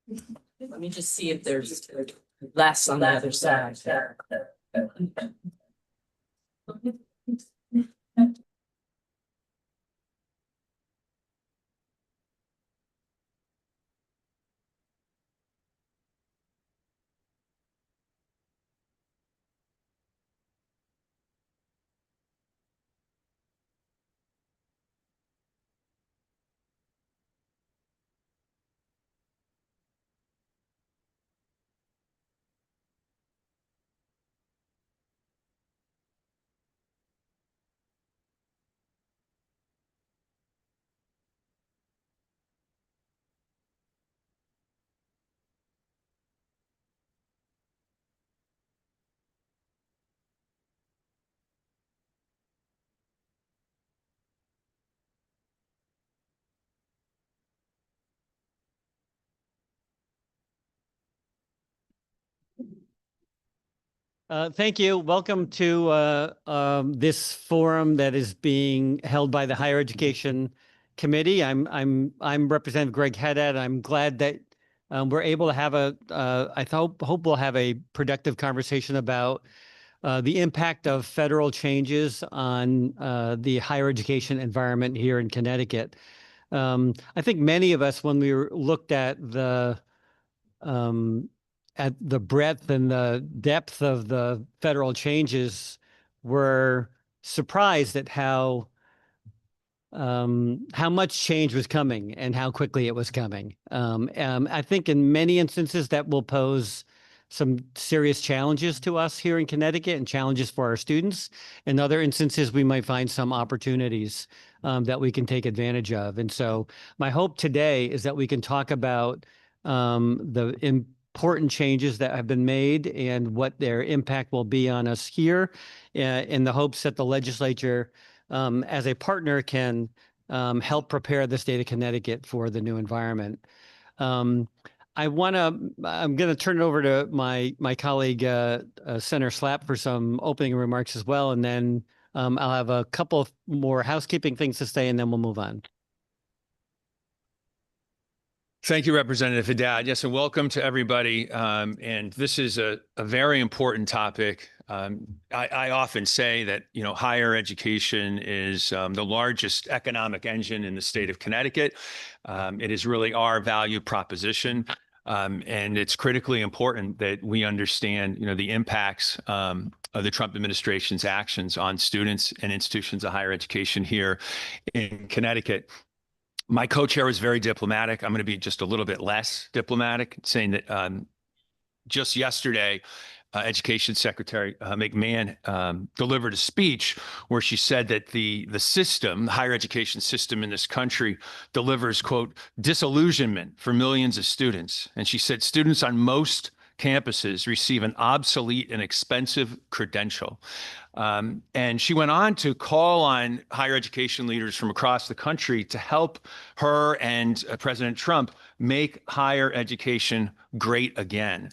Let me just see if there's less on the other side. Thank you. Welcome to this forum that is being held by the Higher Education Committee. I'm Representative Greg Haddad. I'm glad that we're able to have I hope we'll have a productive conversation about the impact of federal changes on the higher education environment here in Connecticut. I think many of us, when we looked at the breadth and the depth of the federal changes, were surprised at how much change was coming and how quickly it was coming. I think in many instances that will pose some serious challenges to us here in Connecticut and challenges for our students. In other instances, we might find some opportunities that we can take advantage of. And so my hope today is that we can talk about the important changes that have been made and what their impact will be on us here, in the hopes that the legislature, as a partner, can help prepare the state of Connecticut for the new environment. I'm going to turn it over to my colleague, Senator Slapp, for some opening remarks as well, and then I'll have a couple of more housekeeping things to say, and then we'll move on. Thank you, Representative Haddad. Yes, and welcome to everybody. And this is a very important topic. I often say that, higher education is the largest economic engine in the state of Connecticut. It is really our value proposition. And it's critically important that we understand, the impacts of the Trump administration's actions on students and institutions of higher education here in Connecticut. My co-chair was very diplomatic. I'm going to be just a little bit less diplomatic, saying that just yesterday, Education Secretary McMahon delivered a speech where she said that the system, the higher education system in this country, delivers, quote, disillusionment for millions of students. And she said students on most campuses receive an obsolete and expensive credential. And she went on to call on higher education leaders from across the country to help her and President Trump make higher education great again.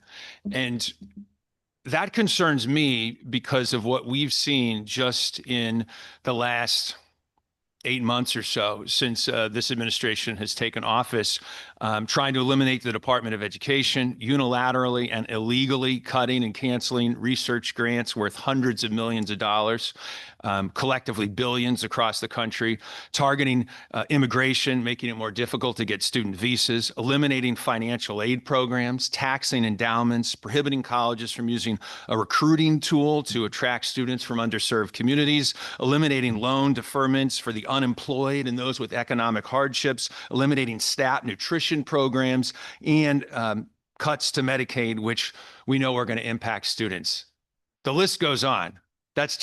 And that concerns me because of what we've seen just in the last 8 months or so since this administration has taken office, trying to eliminate the Department of Education, unilaterally and illegally cutting and canceling research grants worth hundreds of millions of dollars, collectively billions across the country, targeting immigration, making it more difficult to get student visas, eliminating financial aid programs, taxing endowments, prohibiting colleges from using a recruiting tool to attract students from underserved communities, eliminating loan deferments for the unemployed and those with economic hardships, eliminating STAT nutrition programs, and cuts to Medicaid, which we know are going to impact students. The list goes on. That's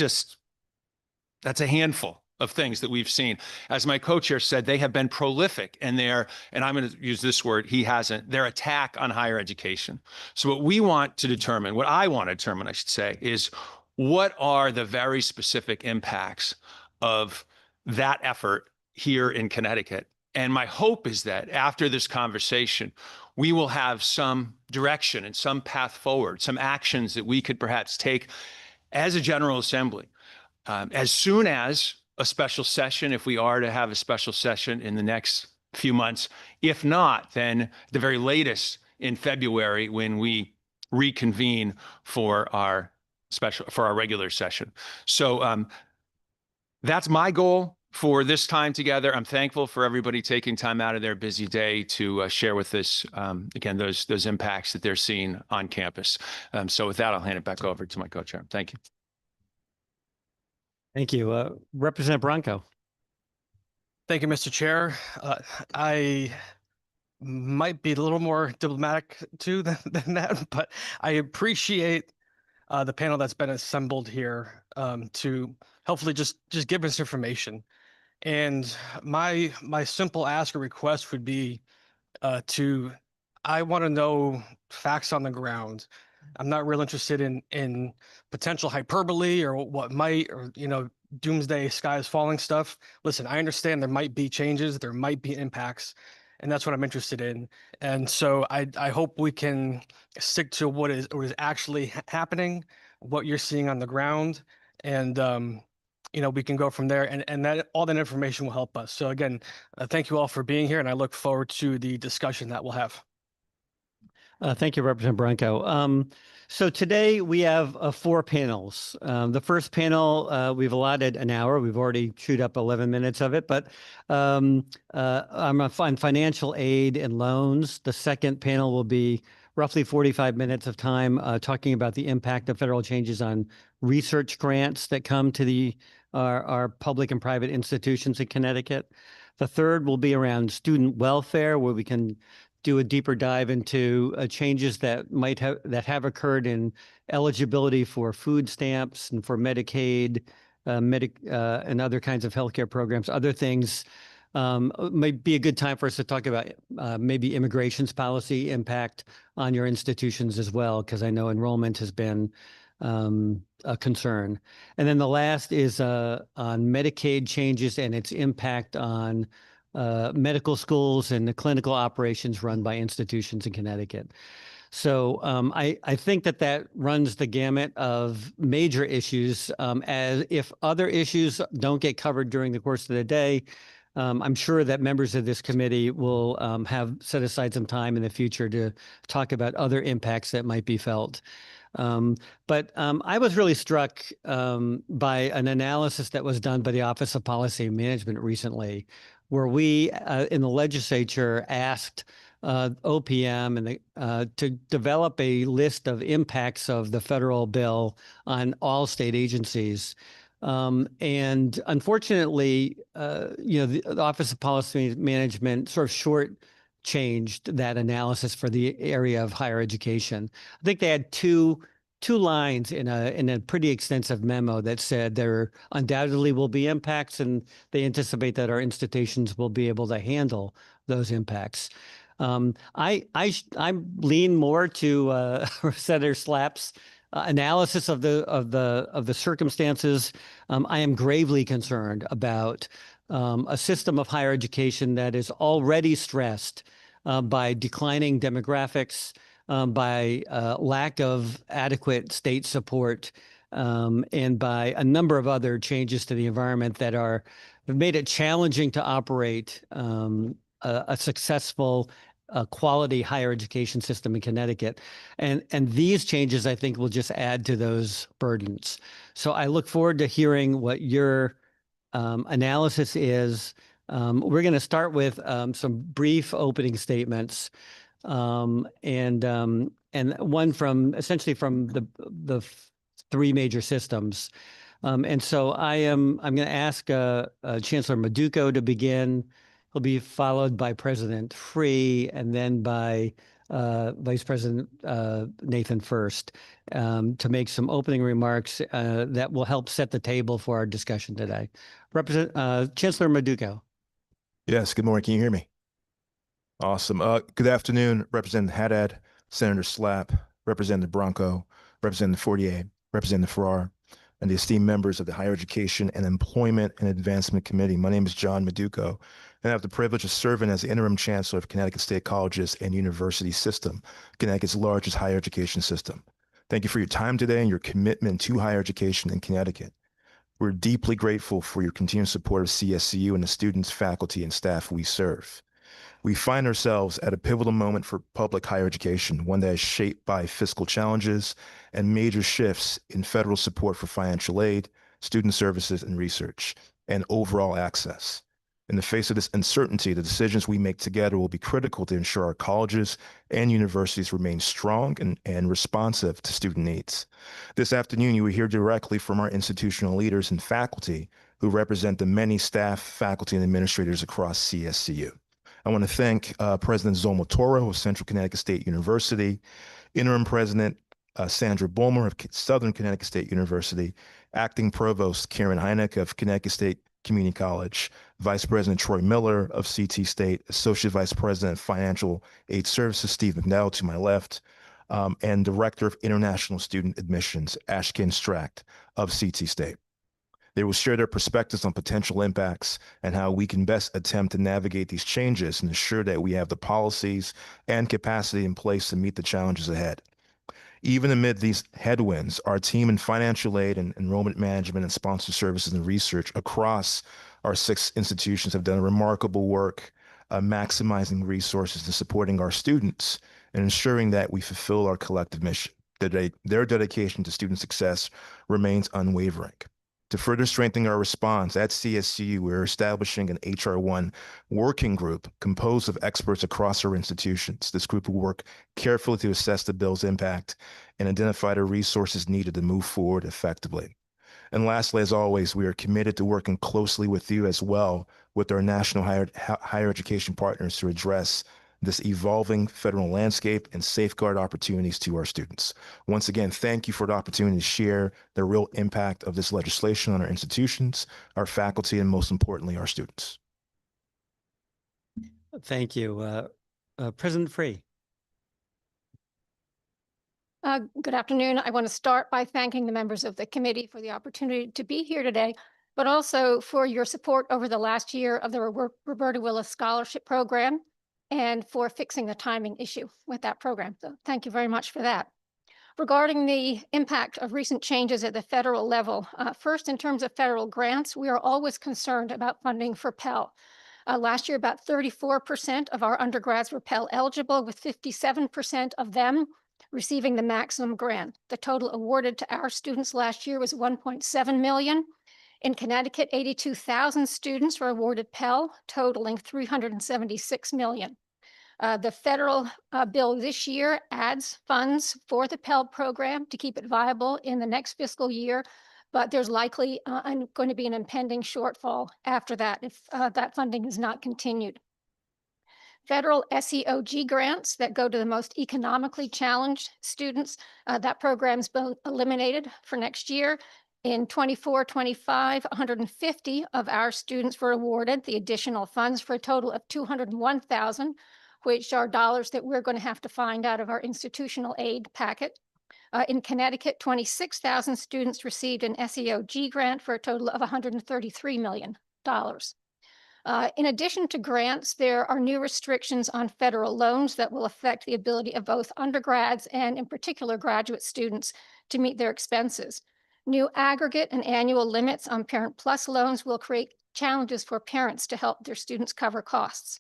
a handful of things that we've seen. As my co-chair said, they have been prolific in their, and I'm going to use this word, he hasn't, their attack on higher education. So what I want to determine, I should say, is what are the very specific impacts of that effort here in Connecticut. And my hope is that after this conversation, we will have some direction and some path forward, some actions that we could perhaps take as a General Assembly. As soon as a special session, if we are to have a special session in the next few months. If not, then the very latest in February when we reconvene for our regular session. So that's my goal for this time together. I'm thankful for everybody taking time out of their busy day to share with us, again, those impacts that they're seeing on campus. So with that, I'll hand it back over to my co-chair. Thank you. Thank you. Representative Branco. Thank you, Mr. Chair. I might be a little more diplomatic too than that, but I appreciate the panel that's been assembled here to hopefully just give us information. And my simple ask or request would be I want to know facts on the ground. I'm not real interested in potential hyperbole or what might, or doomsday skies falling stuff. Listen, I understand there might be changes, there might be impacts, and that's what I'm interested in. And so I hope we can stick to what is actually happening, what you're seeing on the ground, and we can go from there, and that all that information will help us. So again, thank you all for being here, and I look forward to the discussion that we'll have. Thank you, Representative Branco. So today we have 4 panels. The first panel, we've allotted an hour. We've already chewed up 11 minutes of it, but I'm on financial aid and loans. The second panel will be roughly 45 minutes of time talking about the impact of federal changes on research grants that come to our public and private institutions in Connecticut. The third will be around student welfare, where we can do a deeper dive into changes that have occurred in eligibility for food stamps and for Medicaid, and other kinds of healthcare programs. Other things might be a good time for us to talk about maybe immigrations policy impact on your institutions as well, because I know enrollment has been a concern. And then the last is on Medicaid changes and its impact on medical schools and the clinical operations run by institutions in Connecticut. So I think that runs the gamut of major issues. As if other issues don't get covered during the course of the day, I'm sure that members of this committee will have set aside some time in the future to talk about other impacts that might be felt. But I was really struck by an analysis that was done by the Office of Policy and Management recently, where we in the legislature asked OPM to develop a list of impacts of the federal bill on all state agencies. And unfortunately, the Office of Policy Management sort of shortchanged that analysis for the area of higher education. I think they had two lines in a pretty extensive memo that said there undoubtedly will be impacts, and they anticipate that our institutions will be able to handle those impacts. I lean more to Senator Slapp's analysis of the circumstances. I am gravely concerned about a system of higher education that is already stressed by declining demographics, by lack of adequate state support, and by a number of other changes to the environment that have made it challenging to operate a successful quality higher education system in Connecticut. And these changes, I think, will just add to those burdens. So I look forward to hearing what your analysis is. We're going to start with some brief opening statements, and one from the 3 major systems. And so I'm going to ask Chancellor Maduco to begin. He'll be followed by President Free, and then by Vice President Nathan First, to make some opening remarks that will help set the table for our discussion today. Chancellor Maduco. Yes, good morning. Can you hear me? Awesome. Good afternoon, Representative Haddad, Senator Slapp, Representative Branco, Representative Fortier, Representative Farrar, and the esteemed members of the Higher Education and Employment and Advancement Committee. My name is John Maduco, and I have the privilege of serving as the interim chancellor of Connecticut State Colleges and University System, Connecticut's largest higher education system. Thank you for your time today and your commitment to higher education in Connecticut. We're deeply grateful for your continued support of CSCU and the students, faculty, and staff we serve. We find ourselves at a pivotal moment for public higher education, one that is shaped by fiscal challenges and major shifts in federal support for financial aid, student services, and research, and overall access. In the face of this uncertainty, the decisions we make together will be critical to ensure our colleges and universities remain strong and responsive to student needs. This afternoon, you will hear directly from our institutional leaders and faculty who represent the many staff, faculty, and administrators across CSCU. I want to thank President Zolma Toro of Central Connecticut State University, Interim President Sandra Bulmer of Southern Connecticut State University, Acting Provost Karen Heineck of Connecticut State Community College, Vice President Troy Miller of CT State, Associate Vice President of Financial Aid Services Steve McNell to my left, and Director of International Student Admissions Ashkin Stracht of CT State. They will share their perspectives on potential impacts and how we can best attempt to navigate these changes and ensure that we have the policies and capacity in place to meet the challenges ahead. Even amid these headwinds, our team in financial aid and enrollment management and sponsor services and research across our 6 institutions have done remarkable work maximizing resources to supporting our students and ensuring that we fulfill our collective mission. Their dedication to student success remains unwavering. To further strengthen our response at CSCU, we're establishing an HR1 working group composed of experts across our institutions. This group will work carefully to assess the bill's impact and identify the resources needed to move forward effectively. And lastly, as always, we are committed to working closely with you as well with our national higher education partners to address this evolving federal landscape and safeguard opportunities to our students. Once again, thank you for the opportunity to share the real impact of this legislation on our institutions, our faculty, and most importantly, our students. Thank you. President Free. Good afternoon. I want to start by thanking the members of the committee for the opportunity to be here today, but also for your support over the last year of the Roberta Willis Scholarship Program and for fixing the timing issue with that program. So thank you very much for that. Regarding the impact of recent changes at the federal level, first, in terms of federal grants, we are always concerned about funding for Pell. Last year, about 34% of our undergrads were Pell eligible, with 57% of them receiving the maximum grant. The total awarded to our students last year was $1.7 million. In Connecticut, 82,000 students were awarded Pell, totaling $376 million. The federal bill this year adds funds for the Pell program to keep it viable in the next fiscal year, but there's likely going to be an impending shortfall after that if that funding is not continued. Federal SEOG grants that go to the most economically challenged students, that program's been eliminated for next year. In 24-25, 150 of our students were awarded the additional funds for a total of $201,000, which are dollars that we're going to have to find out of our institutional aid packet. In Connecticut, 26,000 students received an SEOG grant for a total of $133 million. In addition to grants, there are new restrictions on federal loans that will affect the ability of both undergrads and, in particular, graduate students to meet their expenses. New aggregate and annual limits on Parent Plus loans will create challenges for parents to help their students cover costs.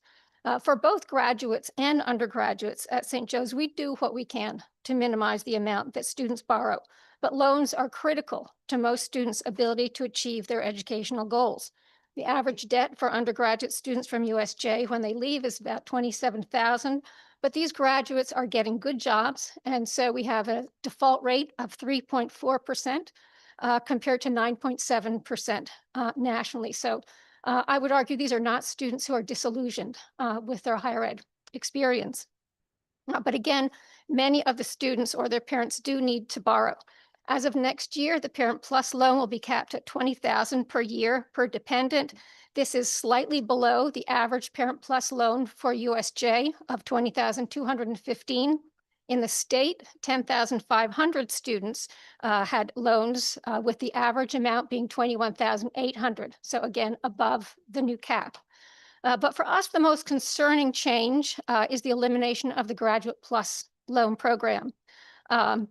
For both graduates and undergraduates at St. Joe's, we do what we can to minimize the amount that students borrow, but loans are critical to most students' ability to achieve their educational goals. The average debt for undergraduate students from USJ when they leave is about $27,000, but these graduates are getting good jobs, and so we have a default rate of 3.4% compared to 9.7% nationally. So I would argue these are not students who are disillusioned with their higher ed experience. But again, many of the students or their parents do need to borrow. As of next year, the Parent Plus loan will be capped at $20,000 per year per dependent. This is slightly below the average Parent Plus loan for USJ of $20,215. In the state, 10,500 students had loans with the average amount being $21,800. So again, above the new cap. But for us, the most concerning change is the elimination of the Graduate Plus loan program.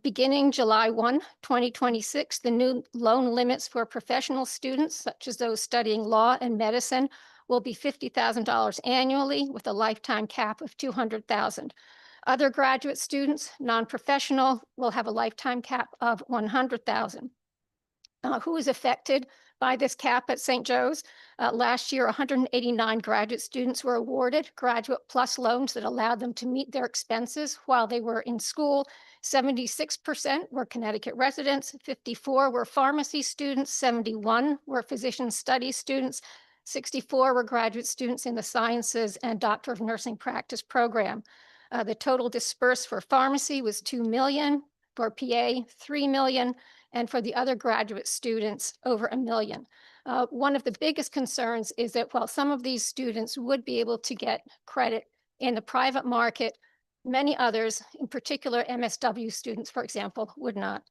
Beginning July 1, 2026, the new loan limits for professional students, such as those studying law and medicine, will be $50,000 annually with a lifetime cap of $200,000. Other graduate students, non-professional, will have a lifetime cap of $100,000. Who is affected by this cap at St. Joe's? Last year, 189 graduate students were awarded Graduate Plus loans that allowed them to meet their expenses while they were in school. 76% were Connecticut residents, 54 were pharmacy students, 71 were physician studies students, 64 were graduate students in the sciences and Doctor of Nursing practice program. The total dispersed for pharmacy was $2 million, for PA, $3 million, and for the other graduate students, over $1 million. One of the biggest concerns is that while some of these students would be able to get credit in the private market, many others, in particular MSW students, for example, would not.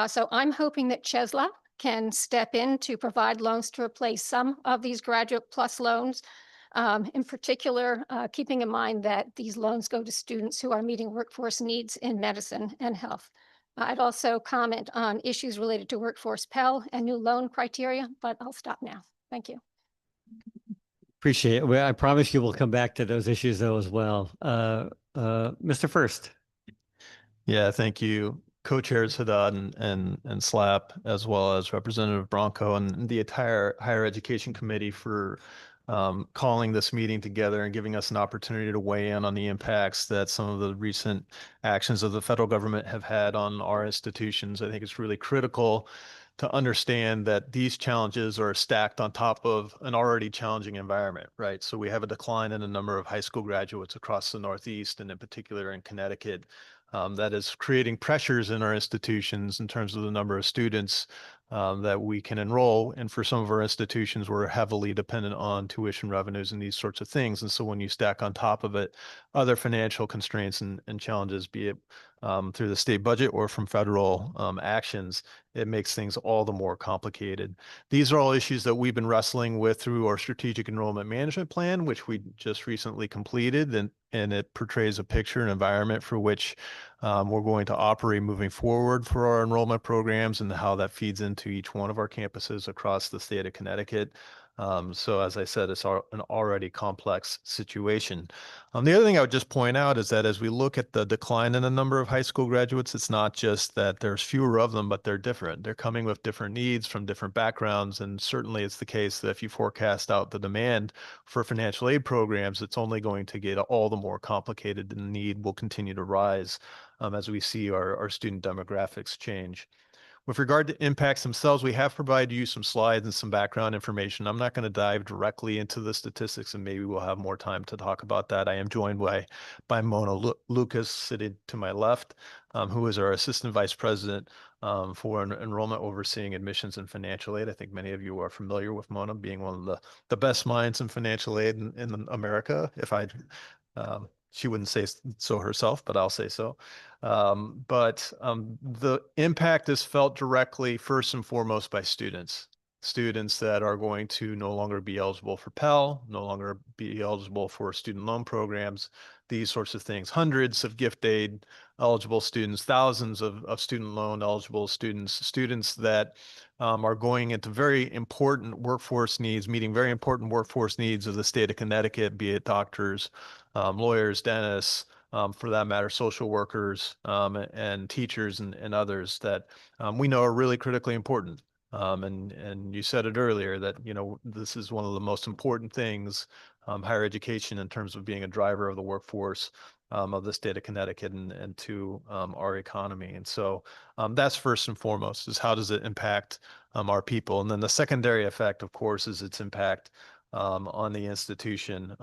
So I'm hoping that CHESLA can step in to provide loans to replace some of these Graduate Plus loans. In particular, keeping in mind that these loans go to students who are meeting workforce needs in medicine and health. I'd also comment on issues related to workforce Pell and new loan criteria, but I'll stop now. Thank you. Appreciate it. Well, I promise you we'll come back to those issues though as well. Mr. First. Yeah, thank you, Co-Chairs Haddad and Slap, as well as Representative Bronco and the entire Higher Education Committee for calling this meeting together and giving us an opportunity to weigh in on the impacts that some of the recent actions of the federal government have had on our institutions. I think it's really critical to understand that these challenges are stacked on top of an already challenging environment, right? So we have a decline in the number of high school graduates across the Northeast, and in particular in Connecticut, that is creating pressures in our institutions in terms of the number of students that we can enroll. And for some of our institutions, we're heavily dependent on tuition revenues and these sorts of things. And so when you stack on top of it other financial constraints and challenges, be it through the state budget or from federal actions, it makes things all the more complicated. These are all issues that we've been wrestling with through our strategic enrollment management plan, which we just recently completed, and it portrays a picture and environment for which we're going to operate moving forward for our enrollment programs and how that feeds into each one of our campuses across the state of Connecticut. So as I said, it's an already complex situation. The other thing I would just point out is that as we look at the decline in the number of high school graduates, it's not just that there's fewer of them, but they're different. They're coming with different needs from different backgrounds. And certainly it's the case that if you forecast out the demand for financial aid programs, it's only going to get all the more complicated, and the need will continue to rise as we see our student demographics change. With regard to impacts themselves, we have provided you some slides and some background information. I'm not going to dive directly into the statistics, and maybe we'll have more time to talk about that. I am joined by Mona Lucas sitting to my left, who is our Assistant Vice President for enrollment overseeing admissions and financial aid. I think many of you are familiar with Mona being one of the best minds in financial aid in America. She wouldn't say so herself, but I'll say so. The impact is felt directly, first and foremost, by students that are going to no longer be eligible for Pell, no longer be eligible for student loan programs, these sorts of things. Hundreds of gift aid eligible students, thousands of student loan eligible students that are going into very important workforce needs, meeting very important workforce needs of the state of Connecticut, be it doctors, lawyers, dentists, for that matter, social workers, and teachers and others that we know are really critically important. And you said it earlier that, this is one of the most important things, higher education, in terms of being a driver of the workforce of the state of Connecticut and to our economy. And so that's first and foremost, is how does it impact our people? And then the secondary effect, of course, is its impact on the institution,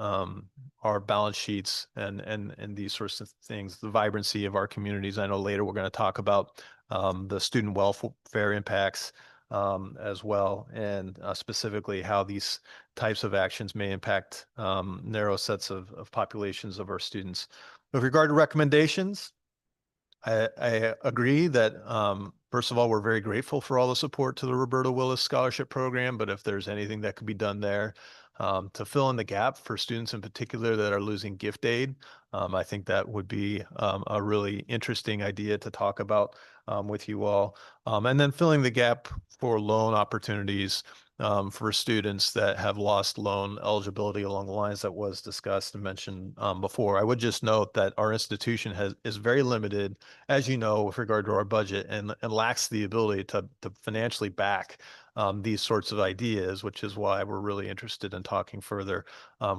our balance sheets and these sorts of things, the vibrancy of our communities. I know later we're going to talk about the student welfare impacts as well, and specifically how these types of actions may impact narrow sets of populations of our students. With regard to recommendations, I agree that, first of all, we're very grateful for all the support to the Roberta Willis Scholarship Program, but if there's anything that could be done there to fill in the gap for students in particular that are losing gift aid, I think that would be a really interesting idea to talk about with you all. And then filling the gap for loan opportunities for students that have lost loan eligibility along the lines that was discussed and mentioned before. I would just note that our institution is very limited, as you know, with regard to our budget and lacks the ability to financially back these sorts of ideas, which is why we're really interested in talking further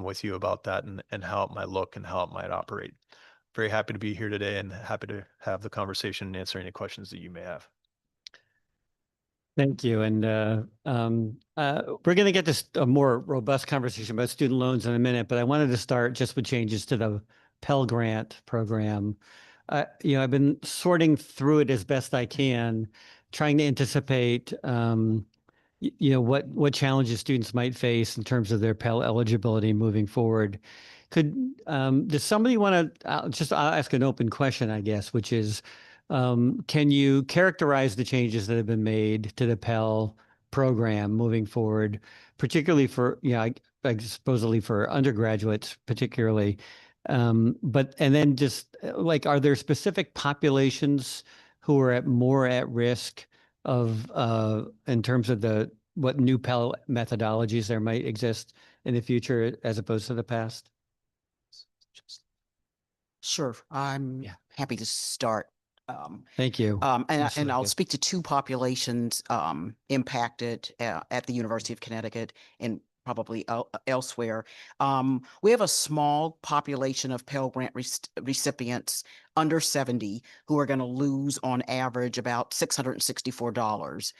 with you about that and how it might look and how it might operate. Very happy to be here today and happy to have the conversation and answer any questions that you may have. Thank you. And we're going to get to a more robust conversation about student loans in a minute, but I wanted to start just with changes to the Pell Grant program. I've been sorting through it as best I can, trying to anticipate, what challenges students might face in terms of their Pell eligibility moving forward. Does somebody want to I'll ask an open question, I guess, which is, can you characterize the changes that have been made to the Pell program moving forward, particularly for, supposedly for undergraduates, particularly, and then just like, are there specific populations who are more at risk of, in terms of what new Pell methodologies there might exist in the future as opposed to the past? Sure, I'm Yeah. happy to start. Thank you. And I'll Good. speak to two populations impacted at the University of Connecticut and probably elsewhere. We have a small population of Pell Grant recipients under 70 who are going to lose on average about $664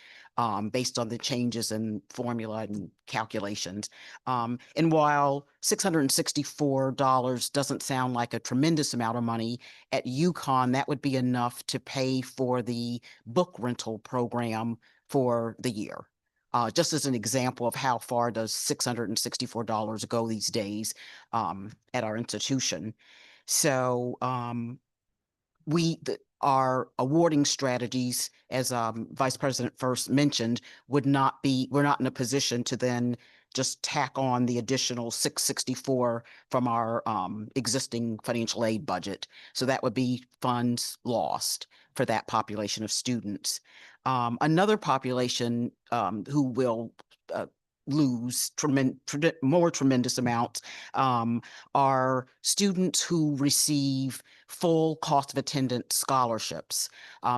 based on the changes in formula and calculations. And while $664 doesn't sound like a tremendous amount of money, at UConn, that would be enough to pay for the book rental program for the year. Just as an example of how far does $664 go these days at our institution. So our awarding strategies, as Vice President first mentioned, we're not in a position to then just tack on the additional $664 from our existing financial aid budget. So that would be funds lost for that population of students. Another population who will lose more tremendous amounts are students who receive full cost of attendance scholarships.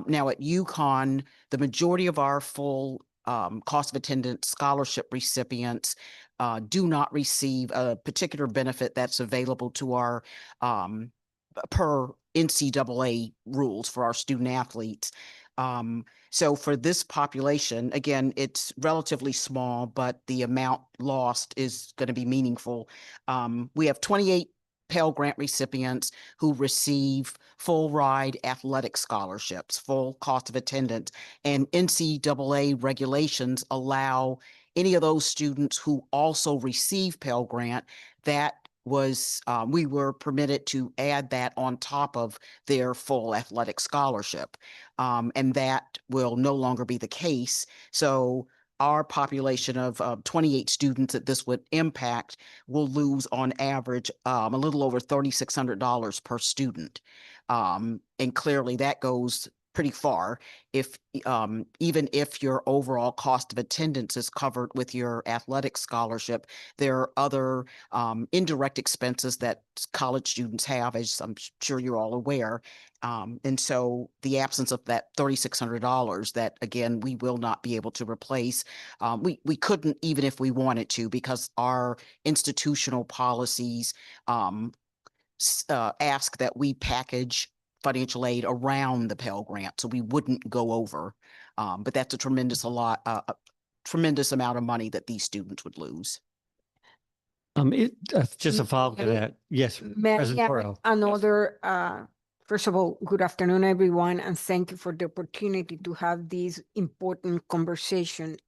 Now at UConn, the majority of our full cost of attendance scholarship recipients do not receive a particular benefit that's available to our per NCAA rules for our student athletes. So for this population, again, it's relatively small, but the amount lost is going to be meaningful. We have 28 Pell Grant recipients who receive full ride athletic scholarships, full cost of attendance, and NCAA regulations allow any of those students who also receive Pell Grant, that was we were permitted to add that on top of their full athletic scholarship. And that will no longer be the case. So our population of 28 students that this would impact will lose on average a little over $3,600 per student. And clearly that goes pretty far. If even if your overall cost of attendance is covered with your athletic scholarship, there are other indirect expenses that college students have, as I'm sure you're all aware. And so the absence of that $3,600 that, again, we will not be able to replace. We couldn't, even if we wanted to, because our institutional policies ask that we package financial aid around the Pell Grant, so we wouldn't go over. But that's a tremendous amount of money that these students would lose. Just a follow-up to that. Yes, May I President add Toro. another, first of all, good afternoon, everyone, and thank you for the opportunity to have this important conversation.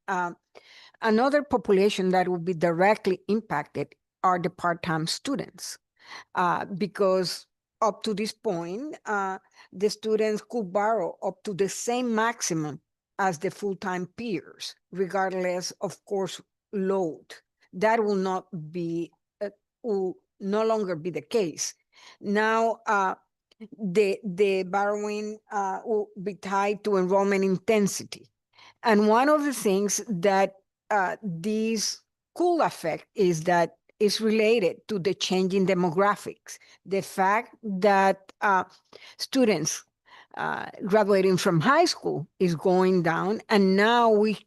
Another population that will be directly impacted are the part-time students, because up to this point, the students could borrow up to the same maximum as the full-time peers, regardless of course load. That will no longer be the case. Now, the borrowing will be tied to enrollment intensity. And one of the things that these could affect is that it's related to the changing demographics. The fact that students graduating from high school is going down, and now we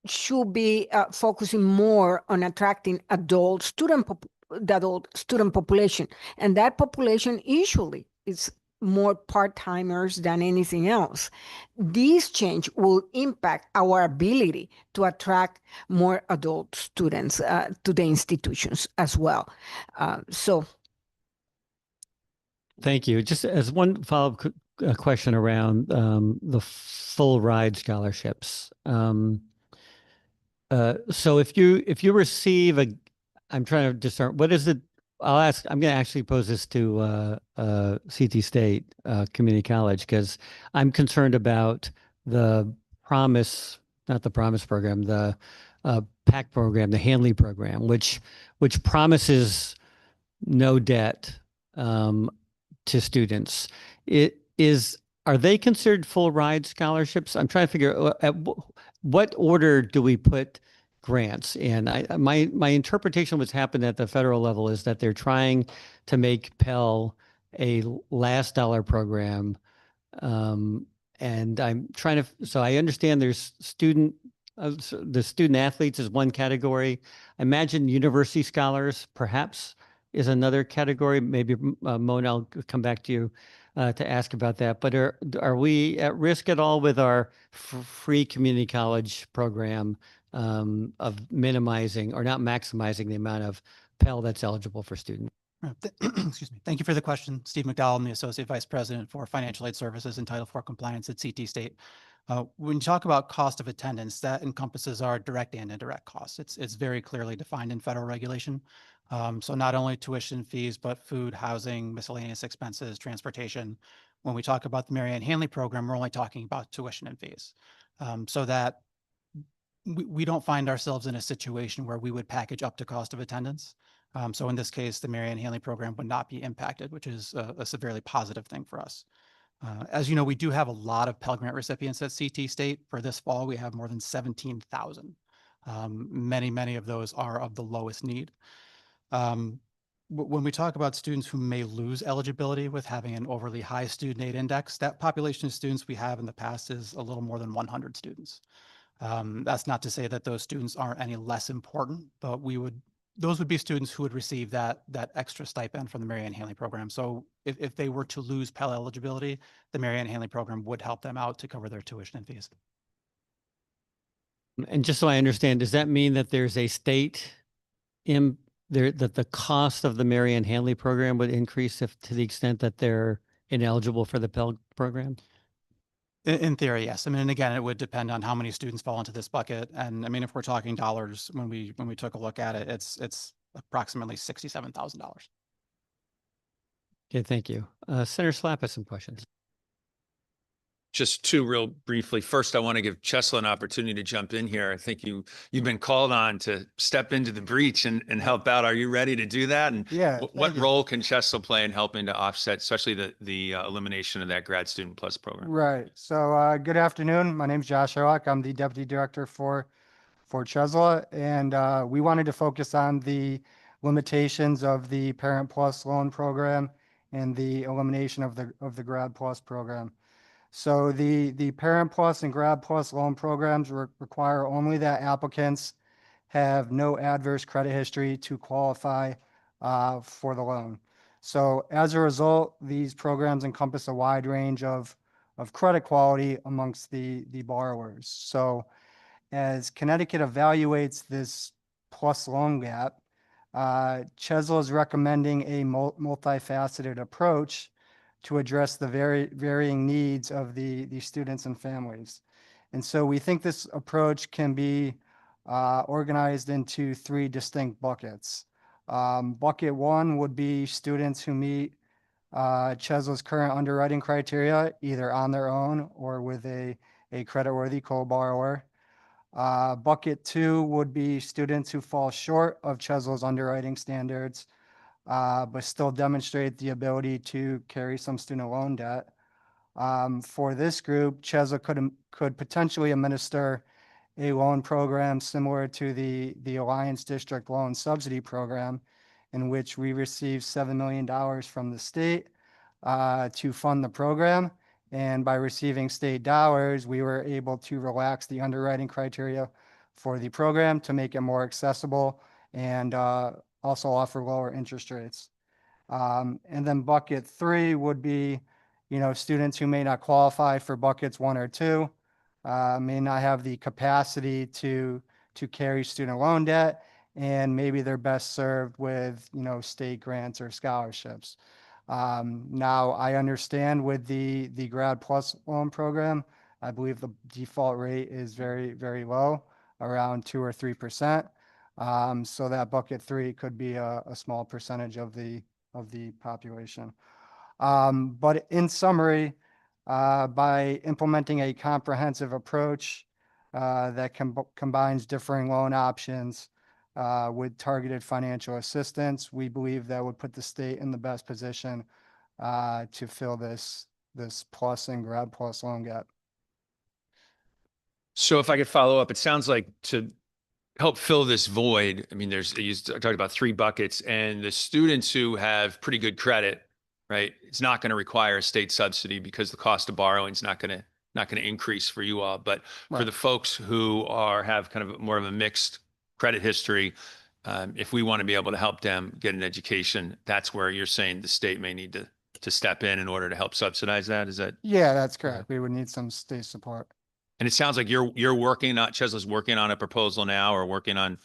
should be focusing more on attracting the adult student population, and that population usually is more part-timers than anything else. This change will impact our ability to attract more adult students to the institutions as well. So Thank you. Just as one follow-up question around the full ride scholarships. So if you receive I'm trying to discern, what is it? I'm going to actually pose this to CT State Community College, because I'm concerned about the not the Promise program, the PAC program, the Hanley program, which promises no debt to students. Are they considered full ride scholarships? I'm trying to figure out at what order do we put grants in? My interpretation of what's happened at the federal level is that they're trying to make Pell a last dollar program. And I'm trying to, so I understand there's the student athletes is one category. I imagine university scholars perhaps is another category. Maybe Mona, I'll come back to you to ask about that. But are we at risk at all with our free community college program of minimizing or not maximizing the amount of Pell that's eligible for students? Excuse me. Thank you for the question. Steve McDowell, I'm the Associate Vice President for Financial Aid Services and Title IV Compliance at CT State. When you talk about cost of attendance, that encompasses our direct and indirect costs. It's very clearly defined in federal regulation. So not only tuition fees, but food, housing, miscellaneous expenses, transportation. When we talk about the Mary Ann Hanley program, we're only talking about tuition and fees. So that we don't find ourselves in a situation where we would package up to cost of attendance. So in this case, the Mary Ann Hanley program would not be impacted, which is a severely positive thing for us. As you know, we do have a lot of Pell Grant recipients at CT State. For this fall, we have more than 17,000. Many of those are of the lowest need. When we talk about students who may lose eligibility with having an overly high student aid index, that population of students we have in the past is a little more than 100 students. That's not to say that those students aren't any less important, but those would be students who would receive that extra stipend from the Mary Ann Hanley program. So if they were to lose Pell eligibility, the Mary Ann Hanley program would help them out to cover their tuition and fees. And just so I understand, does that mean that there's a state that the cost of the Mary Ann Hanley program would increase to the extent that they're ineligible for the Pell program? In theory, yes. I mean, and again, it would depend on how many students fall into this bucket. And I mean, if we're talking dollars, when we took a look at it, it's approximately $67,000. Okay, thank you. Senator Slapp has some questions. Just two real briefly. First, I want to give Chesla an opportunity to jump in here. I think you've been called on to step into the breach and help out. Are you ready to do that? And yeah, what role can Chesla play in helping to offset, especially the elimination of that Grad Student Plus program? Right. So good afternoon. My name is Josh Sherlock. I'm the Deputy Director for Chesla, and we wanted to focus on the limitations of the Parent Plus loan program and the elimination of the Grad Plus program. So the Parent Plus and Grad Plus loan programs require only that applicants have no adverse credit history to qualify for the loan. So as a result, these programs encompass a wide range of credit quality amongst the borrowers. So as Connecticut evaluates this plus loan gap, Chesla is recommending a multifaceted approach to address the varying needs of the students and families. And so we think this approach can be organized into three distinct buckets. Bucket one would be students who meet Chesla's current underwriting criteria, either on their own or with a creditworthy co-borrower. Bucket two would be students who fall short of Chesla's underwriting standards. but still demonstrate the ability to carry some student loan debt. For this group, CHESA could potentially administer a loan program similar to the Alliance District Loan Subsidy Program, in which we receive $7 million from the state to fund the program. And by receiving state dollars, we were able to relax the underwriting criteria for the program to make it more accessible and also offer lower interest rates. And then bucket 3 would be, students who may not qualify for buckets 1 or 2, may not have the capacity to carry student loan debt, and maybe they're best served with, state grants or scholarships. Now, I understand with the Grad Plus loan program, I believe the default rate is very, very low, around 2 or 3%. So that bucket 3 could be a small percentage of the population. But in summary, by implementing a comprehensive approach that combines differing loan options with targeted financial assistance, we believe that would put the state in the best position to fill this plus and Grad Plus loan gap. So if I could follow up, it sounds like to help fill this void, I mean, you talked about 3 buckets, and the students who have pretty good credit, right? It's not going to require a state subsidy because the cost of borrowing is not going to increase for you all. But for Right. the folks who have kind of more of a mixed credit history, if we want to be able to help them get an education, that's where you're saying the state may need to step in order to help subsidize that. Is that? Yeah, that's correct. We would need some state support. And it sounds like you're working on, Chesla's working on a proposal now, or working on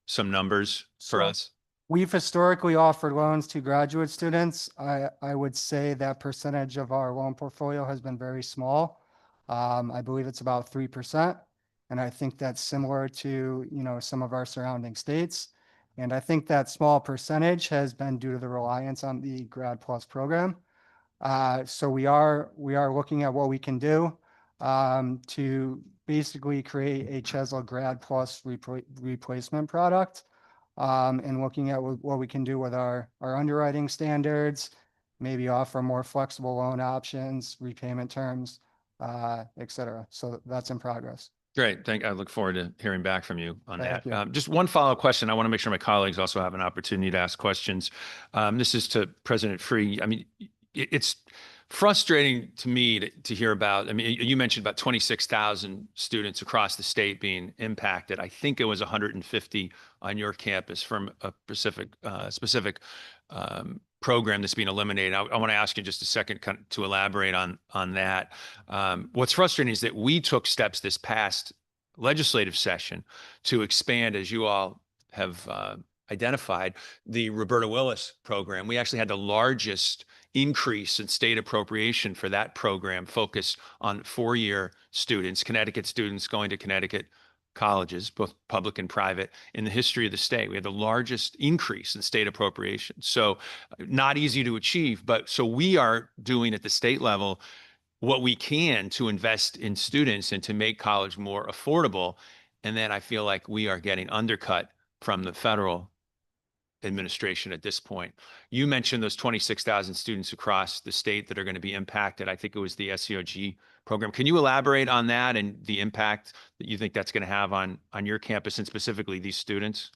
some numbers for So- us. We've historically offered loans to graduate students. I would say that percentage of our loan portfolio has been very small. I believe it's about 3%. And I think that's similar to, some of our surrounding states. And I think that small percentage has been due to the reliance on the Grad Plus program. So we are looking at what we can do to basically create a Chesla Grad Plus replacement product. And looking at what we can do with our underwriting standards, maybe offer more flexible loan options, repayment terms, et cetera. So that's in progress. Great. I look forward to hearing back from you on Thank that. you. Just one follow-up question. I want to make sure my colleagues also have an opportunity to ask questions. This is to President Free. I mean, it's frustrating to me to hear about. I mean, you mentioned about 26,000 students across the state being impacted. I think it was 150 on your campus from a specific program that's being eliminated. I want to ask you just a second to elaborate on that. What's frustrating is that we took steps this past legislative session to expand, as you all have identified, the Roberta Willis program. We actually had the largest increase in state appropriation for that program, focused on 4-year students, Connecticut students going to Connecticut colleges, both public and private, in the history of the state. We had the largest increase in state appropriation. So not easy to achieve, but so we are doing at the state level what we can to invest in students and to make college more affordable. And then I feel like we are getting undercut from the federal administration at this point. You mentioned those 26,000 students across the state that are going to be impacted. I think it was the SEOG program. Can you elaborate on that and the impact that you think that's going to have on your campus and specifically these students?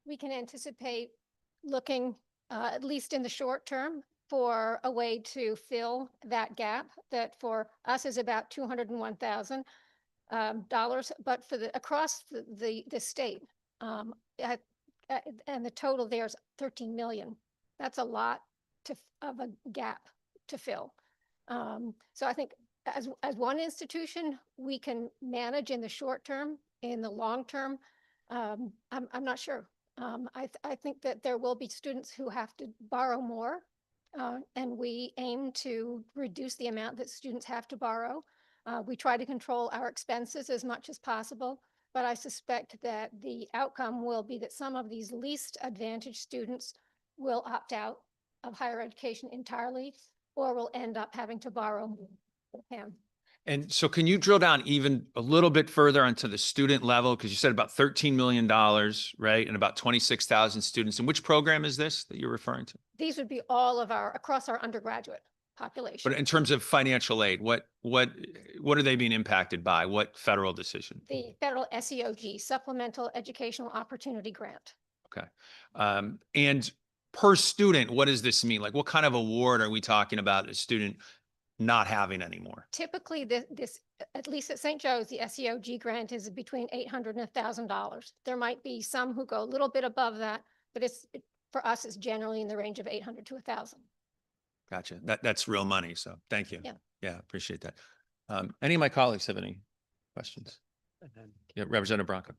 We can anticipate looking, at least in the short term, for a way to fill that gap that for us is about $201,000. But for across the state, and the total there is 13 million. That's a lot of a gap to fill. So I think as one institution, we can manage in the short term. In the long term, I'm not sure. I think that there will be students who have to borrow more, and we aim to reduce the amount that students have to borrow. We try to control our expenses as much as possible, but I suspect that the outcome will be that some of these least advantaged students will opt out of higher education entirely, or will end up having to borrow. And so can you drill down even a little bit further onto the student level? Because you said about $13 million, right? And about 26,000 students. And which program is this that you're referring to? These would be all of across our undergraduate population. But in terms of financial aid, what are they being impacted by? What federal decision? The federal SEOG, Supplemental Educational Opportunity Grant. Okay. And per student, what does this mean? Like, what kind of award are we talking about a student not having anymore? Typically, this, at least at St. Joe's, the SEOG grant is between $800 and $1,000. There might be some who go a little bit above that, but for us, it's generally in the range of 800 to 1,000. Gotcha. That's real money. So thank you. Yeah. Yeah, appreciate that. Any of my colleagues have any questions? Yeah, Representative Bronco.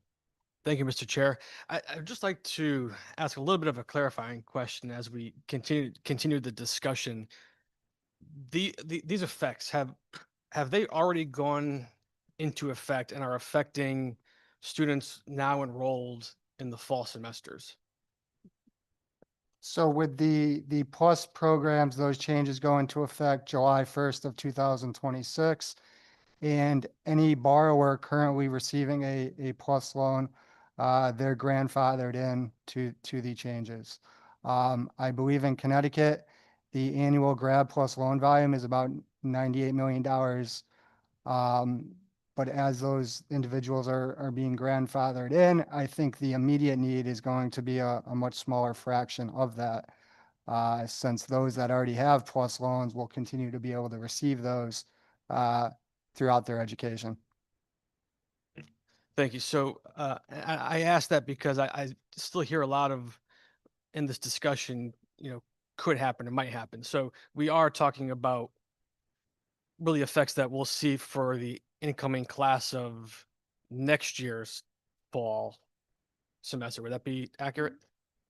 Thank you, Mr. Chair. I'd just like to ask a little bit of a clarifying question as we continue the discussion. These effects, have they already gone into effect and are affecting students now enrolled in the fall semesters? So with the plus programs, those changes go into effect July 1st of 2026. And any borrower currently receiving a plus loan, they're grandfathered in to the changes. I believe in Connecticut, the annual grad plus loan volume is about $98 million. But as those individuals are being grandfathered in, I think the immediate need is going to be a much smaller fraction of that. Since those that already have plus loans will continue to be able to receive those throughout their education. Thank you. So I asked that because I still hear a lot of in this discussion, could happen or might happen. So we are talking about really effects that we'll see for the incoming class of next year's fall semester. Would that be accurate?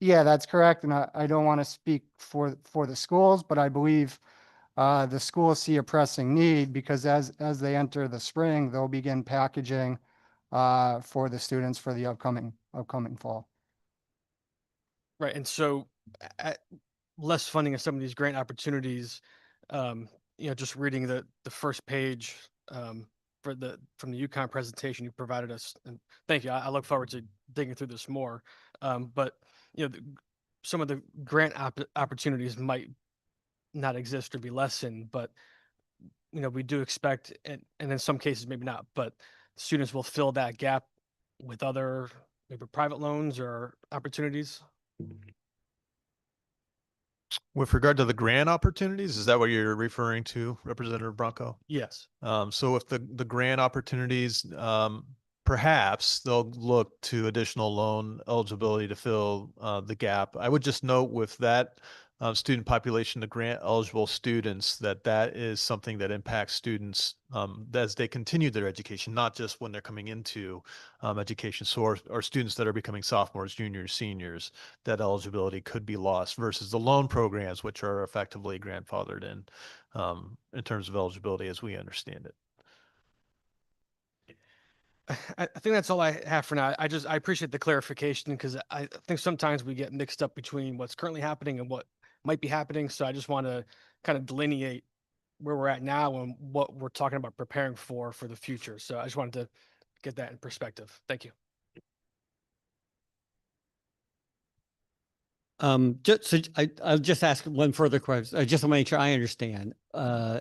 Yeah, that's correct. And I don't want to speak for the schools, but I believe the schools see a pressing need because as they enter the spring, they'll begin packaging for the students for the upcoming fall. Right. And so less funding of some of these grant opportunities, just reading the first page from the UConn presentation you provided us, and thank you. I look forward to digging through this more. But some of the grant opportunities might not exist or be lessened, but we do expect, and in some cases maybe not, but students will fill that gap with other maybe private loans or opportunities. With regard to the grant opportunities, is that what you're referring to, Representative Bronco? Yes. So if the grant opportunities, perhaps they'll look to additional loan eligibility to fill the gap. I would just note with that student population, the grant eligible students, that is something that impacts students as they continue their education, not just when they're coming into education. So our students that are becoming sophomores, juniors, seniors, that eligibility could be lost versus the loan programs, which are effectively grandfathered in terms of eligibility as we understand it. I think that's all I have for now. I appreciate the clarification because I think sometimes we get mixed up between what's currently happening and what might be happening. So I just want to kind of delineate where we're at now and what we're talking about preparing for the future. So I just wanted to get that in perspective. Thank you. I'll just ask one further question. I just want to make sure I understand. The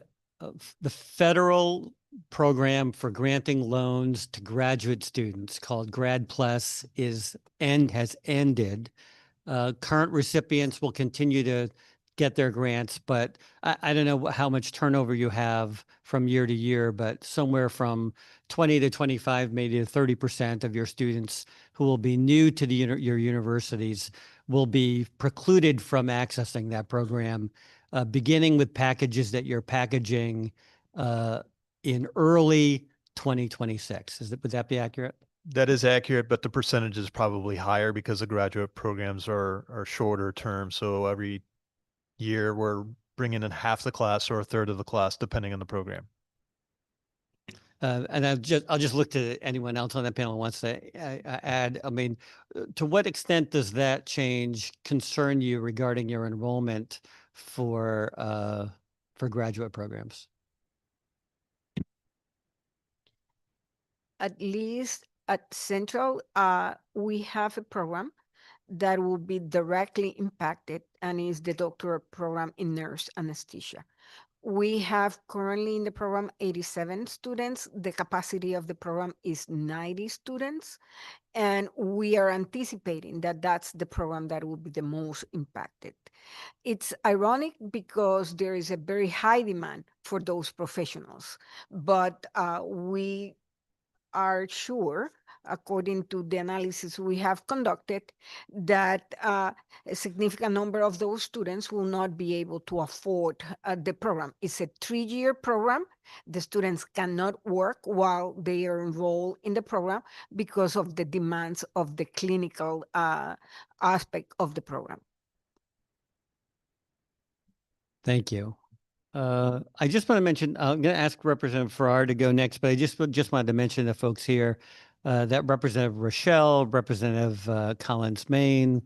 federal program for granting loans to graduate students called Grad Plus has ended. Current recipients will continue to get their grants, but I don't know how much turnover you have from year to year, but somewhere from 20 to 25, maybe to 30% of your students who will be new to your universities will be precluded from accessing that program, beginning with packages that you're packaging in early 2026. Would that be accurate? That is accurate, but the percentage is probably higher because the graduate programs are shorter term. So every year we're bringing in half the class or a third of the class, depending on the program. And I'll just look to anyone else on that panel who wants to add. I mean, to what extent does that change concern you regarding your enrollment for graduate programs? at least at Central, we have a program that will be directly impacted and is the doctorate program in nurse anesthesia. We have currently in the program 87 students. The capacity of the program is 90 students. And we are anticipating that that's the program that will be the most impacted. It's ironic because there is a very high demand for those professionals, but we are sure, according to the analysis we have conducted, that a significant number of those students will not be able to afford the program. It's a 3-year program. The students cannot work while they are enrolled in the program because of the demands of the clinical aspect of the program. Thank you. I just want to mention, I'm going to ask Representative Farrar to go next, but I just wanted to mention the folks here that Representative Rochelle, Representative Collins Main,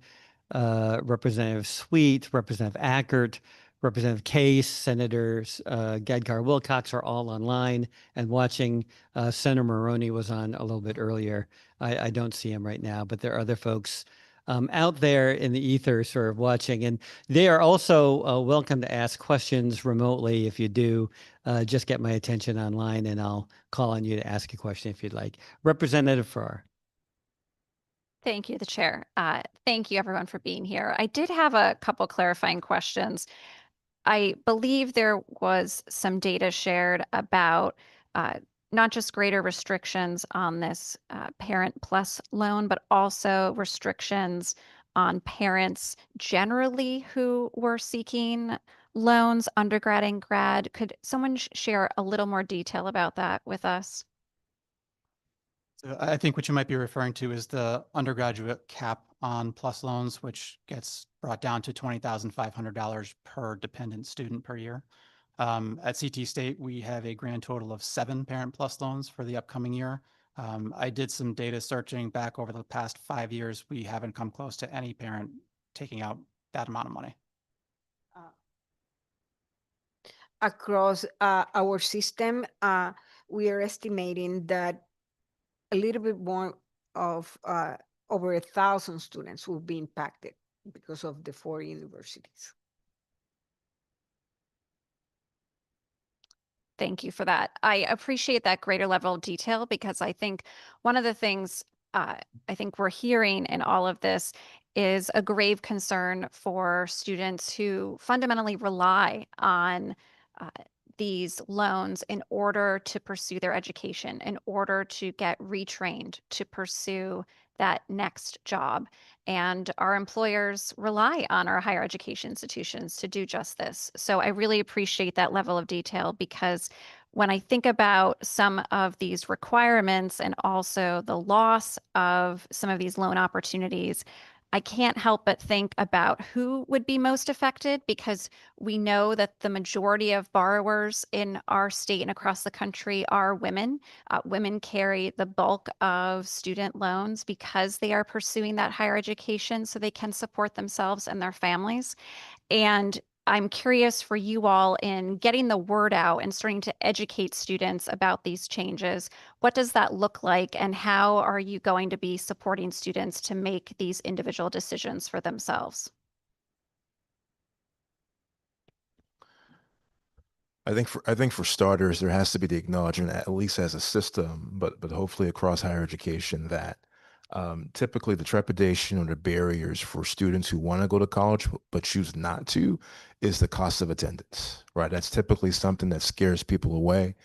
Representative Sweet, Representative Ackert, Representative Case, Senators Gadkar Wilcox are all online and watching. Senator Maroney was on a little bit earlier. I don't see him right now, but there are other folks out there in the ether sort of watching. And they are also welcome to ask questions remotely. If you do, just get my attention online and I'll call on you to ask a question if you'd like. Representative Farrar. Thank you, the chair. Thank you, everyone, for being here. I did have a couple clarifying questions. I believe there was some data shared about not just greater restrictions on this Parent Plus loan, but also restrictions on parents generally who were seeking loans, undergrad and grad. Could someone share a little more detail about that with us? So I think what you might be referring to is the undergraduate cap on PLUS loans, which gets brought down to $20,500 per dependent student per year. At CT State, we have a grand total of 7 Parent Plus loans for the upcoming year. I did some data searching back over the past 5 years. We haven't come close to any parent taking out that amount of money. Across our system, we are estimating that a little bit more of over 1,000 students will be impacted because of the 4 universities. Thank you for that. I appreciate that greater level of detail because I think one of the things I think we're hearing in all of this is a grave concern for students who fundamentally rely on these loans in order to pursue their education, in order to get retrained, to pursue that next job. And our employers rely on our higher education institutions to do just this. So I really appreciate that level of detail because when I think about some of these requirements and also the loss of some of these loan opportunities, I can't help but think about who would be most affected because we know that the majority of borrowers in our state and across the country are women. Women carry the bulk of student loans because they are pursuing that higher education so they can support themselves and their families. And I'm curious for you all in getting the word out and starting to educate students about these changes. What does that look like and how are you going to be supporting students to make these individual decisions for themselves? I think for starters, there has to be the acknowledgement, at least as a system, but hopefully across higher education, that typically the trepidation or the barriers for students who want to go to college but choose not to is the cost of attendance, right? That's typically something that scares people away.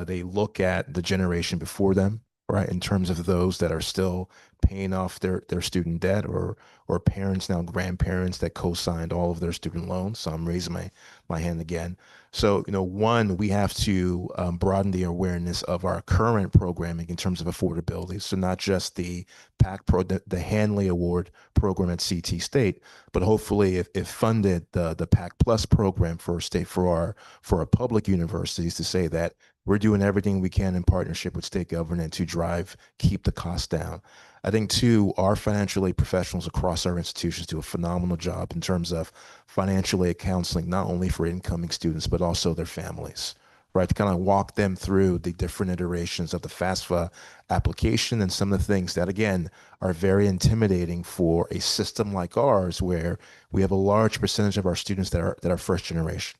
They look at the generation before them, right, in terms of those that are still paying off their student debt, or parents, now grandparents, that co-signed all of their student loans. So I'm raising my hand again. So, one, we have to broaden the awareness of our current programming in terms of affordability. So not just the the Hanley Award program at CT State, but hopefully if funded, the PAC Plus program for our public universities, to say that we're doing everything we can in partnership with state government to keep the costs down. I think, too, our financial aid professionals across our institutions do a phenomenal job in terms of financial aid counseling, not only for incoming students, but also their families, right? To kind of walk them through the different iterations of the FAFSA application and some of the things that, again, are very intimidating for a system like ours, where we have a large percentage of our students that are first generation,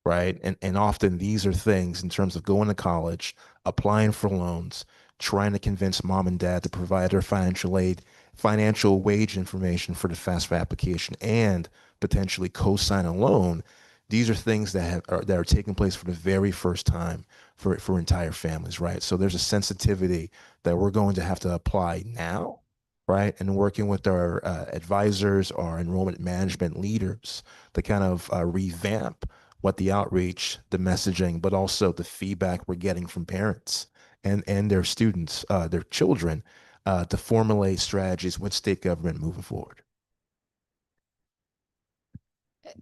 right? And often these are things in terms of going to college, applying for loans, trying to convince mom and dad to provide their financial aid, financial wage information for the FAFSA application, and potentially co-sign a loan. These are things that are taking place for the very first time for entire families, right? So there's a sensitivity that we're going to have to apply now, right? And working with our advisors, our enrollment management leaders to kind of revamp what the outreach, the messaging, but also the feedback we're getting from parents and their students, their children, to formulate strategies with state government moving forward.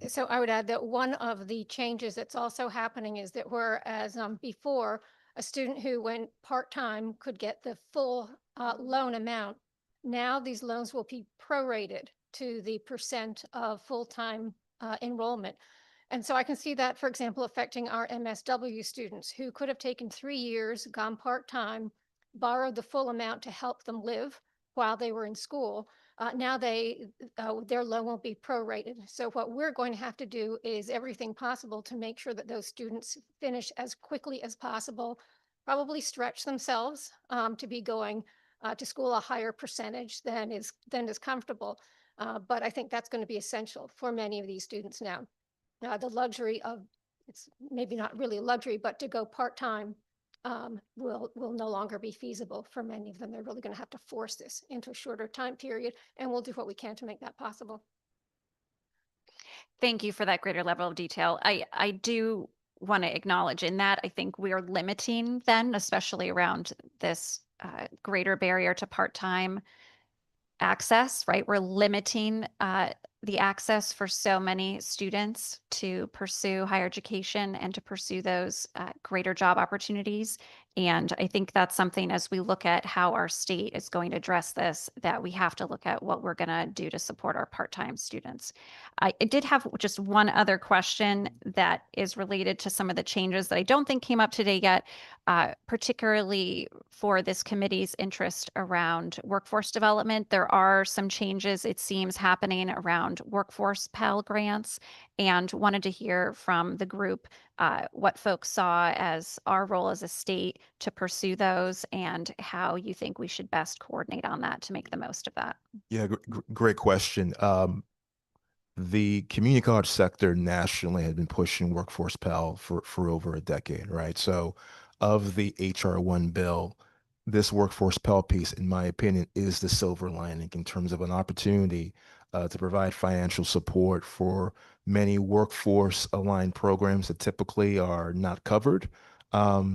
So I would add that one of the changes that's also happening is that whereas before, a student who went part-time could get the full loan amount, now these loans will be prorated to the percent of full-time enrollment. And so I can see that, for example, affecting our MSW students who could have taken 3 years, gone part-time, borrowed the full amount to help them live while they were in school. Now their loan will be prorated. So what we're going to have to do is everything possible to make sure that those students finish as quickly as possible, probably stretch themselves to be going to school a higher percentage than is comfortable. But I think that's going to be essential for many of these students now. The luxury of, it's maybe not really a luxury, but to go part-time will no longer be feasible for many of them. They're really going to have to force this into a shorter time period, and we'll do what we can to make that possible. Thank you for that greater level of detail. I do want to acknowledge in that I think we are limiting then, especially around this greater barrier to part-time access, right? We're limiting the access for so many students to pursue higher education and to pursue those greater job opportunities. And I think that's something, as we look at how our state is going to address this, that we have to look at what we're going to do to support our part-time students. I did have just one other question that is related to some of the changes that I don't think came up today yet, particularly for this committee's interest around workforce development. There are some changes, it seems, happening around workforce Pell grants, and wanted to hear from the group what folks saw as our role as a state to pursue those and how you think we should best coordinate on that to make the most of that. Yeah, great question. The community college sector nationally had been pushing workforce Pell for over a decade, right? So of the HR1 bill, this workforce Pell piece, in my opinion, is the silver lining in terms of an opportunity to provide financial support for many workforce aligned programs that typically are not covered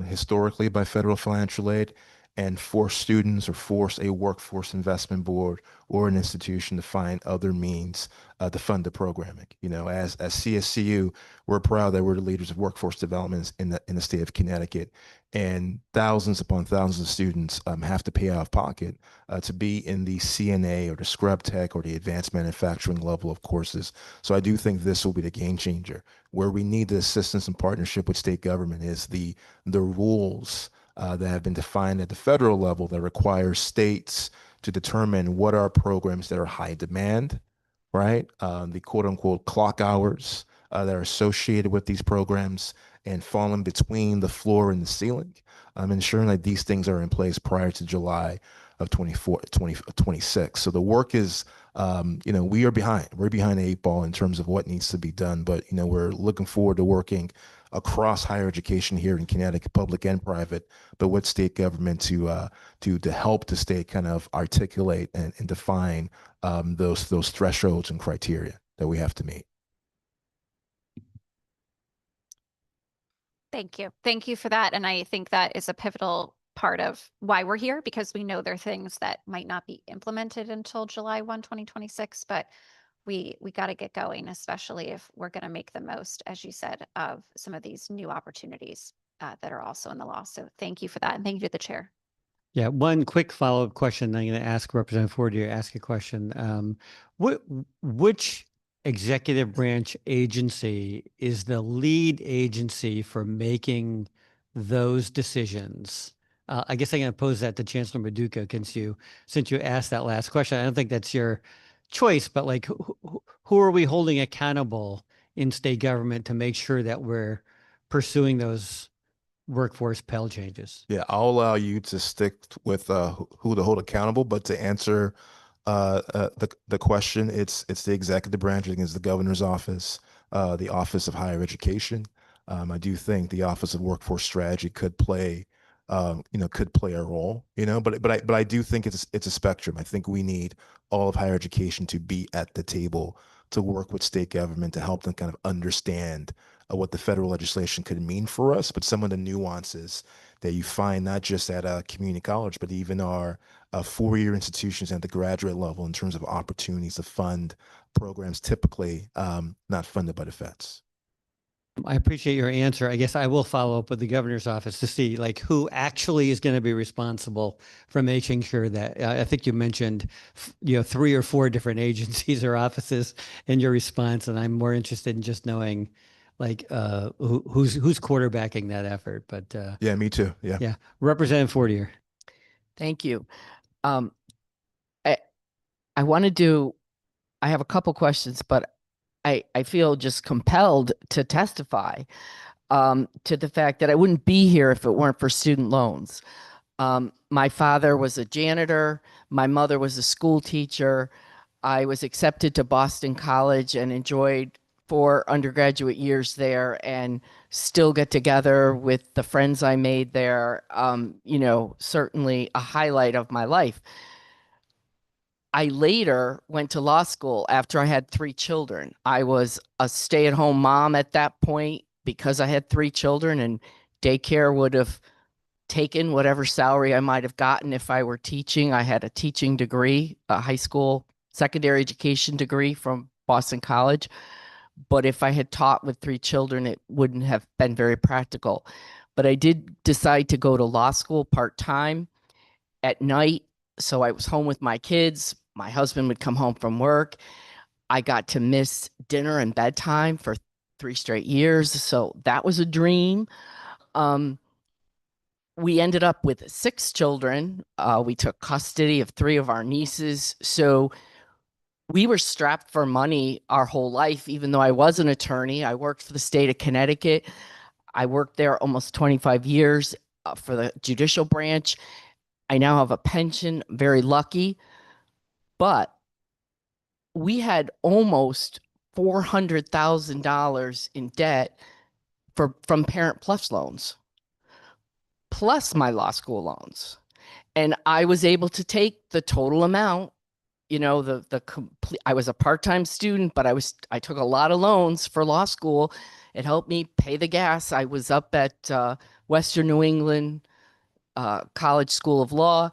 historically by federal financial aid, and force students or force a workforce investment board or an institution to find other means to fund the programming. You know, as CSCU, we're proud that we're the leaders of workforce development in the state of Connecticut, and thousands upon thousands of students have to pay out of pocket to be in the CNA or the scrub tech or the advanced manufacturing level of courses. So I do think this will be the game changer. Where we need the assistance and partnership with state government is the rules that have been defined at the federal level that require states to determine what are programs that are high demand, right? The quote unquote clock hours that are associated with these programs and falling between the floor and the ceiling, ensuring that these things are in place prior to July of 2026. So the work is, we are behind. We're behind the 8 ball in terms of what needs to be done, but, we're looking forward to working across higher education here in Connecticut, public and private, but with state government to help the state kind of articulate and define those thresholds and criteria that we have to meet. Thank you. Thank you for that. And I think that is a pivotal part of why we're here, because we know there are things that might not be implemented until July 1, 2026, but we got to get going, especially if we're going to make the most, as you said, of some of these new opportunities that are also in the law. So thank you for that. And thank you to the chair. Yeah, one quick follow-up question. I'm going to ask Representative Ford to ask a question. Which executive branch agency is the lead agency for making those decisions? I guess I'm going to pose that to Chancellor Maduka, since you asked that last question. I don't think that's your choice, but like, who are we holding accountable in state government to make sure that we're pursuing those workforce Pell changes? Yeah, I'll allow you to stick with who to hold accountable, but to answer the question, it's the executive branch. I think it's the governor's office, the Office of Higher Education. I do think the Office of Workforce Strategy could play a role, but I do think it's a spectrum. I think we need all of higher education to be at the table to work with state government to help them kind of understand what the federal legislation could mean for us, but some of the nuances that you find not just at a community college, but even our four-year institutions at the graduate level in terms of opportunities to fund programs typically not funded by the feds. I appreciate your answer. I guess I will follow up with the governor's office to see like who actually is going to be responsible for making sure that I think you mentioned, 3 or 4 different agencies or offices in your response. And I'm more interested in just knowing like who's quarterbacking that effort. But yeah, me too. Yeah. Yeah. Representative Fortier. Thank you. I have a couple questions, but I feel just compelled to testify to the fact that I wouldn't be here if it weren't for student loans. My father was a janitor. My mother was a school teacher. I was accepted to Boston College and enjoyed 4 undergraduate years there and still get together with the friends I made there. Certainly a highlight of my life. I later went to law school after I had 3 children. I was a stay-at-home mom at that point because I had 3 children, and daycare would have taken whatever salary I might have gotten if I were teaching. I had a teaching degree, a high school secondary education degree from Boston College. But if I had taught with 3 children, it wouldn't have been very practical. But I did decide to go to law school part-time at night. So I was home with my kids. My husband would come home from work. I got to miss dinner and bedtime for 3 straight years. So that was a dream. We ended up with 6 children. We took custody of 3 of our nieces. So we were strapped for money our whole life, even though I was an attorney. I worked for the state of Connecticut. I worked there almost 25 years for the judicial branch. I now have a pension, very lucky. But we had almost $400,000 in debt from Parent Plus loans, plus my law school loans. And I was able to take the total amount, I was a part-time student, but I took a lot of loans for law school. It helped me pay the gas. I was up at Western New England College School of Law,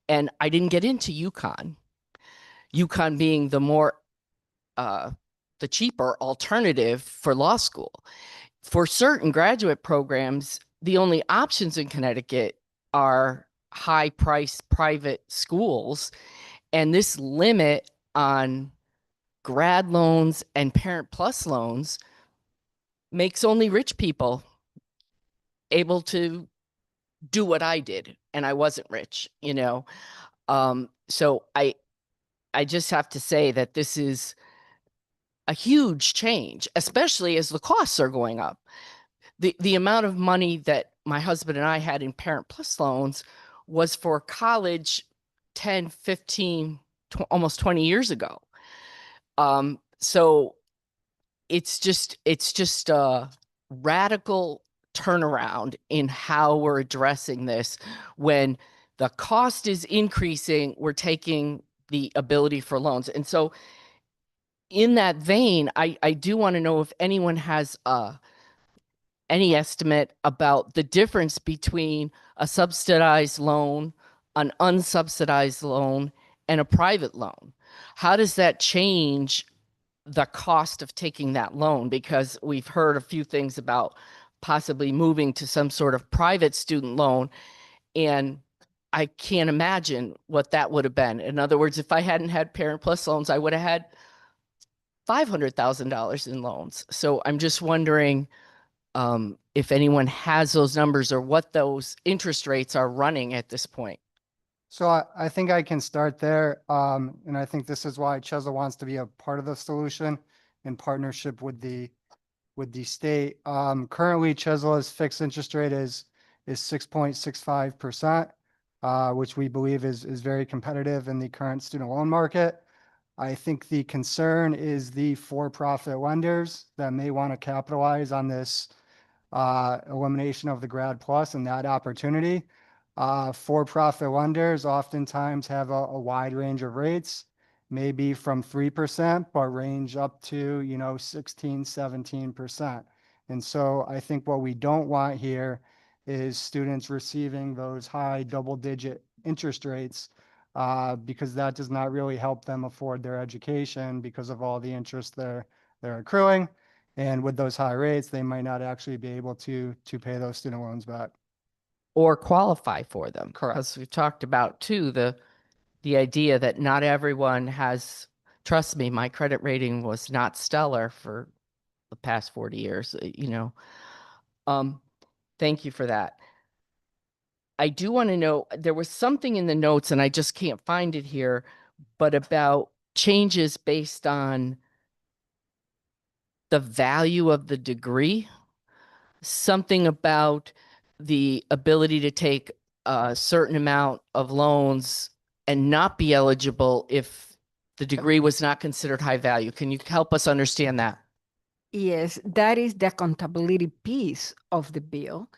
and I didn't get into UConn. UConn being the cheaper alternative for law school. For certain graduate programs, the only options in Connecticut are high-priced private schools, and this limit on grad loans and Parent Plus loans makes only rich people able to do what I did, and I wasn't rich, So I just have to say that this is a huge change, especially as the costs are going up. The amount of money that my husband and I had in Parent Plus loans was for college 10, 15, almost 20 years ago. So it's just a radical turnaround in how we're addressing this. When the cost is increasing, we're taking the ability for loans. And so in that vein, I do want to know if anyone has any estimate about the difference between a subsidized loan, an unsubsidized loan, and a private loan. How does that change the cost of taking that loan? Because we've heard a few things about possibly moving to some sort of private student loan, and I can't imagine what that would have been. In other words, if I hadn't had Parent Plus loans, I would have had $500,000 in loans. So I'm just wondering if anyone has those numbers or what those interest rates are running at this point. So I think I can start there. And I think this is why Chesla wants to be a part of the solution in partnership with the state. Currently Chesla's fixed interest rate is 6.65%, which we believe is very competitive in the current student loan market. I think the concern is the for-profit lenders that may want to capitalize on this elimination of the Grad Plus and that opportunity. For-profit lenders oftentimes have a wide range of rates, maybe from 3%, but range up to, 16, 17%. And so I think what we don't want here is students receiving those high double-digit interest rates because that does not really help them afford their education because of all the interest they're accruing. And with those high rates, they might not actually be able to pay those student loans back. Or qualify for them. Correct. Because we've talked about too, the idea that not everyone has, trust me, my credit rating was not stellar for the past 40 years, Thank you for that. I do want to know, there was something in the notes and I just can't find it here, but about changes based on the value of the degree, something about the ability to take a certain amount of loans and not be eligible if the degree was not considered high value. Can you help us understand that? Yes, that is the accountability piece of the bill.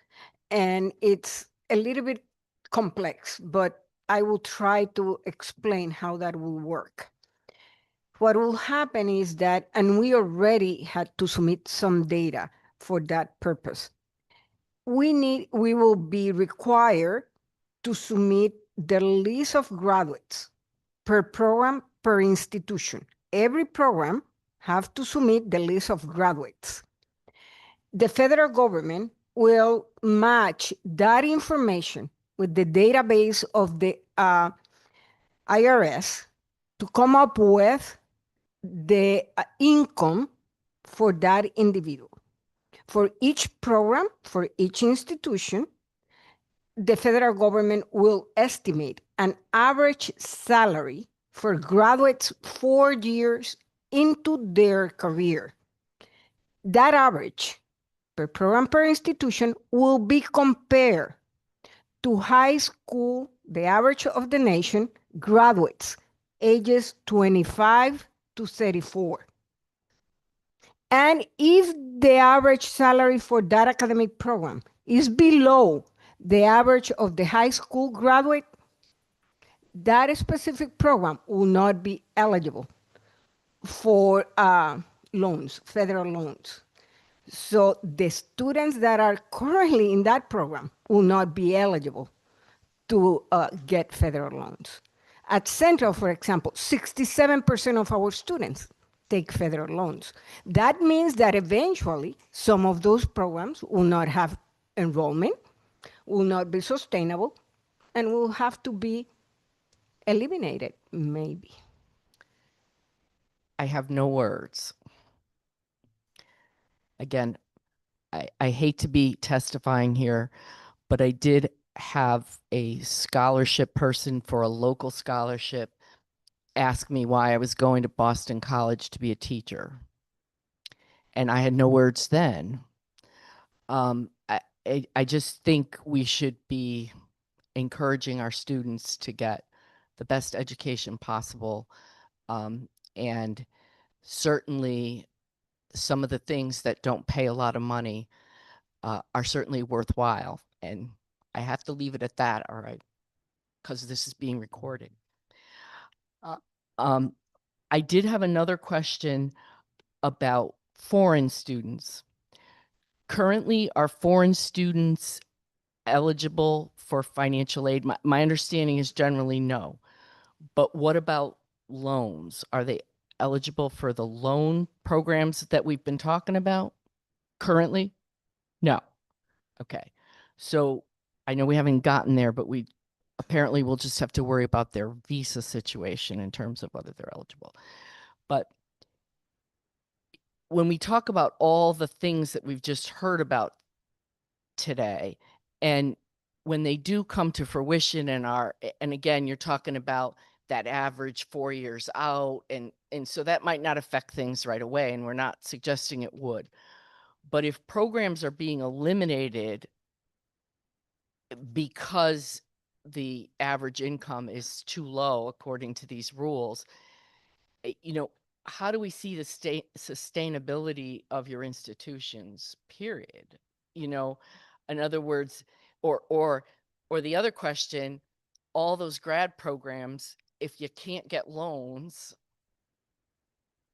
And it's a little bit complex, but I will try to explain how that will work. What will happen is that, and we already had to submit some data for that purpose. We will be required to submit the list of graduates per program, per institution. Every program have to submit the list of graduates. The federal government will match that information with the database of the IRS to come up with the income for that individual. For each program, for each institution, the federal government will estimate an average salary for graduates 4 years into their career. That average per program per institution will be compared to high school, the average of the nation, graduates ages 25 to 34. And if the average salary for that academic program is below the average of the high school graduate, that specific program will not be eligible for loans, federal loans. So the students that are currently in that program will not be eligible to get federal loans. At Central, for example, 67% of our students take federal loans. That means that eventually some of those programs will not have enrollment, will not be sustainable, and will have to be eliminated, maybe. I have no words. Again, I hate to be testifying here, but I did have a scholarship person for a local scholarship ask me why I was going to Boston College to be a teacher. And I had no words then. I just think we should be encouraging our students to get the best education possible. And certainly some of the things that don't pay a lot of money are certainly worthwhile. And I have to leave it at that, all right, because this is being recorded. I did have another question about foreign students. Currently, are foreign students eligible for financial aid? My understanding is generally no. But what about loans? Are they eligible for the loan programs that we've been talking about currently? No. Okay. So I know we haven't gotten there, but we apparently will just have to worry about their visa situation in terms of whether they're eligible. But when we talk about all the things that we've just heard about today, and when they do come to fruition and again, you're talking about that average 4 years out, and so that might not affect things right away, and we're not suggesting it would. But if programs are being eliminated because the average income is too low according to these rules, you know, how do we see the sustainability of your institutions, period? You know, in other words, or the other question, all those grad programs, if you can't get loans,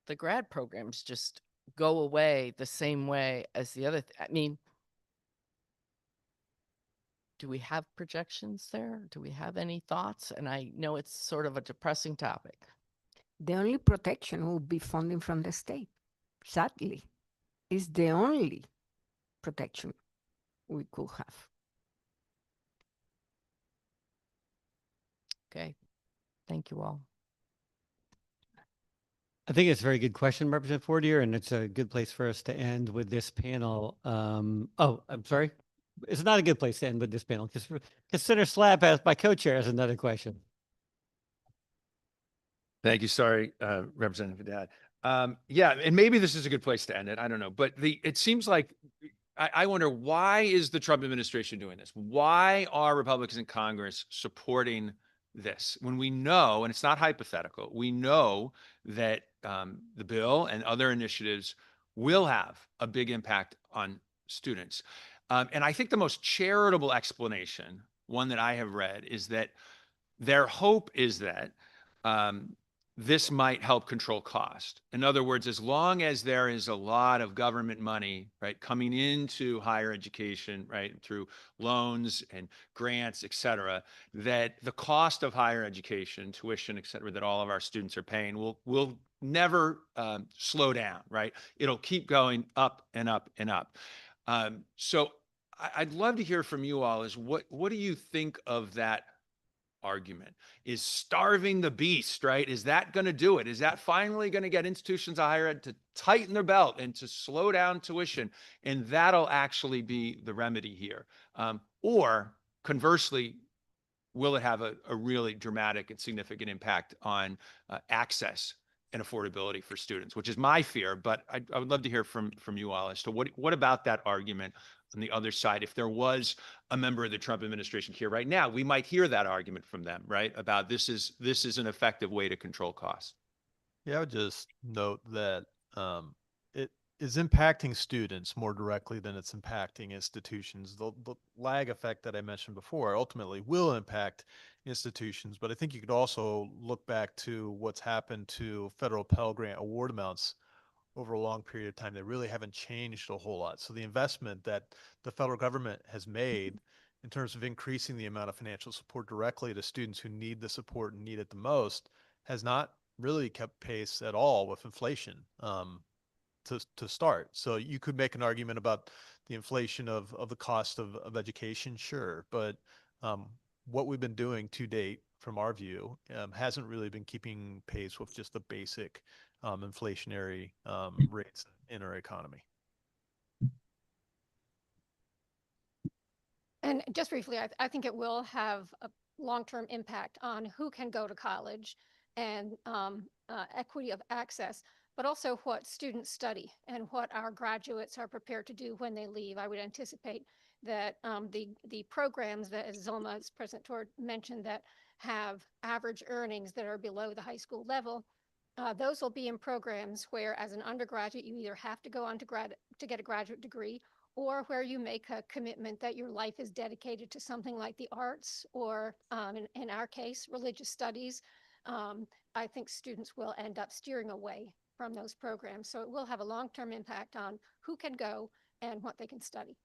the grad programs just go away the same way as the other. I mean, do we have projections there? Do we have any thoughts? And I know it's sort of a depressing topic. The only protection will be funding from the state. Sadly, is the only protection we could have. Okay. Thank you all. I think it's a very good question, Representative Fortier, and it's a good place for us to end with this panel. Oh, I'm sorry. It's not a good place to end with this panel because Senator Slap, as my co-chair, has another question. Thank you. Sorry, Representative Haddad. Yeah, and maybe this is a good place to end it. I don't know, but it seems like I wonder, why is the Trump administration doing this? Why are Republicans in Congress supporting this when we know, and it's not hypothetical, we know that the bill and other initiatives will have a big impact on students. And I think the most charitable explanation, one that I have read, is that their hope is that this might help control cost. In other words, as long as there is a lot of government money, right, coming into higher education, right, through loans and grants, et cetera, that the cost of higher education, tuition, et cetera, that all of our students are paying will never slow down, right? It'll keep going up and up and up. So I'd love to hear from you all is what do you think of that argument? Is starving the beast, right? Is that going to do it? Is that finally going to get institutions of higher ed to tighten their belt and to slow down tuition? And that'll actually be the remedy here. Or conversely, will it have a really dramatic and significant impact on access and affordability for students, which is my fear, but I would love to hear from you all as to what about that argument on the other side. If there was a member of the Trump administration here right now, we might hear that argument from them, right? About this is an effective way to control costs. Yeah, I would just note that it is impacting students more directly than it's impacting institutions. The lag effect that I mentioned before ultimately will impact institutions, but I think you could also look back to what's happened to federal Pell Grant award amounts over a long period of time. They really haven't changed a whole lot. So the investment that the federal government has made in terms of increasing the amount of financial support directly to students who need the support and need it the most has not really kept pace at all with inflation to start. So you could make an argument about the inflation of the cost of education, sure, but what we've been doing to date from our view hasn't really been keeping pace with just the basic inflationary rates in our economy. And just briefly, I think it will have a long-term impact on who can go to college and equity of access, but also what students study and what our graduates are prepared to do when they leave. I would anticipate that the programs that, as Zulma's President Tord mentioned, that have average earnings that are below the high school level, those will be in programs where, as an undergraduate, you either have to go on to get a graduate degree, or where you make a commitment that your life is dedicated to something like the arts or, in our case, religious studies. I think students will end up steering away from those programs. So it will have a long-term impact on who can go and what they can study.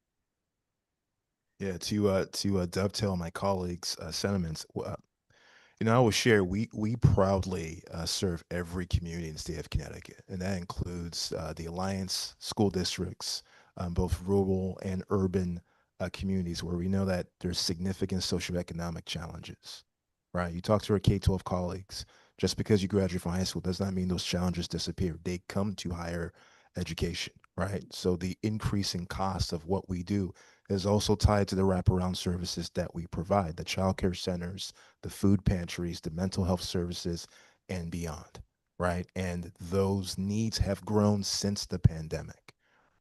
Yeah, to dovetail my colleagues' sentiments, I will share we proudly serve every community in the state of Connecticut, and that includes the Alliance school districts, both rural and urban communities, where we know that there's significant socioeconomic challenges. Right? You talk to our K-12 colleagues. Just because you graduate from high school does not mean those challenges disappear. They come to higher education, right? So the increasing cost of what we do is also tied to the wraparound services that we provide, the childcare centers, the food pantries, the mental health services, and beyond, right? And those needs have grown since the pandemic,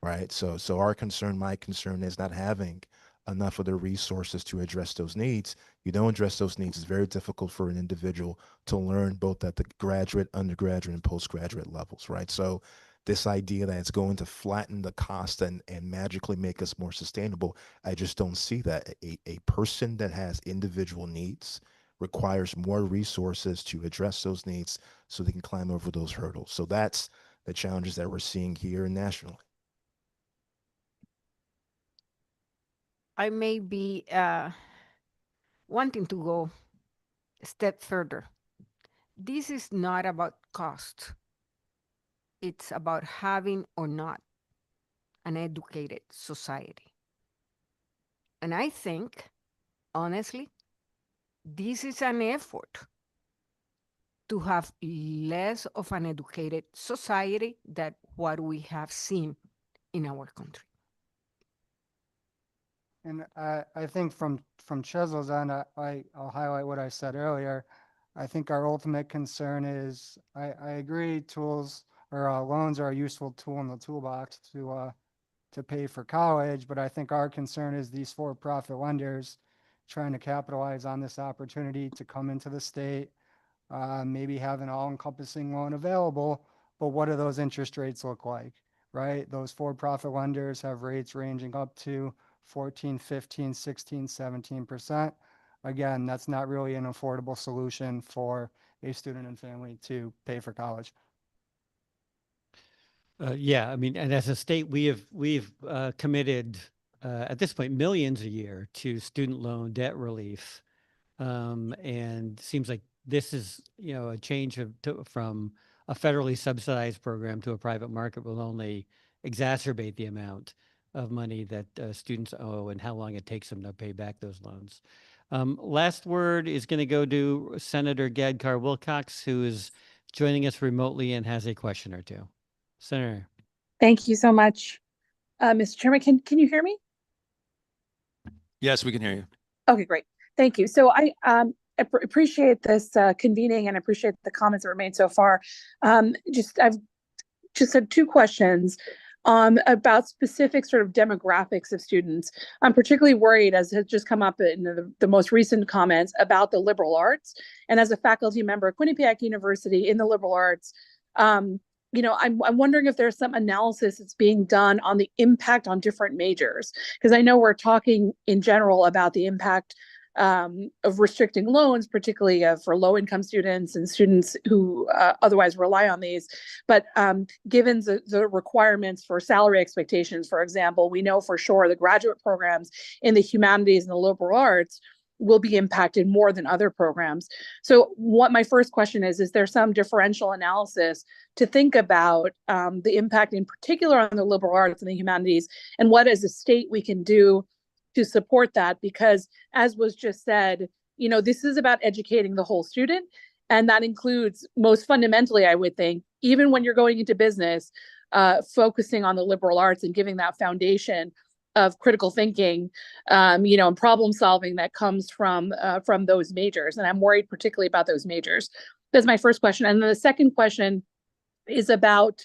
right? So our concern, my concern is not having enough of the resources to address those needs. You don't address those needs, it's very difficult for an individual to learn both at the graduate, undergraduate, and postgraduate levels, right? So this idea that it's going to flatten the cost and magically make us more sustainable, I just don't see that. A person that has individual needs requires more resources to address those needs so they can climb over those hurdles. So that's the challenges that we're seeing here nationally. I may be wanting to go a step further. This is not about cost. It's about having or not an educated society. And I think, honestly, this is an effort to have less of an educated society than what we have seen in our country. And I think from Chesil's end, I'll highlight what I said earlier. I think our ultimate concern is, I agree tools or loans are a useful tool in the toolbox to pay for college, but I think our concern is these for-profit lenders trying to capitalize on this opportunity to come into the state, maybe have an all-encompassing loan available, but what do those interest rates look like, right? Those for-profit lenders have rates ranging up to 14, 15, 16, 17%. Again, that's not really an affordable solution for a student and family to pay for college. Yeah, I mean, and as a state, we've committed at this point millions a year to student loan debt relief, and seems like this is a change from a federally subsidized program to a private market will only exacerbate the amount of money that students owe and how long it takes them to pay back those loans. Last word is going to go to Senator Gadkar Wilcox, who is joining us remotely and has a question or two. Senator. Thank you so much, Mr. Chairman. Can you hear me? Yes, we can hear you. Okay, great. Thank you. So I appreciate this convening and appreciate the comments that were made so far. I've just had two questions about specific sort of demographics of students. I'm particularly worried, as has just come up in the most recent comments, about the liberal arts. And as a faculty member at Quinnipiac University in the liberal arts, I'm wondering if there's some analysis that's being done on the impact on different majors, because I know we're talking in general about the impact of restricting loans, particularly for low-income students and students who otherwise rely on these. But given the requirements for salary expectations, for example, we know for sure the graduate programs in the humanities and the liberal arts will be impacted more than other programs. So what my first question is there some differential analysis to think about the impact in particular on the liberal arts and the humanities, and what as a state we can do to support that? Because as was just said, this is about educating the whole student. And that includes, most fundamentally, I would think, even when you're going into business, focusing on the liberal arts and giving that foundation of critical thinking, and problem solving that comes from those majors. And I'm worried particularly about those majors. That's my first question. And then the second question is about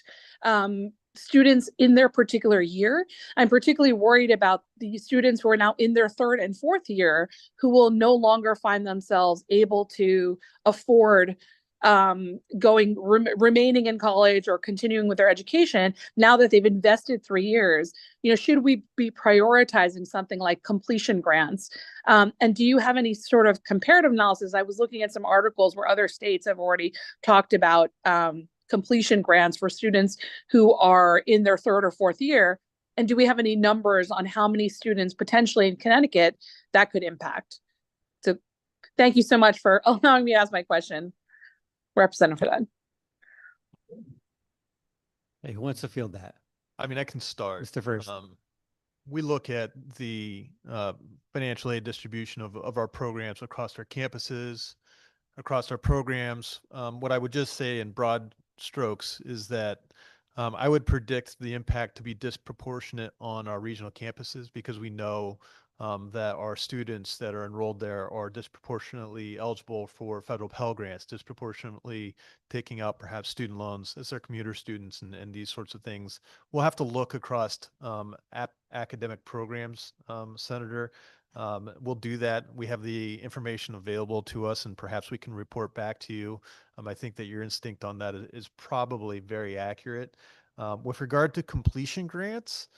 students in their particular year. I'm particularly worried about the students who are now in their third and fourth year who will no longer find themselves able to afford remaining in college or continuing with their education now that they've invested 3 years. Should we be prioritizing something like completion grants? And do you have any sort of comparative analysis? I was looking at some articles where other states have already talked about completion grants for students who are in their third or fourth year. And do we have any numbers on how many students potentially in Connecticut that could impact? So thank you so much for allowing me to ask my question, Representative Haddad. Hey, who wants to field that? I mean, I can start. Mr. First. We look at the financial aid distribution of our programs across our campuses, across our programs. What I would just say in broad strokes is that I would predict the impact to be disproportionate on our regional campuses because we know that our students that are enrolled there are disproportionately eligible for federal Pell Grants, disproportionately taking out perhaps student loans as their commuter students and these sorts of things. We'll have to look across academic programs, Senator. We'll do that. We have the information available to us, and perhaps we can report back to you. I think that your instinct on that is probably very accurate. With regard to completion grants,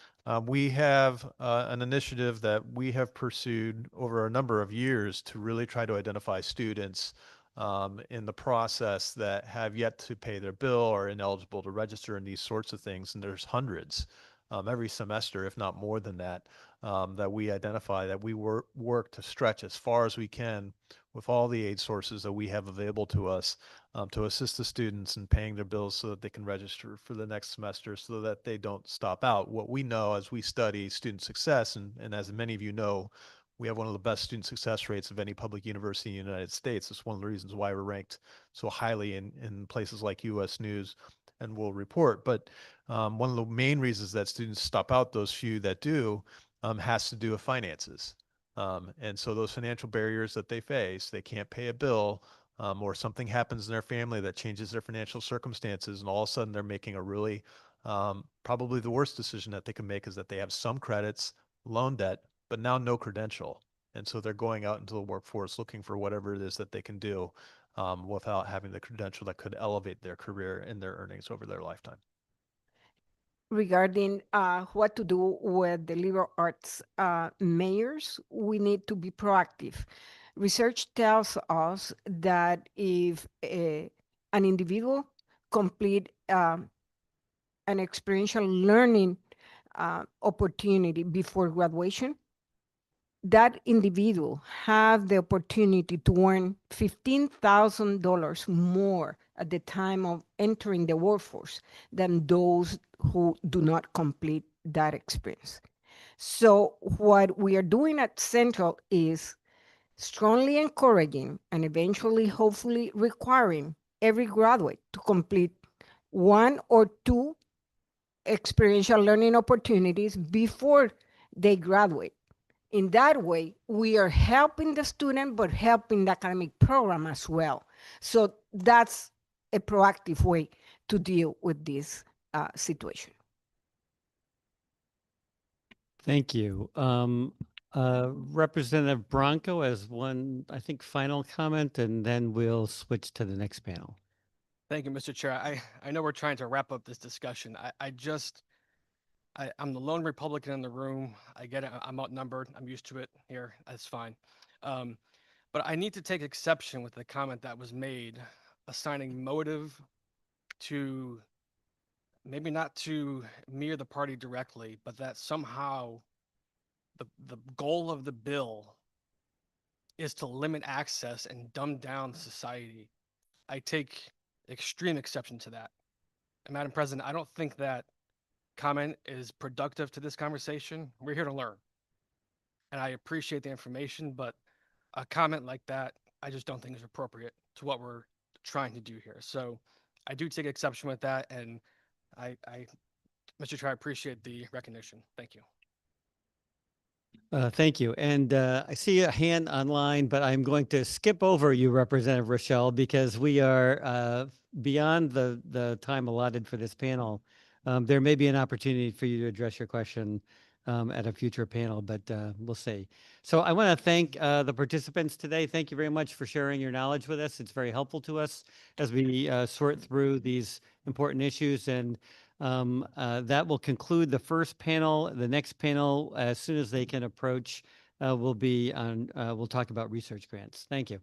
we have an initiative that we have pursued over a number of years to really try to identify students in the process that have yet to pay their bill or ineligible to register and these sorts of things. And there's hundreds every semester, if not more than that, that we identify that we work to stretch as far as we can with all the aid sources that we have available to us to assist the students in paying their bills so that they can register for the next semester so that they don't stop out. What we know as we study student success, and as many of you know, we have one of the best student success rates of any public university in the United States. It's one of the reasons why we're ranked so highly in places like US News and World Report. But one of the main reasons that students stop out, those few that do, has to do with finances. And so those financial barriers that they face, they can't pay a bill, or something happens in their family that changes their financial circumstances, and all of a sudden they're making a really probably the worst decision that they can make is that they have some credits, loan debt, but now no credential. And so they're going out into the workforce looking for whatever it is that they can do without having the credential that could elevate their career and their earnings over their lifetime. Regarding what to do with the liberal arts mayors, we need to be proactive. Research tells us that if an individual complete an experiential learning opportunity before graduation, that individual have the opportunity to earn $15,000 more at the time of entering the workforce than those who do not complete that experience. So what we are doing at Central is strongly encouraging and eventually, hopefully, requiring every graduate to complete one or two experiential learning opportunities before they graduate. In that way, we are helping the student, but helping the academic program as well. So that's a proactive way to deal with this situation. Thank you. Representative Bronco has one, I think, final comment, and then we'll switch to the next panel. Thank you, Mr. Chair. I know we're trying to wrap up this discussion. I'm the lone Republican in the room. I get it. I'm outnumbered. I'm used to it here. That's fine. But I need to take exception with the comment that was made, assigning motive to maybe not to me or the party directly, but that somehow the goal of the bill is to limit access and dumb down society. I take extreme exception to that. And Madam President, I don't think that comment is productive to this conversation. We're here to learn. And I appreciate the information, but a comment like that, I just don't think is appropriate to what we're trying to do here. So I do take exception with that. And Mr. Chair, I appreciate the recognition. Thank you. Thank you. And I see a hand online, but I'm going to skip over you, Representative Rochelle, because we are beyond the time allotted for this panel. There may be an opportunity for you to address your question at a future panel, but we'll see. So I want to thank the participants today. Thank you very much for sharing your knowledge with us. It's very helpful to us as we sort through these important issues. And that will conclude the first panel. The next panel, as soon as they can approach, will be on, we'll talk about research grants. Thank you.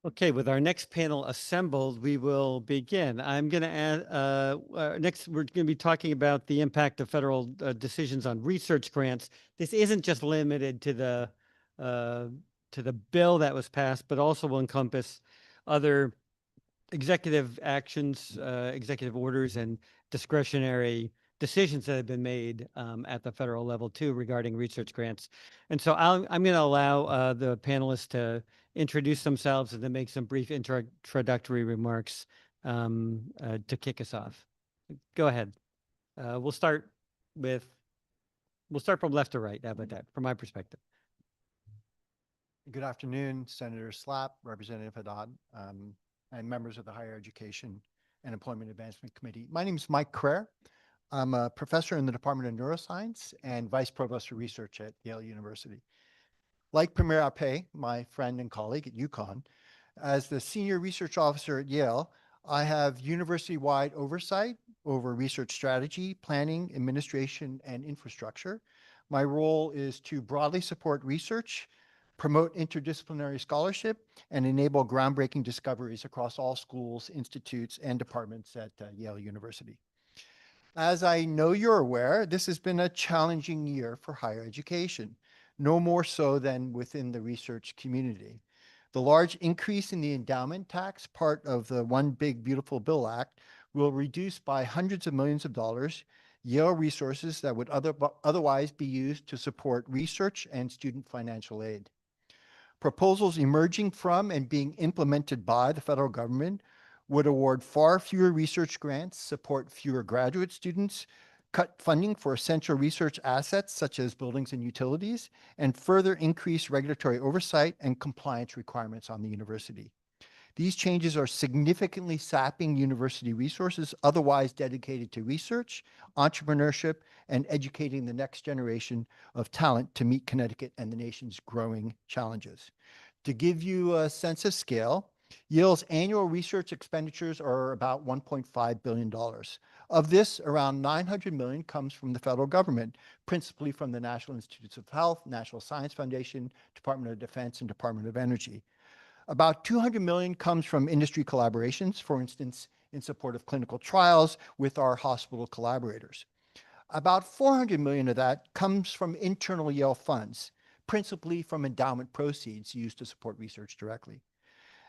Okay, with our next panel assembled, we will begin. I'm going to add, next, we're going to be talking about the impact of federal decisions on research grants. This isn't just limited to the bill that was passed, but also will encompass other executive actions, executive orders, and discretionary decisions that have been made at the federal level too regarding research grants. And so I'm going to allow the panelists to introduce themselves and then make some brief introductory remarks to kick us off. Go ahead. We'll start from left to right. How about that, from my perspective? Good afternoon, Senator Slapp, Representative Haddad, and members of the Higher Education and Employment Advancement Committee. My name is Mike Crair. I'm a professor in the Department of Neuroscience and Vice Provost for Research at Yale University. Like Premier Ape, my friend and colleague at UConn, as the Senior Research Officer at Yale, I have university-wide oversight over research strategy, planning, administration, and infrastructure. My role is to broadly support research, promote interdisciplinary scholarship, and enable groundbreaking discoveries across all schools, institutes, and departments at Yale University. As I know you're aware, this has been a challenging year for higher education, no more so than within the research community. The large increase in the endowment tax, part of the One Big Beautiful Bill Act, will reduce by hundreds of millions of dollars Yale resources that would otherwise be used to support research and student financial aid. Proposals emerging from and being implemented by the federal government would award far fewer research grants, support fewer graduate students, cut funding for essential research assets such as buildings and utilities, and further increase regulatory oversight and compliance requirements on the university. These changes are significantly sapping university resources otherwise dedicated to research, entrepreneurship, and educating the next generation of talent to meet Connecticut and the nation's growing challenges. To give you a sense of scale, Yale's annual research expenditures are about $1.5 billion. Of this, around $900 million comes from the federal government, principally from the National Institutes of Health, National Science Foundation, Department of Defense, and Department of Energy. About $200 million comes from industry collaborations, for instance, in support of clinical trials with our hospital collaborators. About $400 million of that comes from internal Yale funds, principally from endowment proceeds used to support research directly.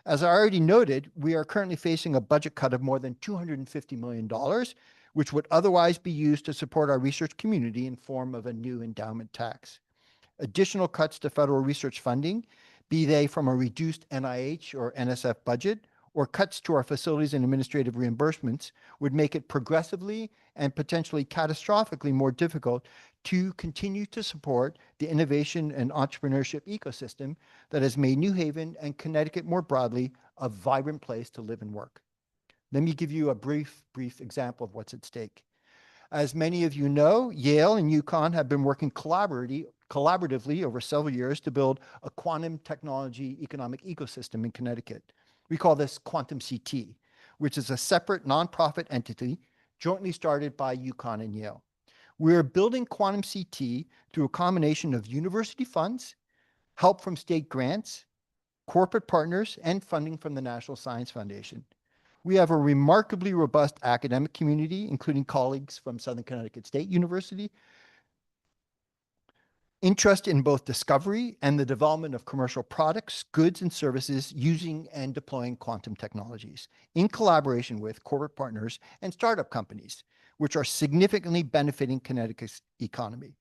As I already noted, we are currently facing a budget cut of more than $250 million, which would otherwise be used to support our research community in form of a new endowment tax. Additional cuts to federal research funding, be they from a reduced NIH or NSF budget, or cuts to our facilities and administrative reimbursements, would make it progressively and potentially catastrophically more difficult to continue to support the innovation and entrepreneurship ecosystem that has made New Haven and Connecticut more broadly a vibrant place to live and work. Let me give you a brief example of what's at stake. As many of you know, Yale and UConn have been working collaboratively over several years to build a quantum technology economic ecosystem in Connecticut. We call this Quantum CT, which is a separate nonprofit entity jointly started by UConn and Yale. We are building quantum CT through a combination of university funds, help from state grants, corporate partners, and funding from the National Science Foundation. We have a remarkably robust academic community, including colleagues from Southern Connecticut State University, interest in both discovery and the development of commercial products, goods, and services using and deploying quantum technologies in collaboration with corporate partners and startup companies, which are significantly benefiting Connecticut's economy.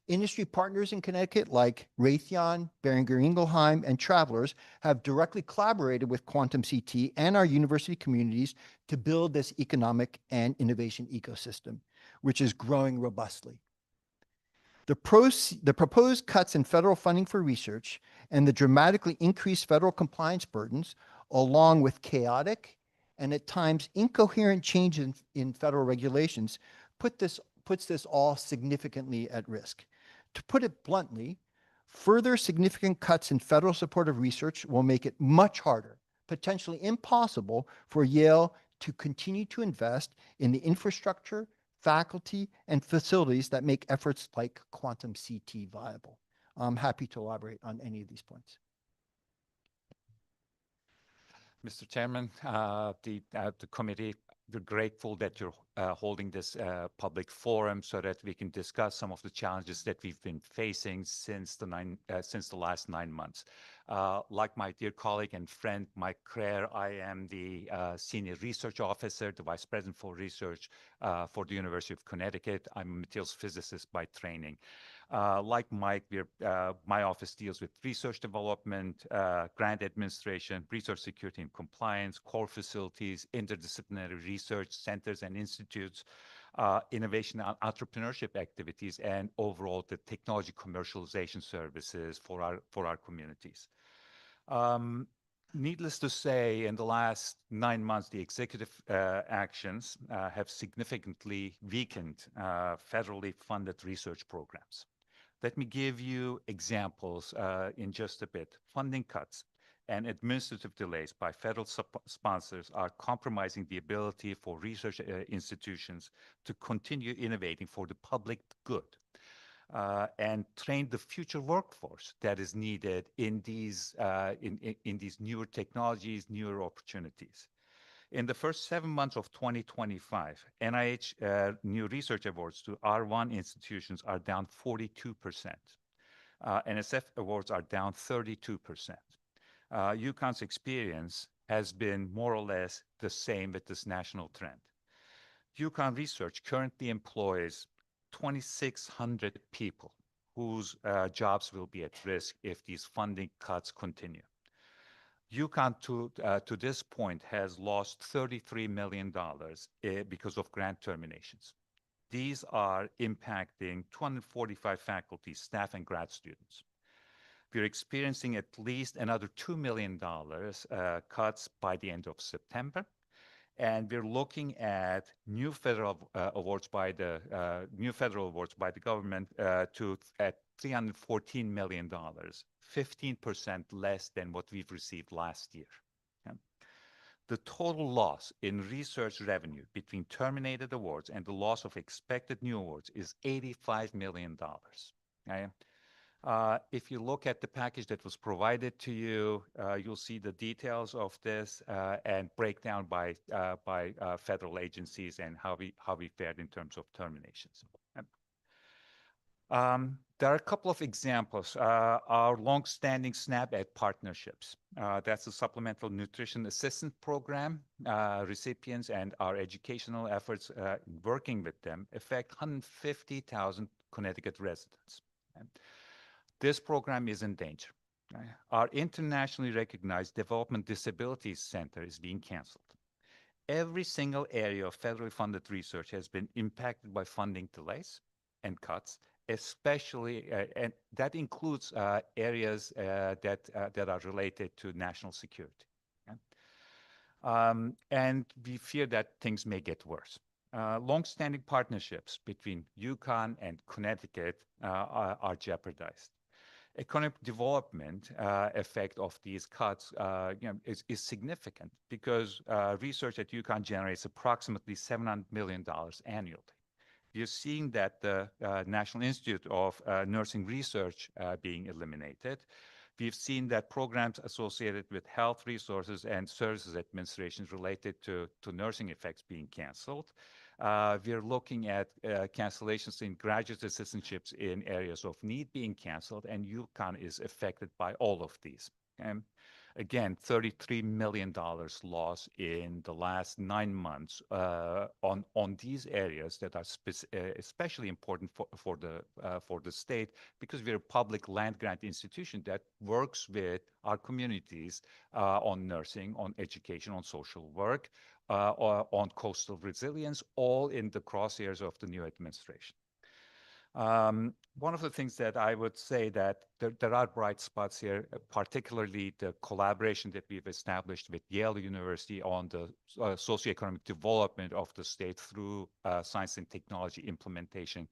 Industry partners in Connecticut like Raytheon, Boehringer Ingelheim, and Travelers have directly collaborated with Quantum CT and our university communities to build this economic and innovation ecosystem, which is growing robustly. The proposed cuts in federal funding for research and the dramatically increased federal compliance burdens, along with chaotic and at times incoherent changes in federal regulations, puts this all significantly at risk. To put it bluntly, further significant cuts in federal support of research will make it much harder, potentially impossible, for Yale to continue to invest in the infrastructure, faculty, and facilities that make efforts like quantum CT viable. I'm happy to elaborate on any of these points. Mr. Chairman, the committee, we're grateful that you're holding this public forum so that we can discuss some of the challenges that we've been facing since the last 9 months. Like my dear colleague and friend Mike Crair, I am the Senior Research Officer, the Vice President for Research for the University of Connecticut. I'm a materials physicist by training. Like Mike, my office deals with research development, grant administration, research security and compliance, core facilities, interdisciplinary research centers and institutes, innovation and entrepreneurship activities, and overall the technology commercialization services for our communities. Needless to say, in the last 9 months, the executive actions have significantly weakened federally funded research programs. Let me give you examples in just a bit. Funding cuts and administrative delays by federal sponsors are compromising the ability for research institutions to continue innovating for the public good and train the future workforce that is needed in these newer technologies, newer opportunities. In the first 7 months of 2025, NIH new research awards to R1 institutions are down 42%. NSF awards are down 32%. UConn's experience has been more or less the same with this national trend. UConn Research currently employs 2,600 people whose jobs will be at risk if these funding cuts continue. UConn to this point has lost $33 million because of grant terminations. These are impacting 245 faculty, staff, and grad students. We're experiencing at least another $2 million cuts by the end of September. And we're looking at new federal awards by the government at $314 million, 15% less than what we've received last year. Okay? The total loss in research revenue between terminated awards and the loss of expected new awards is $85 million. Okay? If you look at the package that was provided to you, you'll see the details of this and breakdown by federal agencies and how we fared in terms of terminations. There are a couple of examples. Our long-standing SNAP Ed partnerships. That's a supplemental nutrition assistance program. Recipients and our educational efforts working with them affect 150,000 Connecticut residents. Okay? This program is in danger. Okay? Our internationally recognized Development Disabilities Center is being canceled. Every single area of federally funded research has been impacted by funding delays and cuts, especially, and that includes areas that are related to national security. Okay? And we fear that things may get worse. Long-standing partnerships between UConn and Connecticut are jeopardized. Economic development effect of these cuts is significant because research at UConn generates approximately $700 million annually. we are seeing that the National Institute of Nursing Research being eliminated. We've seen that programs associated with health resources and services administration related to nursing effects being canceled. We're looking at cancellations in graduate assistantships in areas of need being canceled, and UConn is affected by all of these. And again, $33 million loss in the last 9 months on these areas that are especially important for the state, because we're a public land grant institution that works with our communities on nursing, on education, on social work, on coastal resilience, all in the crosshairs of the new administration. One of the things that I would say that there are bright spots here, particularly the collaboration that we've established with Yale University on the socioeconomic development of the state through science and technology implementation.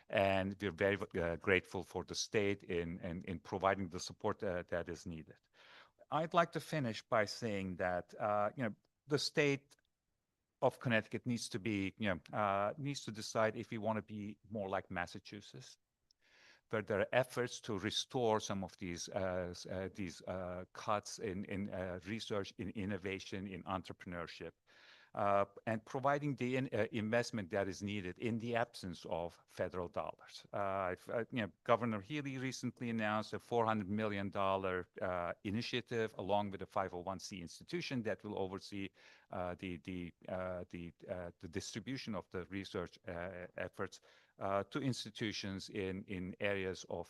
And we're very grateful for the state in providing the support that is needed. I'd like to finish by saying that the state of Connecticut needs to be, needs to decide if we want to be more like Massachusetts, where there are efforts to restore some of these cuts in research, in innovation, in entrepreneurship, and providing the investment that is needed in the absence of federal dollars. Governor Healy recently announced a $400 million initiative along with a 501c institution that will oversee the distribution of the research efforts to institutions in areas of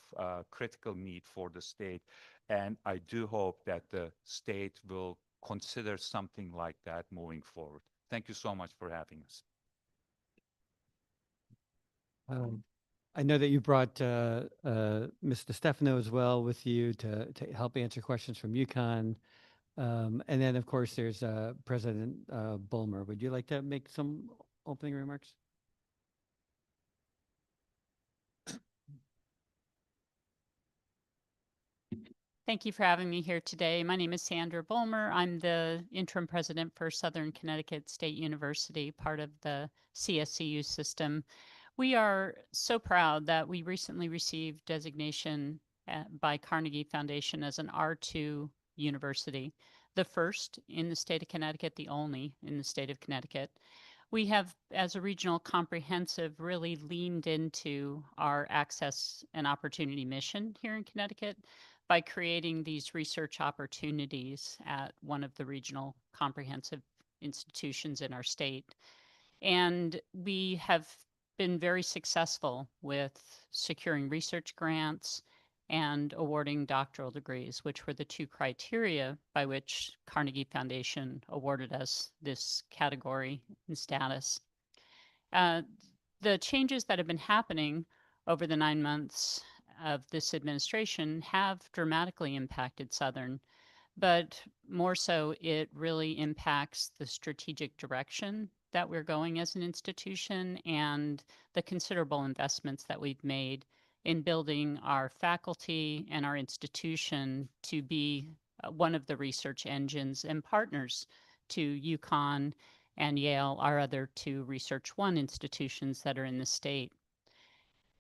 critical need for the state. And I do hope that the state will consider something like that moving forward. Thank you so much for having us. I know that you brought Mr. Stefano as well with you to help answer questions from UConn. And then, of course, there's President Bulmer. Would you like to make some opening remarks? Thank you for having me here today. My name is Sandra Bulmer. I'm the interim president for Southern Connecticut State University, part of the CSCU system. We are so proud that we recently received designation by Carnegie Foundation as an R2 university, the first in the state of Connecticut, the only in the state of Connecticut. We have, as a regional comprehensive, really leaned into our access and opportunity mission here in Connecticut by creating these research opportunities at one of the regional comprehensive institutions in our state. And we have been very successful with securing research grants and awarding doctoral degrees, which were the two criteria by which Carnegie Foundation awarded us this category and status. The changes that have been happening over the 9 months of this administration have dramatically impacted Southern, but more so it really impacts the strategic direction that we're going as an institution and the considerable investments that we've made in building our faculty and our institution to be one of the research engines and partners to UConn and Yale, our other two Research One institutions that are in the state.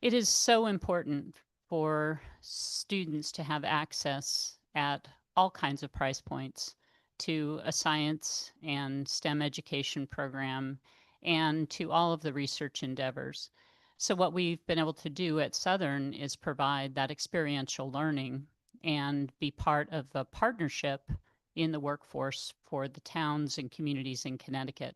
It is so important for students to have access at all kinds of price points to a science and STEM education program and to all of the research endeavors. So what we've been able to do at Southern is provide that experiential learning and be part of a partnership in the workforce for the towns and communities in Connecticut.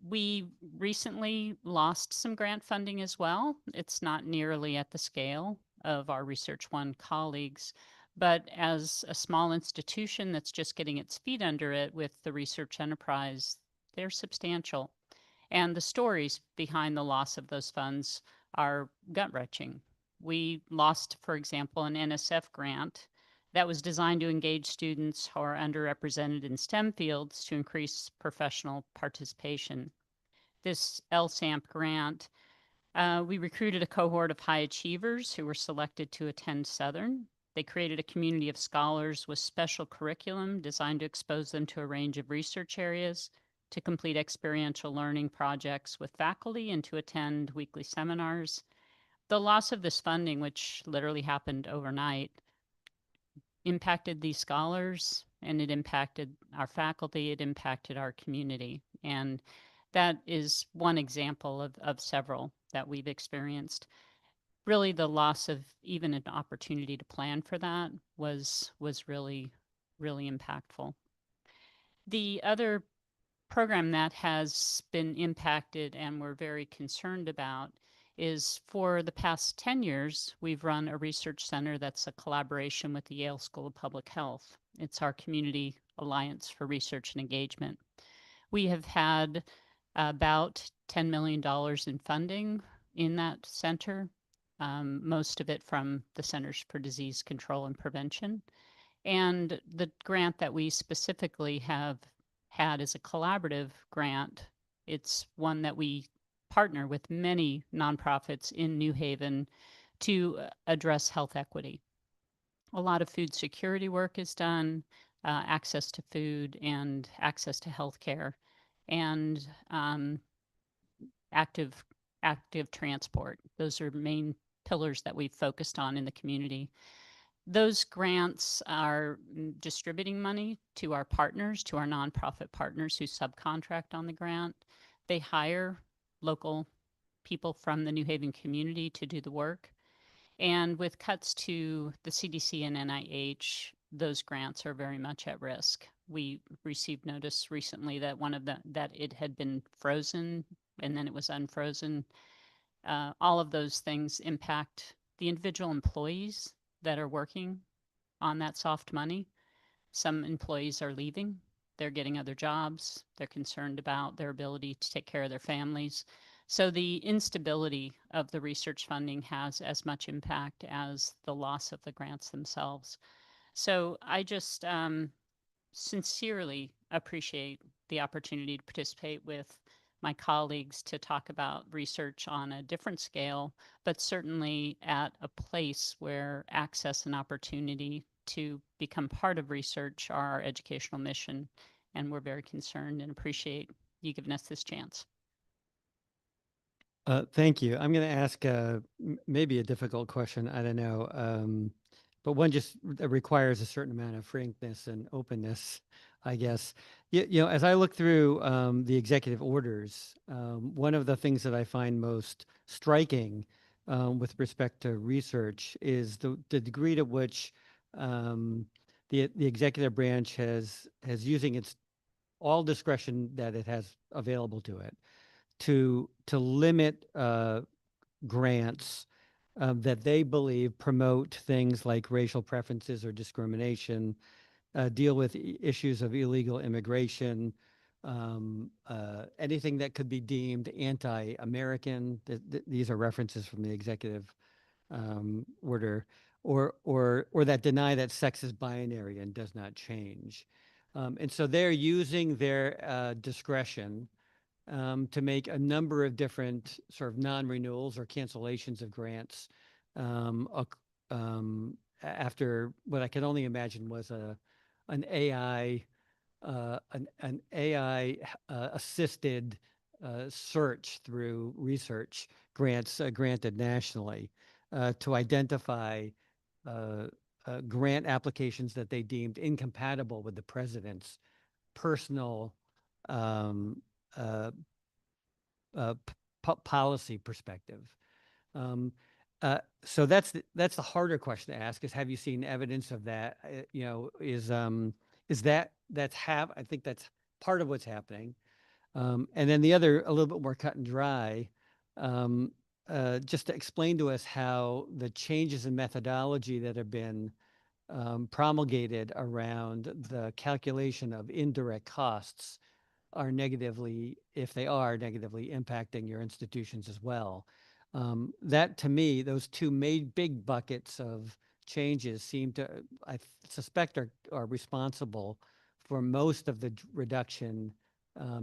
We recently lost some grant funding as well. It's not nearly at the scale of our Research One colleagues, but as a small institution that's just getting its feet under it with the research enterprise, they're substantial. And the stories behind the loss of those funds are gut-wrenching. We lost, for example, an NSF grant that was designed to engage students who are underrepresented in STEM fields to increase professional participation. This LSAMP grant, we recruited a cohort of high achievers who were selected to attend Southern. They created a community of scholars with special curriculum designed to expose them to a range of research areas, to complete experiential learning projects with faculty and to attend weekly seminars. The loss of this funding, which literally happened overnight, impacted these scholars and it impacted our faculty, it impacted our community. And that is one example of several that we've experienced. Really, the loss of even an opportunity to plan for that was really, really impactful. The other program that has been impacted and we're very concerned about is for the past 10 years, we've run a research center that's a collaboration with the Yale School of Public Health. It's our Community Alliance for Research and Engagement. We have had about $10 million in funding in that center, most of it from the Centers for Disease Control and Prevention. And the grant that we specifically have had is a collaborative grant. It's one that we partner with many nonprofits in New Haven to address health equity. A lot of food security work is done, access to food and access to health care, and active transport. Those are main pillars that we've focused on in the community. Those grants are distributing money to our partners, to our nonprofit partners who subcontract on the grant. They hire local people from the New Haven community to do the work. And with cuts to the CDC and NIH, those grants are very much at risk. We received notice recently that that it had been frozen and then it was unfrozen. All of those things impact the individual employees that are working on that soft money. Some employees are leaving. They're getting other jobs. They're concerned about their ability to take care of their families. So the instability of the research funding has as much impact as the loss of the grants themselves. So I just sincerely appreciate the opportunity to participate with my colleagues to talk about research on a different scale, but certainly at a place where access and opportunity to become part of research are our educational mission. And we're very concerned and appreciate you giving us this chance. Thank you. I'm going to ask maybe a difficult question. I don't know. But one just requires a certain amount of frankness and openness, I guess. You know, as I look through the executive orders, one of the things that I find most striking with respect to research is the degree to which the executive branch has using its all discretion that it has available to it to limit grants that they believe promote things like racial preferences or discrimination, deal with issues of illegal immigration, anything that could be deemed anti-American. These are references from the executive order, or that deny that sex is binary and does not change. And so they're using their discretion to make a number of different sort of non-renewals or cancellations of grants after what I can only imagine was an AI assisted search through research grants granted nationally to identify grant applications that they deemed incompatible with the president's personal policy perspective. So that's the harder question to ask: is have you seen evidence of that? You know, is that I think that's part of what's happening. And then the other, a little bit more cut and dry, just to explain to us how the changes in methodology that have been promulgated around the calculation of indirect costs are negatively, if they are negatively impacting your institutions as well. That to me, those two big buckets of changes seem to, I suspect, are responsible for most of the reduction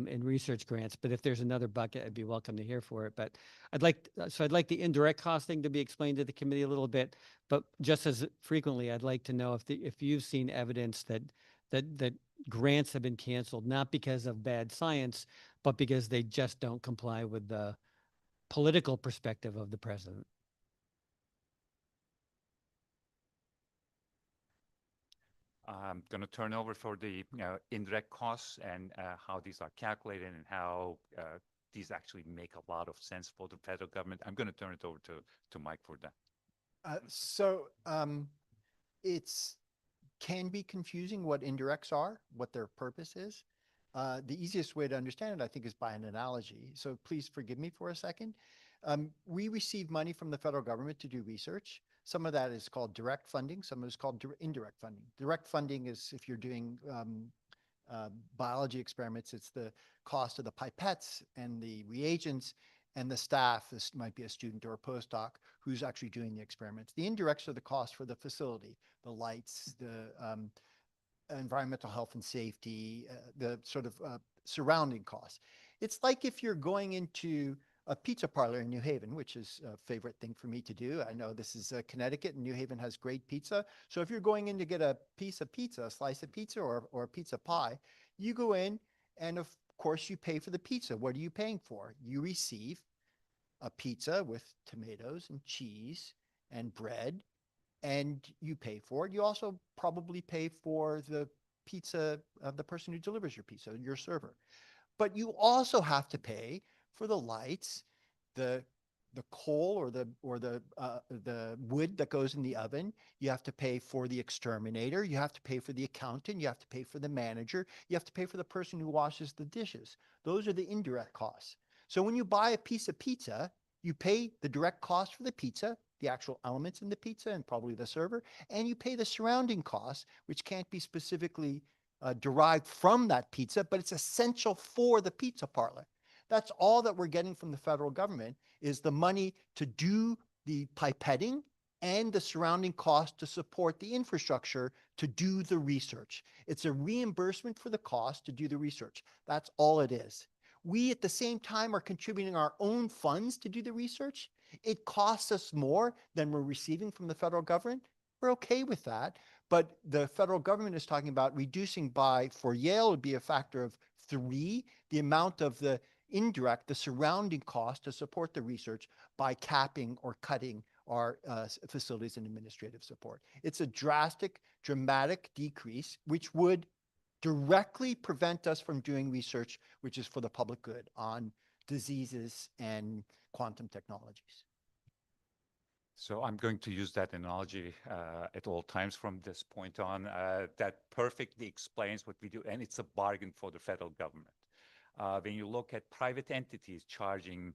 in research grants. But if there's another bucket, I'd be welcome to hear for it. But I'd like the indirect costing to be explained to the committee a little bit. But just as frequently, I'd like to know if you've seen evidence that that grants have been canceled, not because of bad science, but because they just don't comply with the political perspective of the president. I'm going to turn over for the indirect costs and how these are calculated and how these actually make a lot of sense for the federal government. I'm going to turn it over to Mike for that. It's can be confusing what indirects are, what their purpose is. The easiest way to understand it, I think, is by an analogy. So please forgive me for a second. We receive money from the federal government to do research. Some of that is called direct funding. Some of it is called indirect funding. Direct funding is if you're doing biology experiments, it's the cost of the pipettes and the reagents and the staff. This might be a student or a postdoc who's actually doing the experiments. The indirects are the cost for the facility, the lights, the environmental health and safety, the sort of surrounding costs. It's like if you're going into a pizza parlor in New Haven, which is a favorite thing for me to do. I know this is Connecticut and New Haven has great pizza. So if you're going in to get a piece of pizza, a slice of pizza or a pizza pie, you go in and of course you pay for the pizza. What are you paying for? You receive a pizza with tomatoes and cheese and bread, and you pay for it. You also probably pay for the pizza of the person who delivers your pizza, your server. But you also have to pay for the lights, the coal or the wood that goes in the oven. You have to pay for the exterminator. You have to pay for the accountant. You have to pay for the manager. You have to pay for the person who washes the dishes. Those are the indirect costs. So when you buy a piece of pizza, you pay the direct cost for the pizza, the actual elements in the pizza and probably the server, and you pay the surrounding costs, which can't be specifically derived from that pizza, but it's essential for the pizza parlor. That's all that we're getting from the federal government is the money to do the pipetting and the surrounding cost to support the infrastructure to do the research. It's a reimbursement for the cost to do the research. That's all it is. We at the same time are contributing our own funds to do the research. It costs us more than we're receiving from the federal government. We're okay with that. But the federal government is talking about reducing by, for Yale, would be a factor of 3, the amount of the indirect, the surrounding cost to support the research by capping or cutting our facilities and administrative support. It's a drastic, dramatic decrease, which would directly prevent us from doing research, which is for the public good on diseases and quantum technologies. So I'm going to use that analogy at all times from this point on. That perfectly explains what we do, and it's a bargain for the federal government. When you look at private entities charging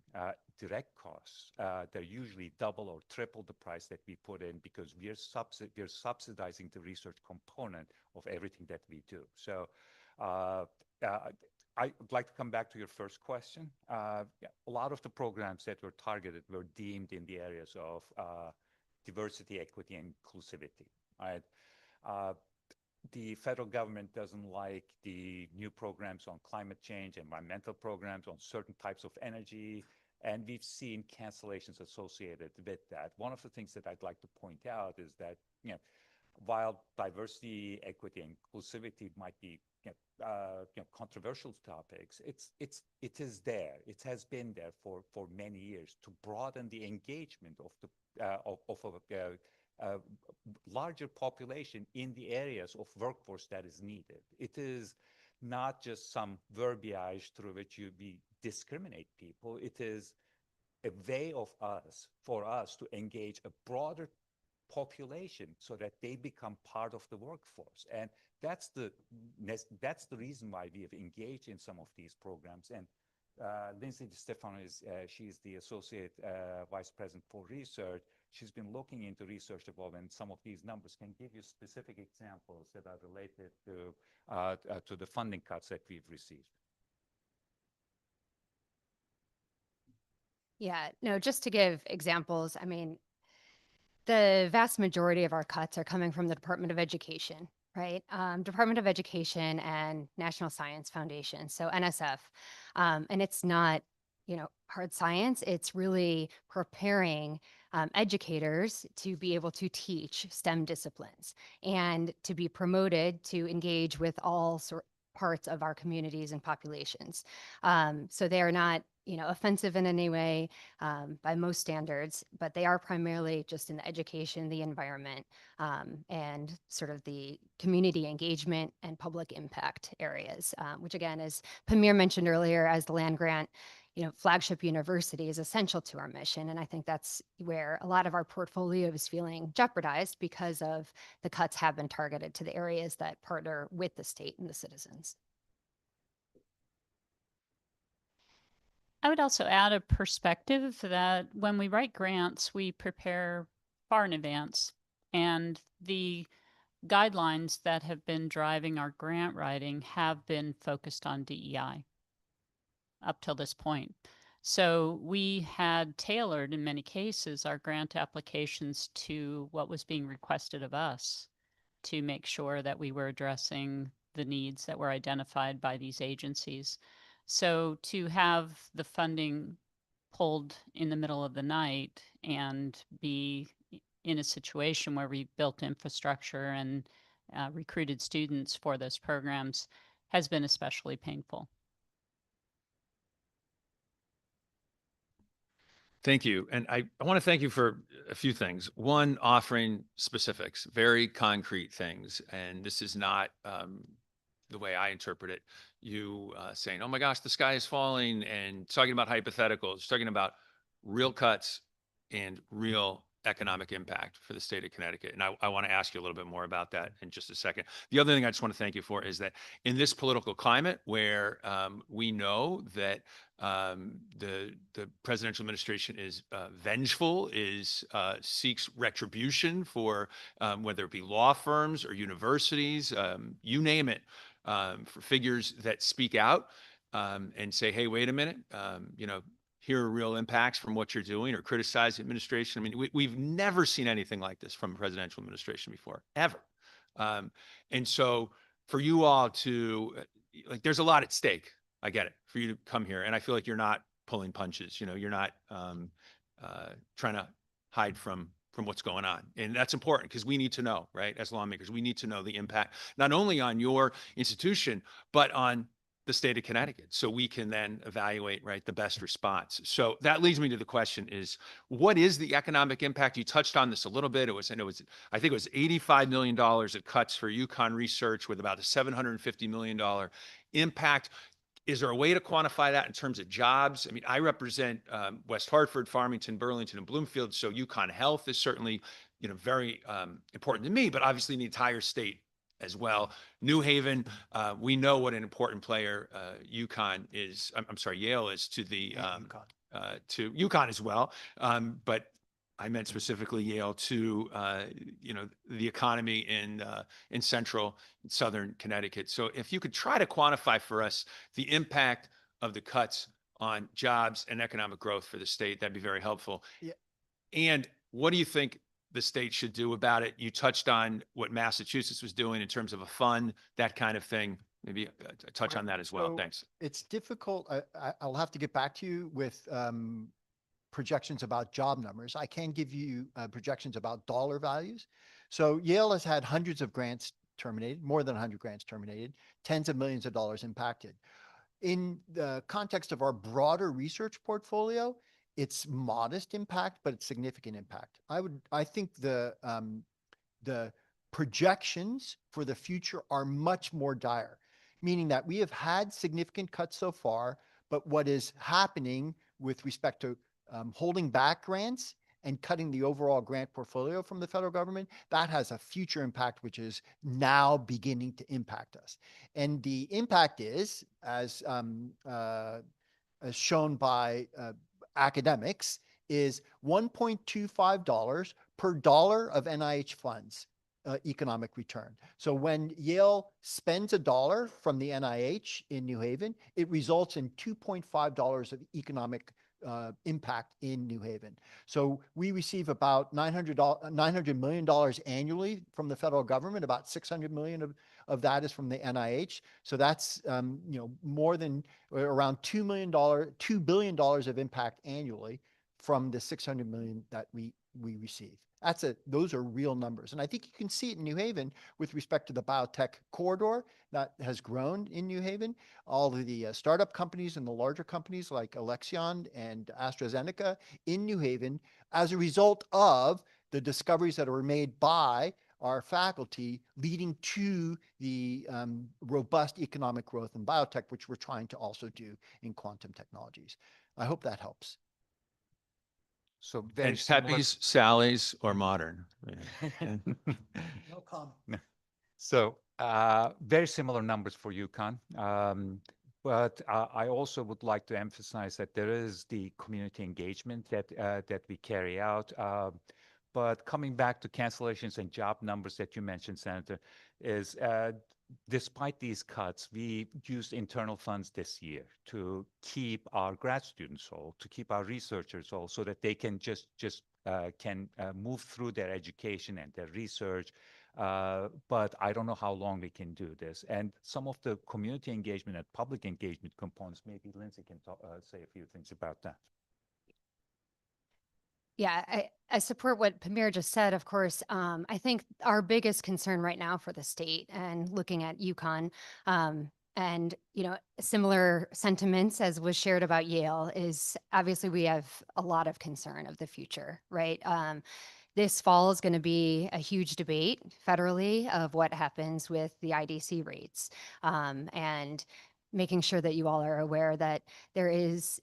direct costs, they're usually double or triple the price that we put in because we're subsidizing the research component of everything that we do. So I would like to come back to your first question. A lot of the programs that were targeted were deemed in the areas of diversity, equity, and inclusivity. Right? The federal government doesn't like the new programs on climate change, environmental programs on certain types of energy, and we've seen cancellations associated with that. One of the things that I'd like to point out is that, while diversity, equity, and inclusivity might be controversial topics, it is there. It has been there for many years to broaden the engagement of the a larger population in the areas of workforce that is needed. It is not just some verbiage through which we discriminate people. It is a way for us to engage a broader population so that they become part of the workforce. And that's the reason why we have engaged in some of these programs. And Lindsay DeStefano she's the Associate Vice President for Research. She's been looking into research development. Some of these numbers can give you specific examples that are related to the funding cuts that we've received. Yeah, no, just to give examples, I mean, the vast majority of our cuts are coming from the Department of Education, right? Department of Education and National Science Foundation, so NSF. And it's not, hard science. It's really preparing educators to be able to teach STEM disciplines and to be promoted to engage with all parts of our communities and populations. So they are not, offensive in any way by most standards, but they are primarily just in the education, the environment, and sort of the community engagement and public impact areas, which again, as Pamir mentioned earlier, as the land grant, flagship university is essential to our mission. And I think that's where a lot of our portfolio is feeling jeopardized because of the cuts have been targeted to the areas that partner with the state and the citizens. I would also add a perspective that when we write grants, we prepare far in advance. And the guidelines that have been driving our grant writing have been focused on DEI up till this point. So we had tailored, in many cases, our grant applications to what was being requested of us to make sure that we were addressing the needs that were identified by these agencies. So to have the funding pulled in the middle of the night and be in a situation where we built infrastructure and recruited students for those programs has been especially painful. Thank you. And I want to thank you for a few things. One, offering specifics, very concrete things. And this is not the way I interpret it. You saying, oh my gosh, the sky is falling, and talking about hypotheticals, talking about real cuts and real economic impact for the state of Connecticut. And I want to ask you a little bit more about that in just a second. The other thing I just want to thank you for is that in this political climate where we know that the presidential administration is vengeful, seeks retribution for whether it be law firms or universities, you name it, for figures that speak out and say, hey, wait a minute, here are real impacts from what you're doing, or criticize the administration. I mean, we've never seen anything like this from a presidential administration before, ever. And so for you all to, there's a lot at stake. I get it, for you to come here. And I feel like you're not pulling punches. You're not trying to hide from what's going on. And that's important because we need to know, right? As lawmakers, we need to know the impact, not only on your institution, but on the state of Connecticut, so we can then evaluate, right, the best response. So that leads me to the question is, what is the economic impact? You touched on this a little bit. I think it was $85 million of cuts for UConn research with about a $750 million impact. Is there a way to quantify that in terms of jobs? I mean, I represent West Hartford, Farmington, Burlington, and Bloomfield, so UConn Health is certainly, very important to me, but obviously the entire state as well. New Haven, we know what an important player UConn is. I'm sorry, Yale is to the to UConn as well. But I meant specifically Yale to the economy in central and southern Connecticut. So if you could try to quantify for us the impact of the cuts on jobs and economic growth for the state, that'd be very helpful. Yeah. And what do you think the state should do about it? You touched on what Massachusetts was doing in terms of a fund, that kind of thing. Maybe touch on that as well. So Thanks. it's difficult. I'll have to get back to you with projections about job numbers. I can give you projections about dollar values. So Yale has had hundreds of grants terminated, more than 100 grants terminated, tens of millions of dollars impacted. In the context of our broader research portfolio, it's modest impact, but it's significant impact. I think the projections for the future are much more dire, meaning that we have had significant cuts so far, but what is happening with respect to holding back grants and cutting the overall grant portfolio from the federal government, that has a future impact, which is now beginning to impact us. And the impact is, as shown by academics, is $1.25 per dollar of NIH funds economic return. So when Yale spends $1 from the NIH in New Haven, it results in $2.5 of economic impact in New Haven. So we receive about $900 million annually from the federal government. About 600 million of that is from the NIH. So that's more than around $2 billion of impact annually from the 600 million that we received. Those are real numbers. And I think you can see it in New Haven with respect to the biotech corridor that has grown in New Haven. All of the startup companies and the larger companies like Alexion and AstraZeneca in New Haven, as a result of the discoveries that were made by our faculty, leading to the robust economic growth in biotech, which we're trying to also do in quantum technologies. I hope that helps. So very And similar. Pepe's, Sally's, or modern? Yeah. No comment. So very similar numbers for UConn. But I also would like to emphasize that there is the community engagement that we carry out. But coming back to cancellations and job numbers that you mentioned, Senator, is despite these cuts, we used internal funds this year to keep our grad students whole, to keep our researchers whole, so that they can just move through their education and their research. But I don't know how long we can do this. And some of the community engagement and public engagement components, maybe Lindsay can say a few things about that. Yeah, I support what Pamir just said, of course. I think our biggest concern right now for the state and looking at UConn, and similar sentiments as was shared about Yale, is obviously we have a lot of concern of the future, right? This fall is going to be a huge debate federally of what happens with the IDC rates, and making sure that you all are aware that there is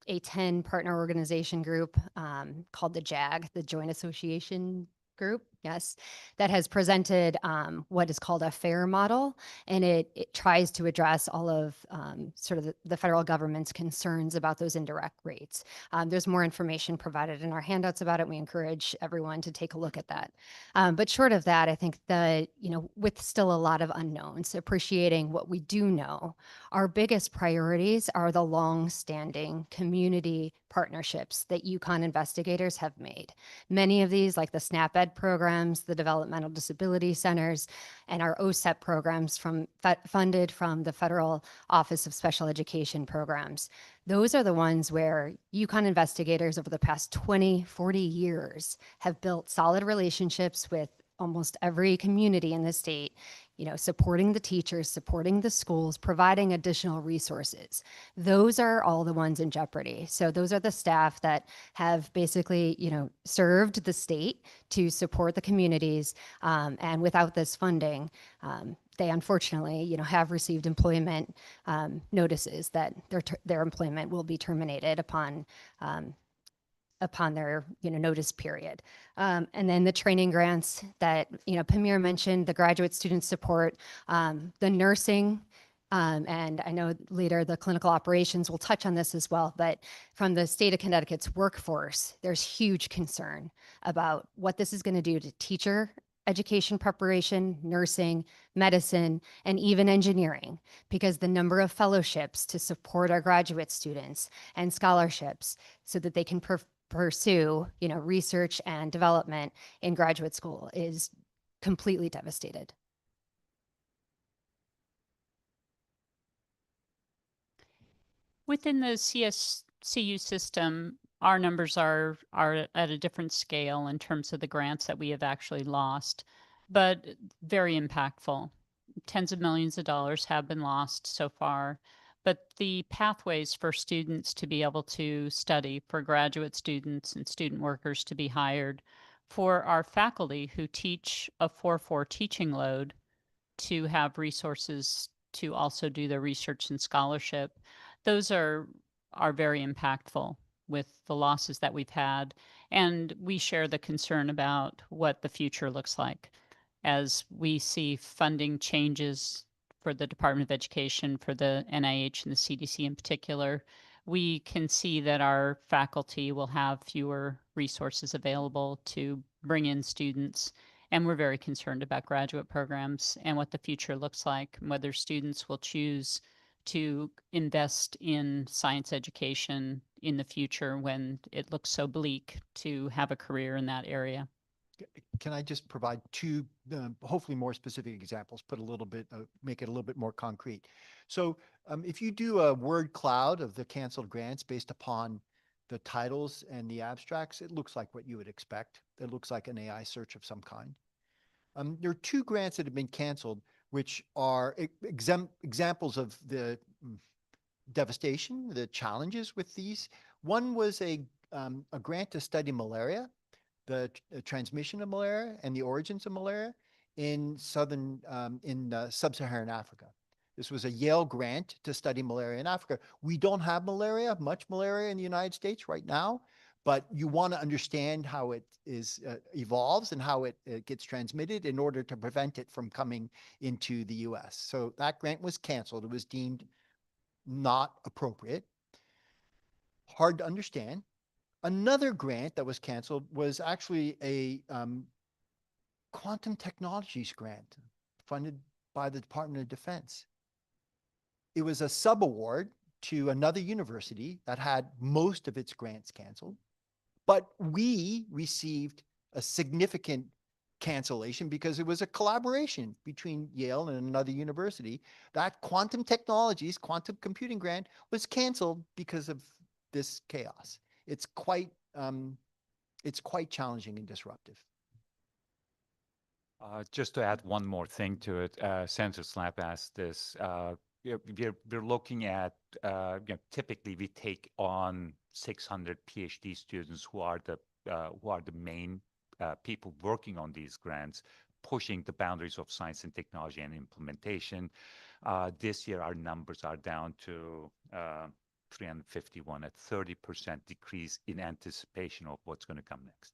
a 10 partner organization group called the JAG, the Joint Association Group, yes, that has presented what is called a FAIR model, and it tries to address all of sort of the federal government's concerns about those indirect rates. There's more information provided in our handouts about it. We encourage everyone to take a look at that. But short of that, I think that, with still a lot of unknowns, appreciating what we do know, our biggest priorities are the long-standing community partnerships that UConn investigators have made. Many of these, like the SNAP Ed programs, the developmental disability centers, and our OSEP programs funded from the Federal Office of Special Education Programs. Those are the ones where UConn investigators over the past 20, 40 years have built solid relationships with almost every community in the state, supporting the teachers, supporting the schools, providing additional resources. Those are all the ones in jeopardy. So those are the staff that have basically, served the state to support the communities. And without this funding, they unfortunately, have received employment notices that their employment will be terminated upon their notice period. And then the training grants that Pamir mentioned, the graduate student support, the nursing, and I know later the clinical operations will touch on this as well, but from the state of Connecticut's workforce, there's huge concern about what this is going to do to teacher education preparation, nursing, medicine, and even engineering, because the number of fellowships to support our graduate students and scholarships so that they can pursue, research and development in graduate school is completely devastated. Within the CSCU system, our numbers are at a different scale in terms of the grants that we have actually lost, but very impactful. Tens of millions of dollars have been lost so far, but the pathways for students to be able to study, for graduate students and student workers to be hired, for our faculty who teach a 4-4 teaching load to have resources to also do their research and scholarship, those are very impactful with the losses that we've had. And we share the concern about what the future looks like as we see funding changes for the Department of Education, for the NIH and the CDC in particular. We can see that our faculty will have fewer resources available to bring in students. And we're very concerned about graduate programs and what the future looks like, and whether students will choose to invest in science education in the future when it looks so bleak to have a career in that area. Can I just provide two, hopefully more specific examples, make it a little bit more concrete. So if you do a word cloud of the canceled grants based upon the titles and the abstracts, it looks like what you would expect. It looks like an AI search of some kind. There are two grants that have been canceled, which are examples of the devastation, the challenges with these. One was a grant to study malaria, the transmission of malaria and the origins of malaria in sub-Saharan Africa. This was a Yale grant to study malaria in Africa. We don't have much malaria in the United States right now, but you want to understand how it evolves and how it gets transmitted in order to prevent it from coming into the US. So that grant was canceled. It was deemed not appropriate. Hard to understand. Another grant that was canceled was actually a quantum technologies grant funded by the Department of Defense. It was a subaward to another university that had most of its grants canceled, but we received a significant cancellation because it was a collaboration between Yale and another university. That quantum technologies, quantum computing grant was canceled because of this chaos. It's quite challenging and disruptive. Just to add one more thing to it, Senator Slapp asked this. We're looking at, typically we take on 600 PhD students who are the main people working on these grants, pushing the boundaries of science and technology and implementation. This year, our numbers are down to 351, a 30% decrease in anticipation of what's going to come next.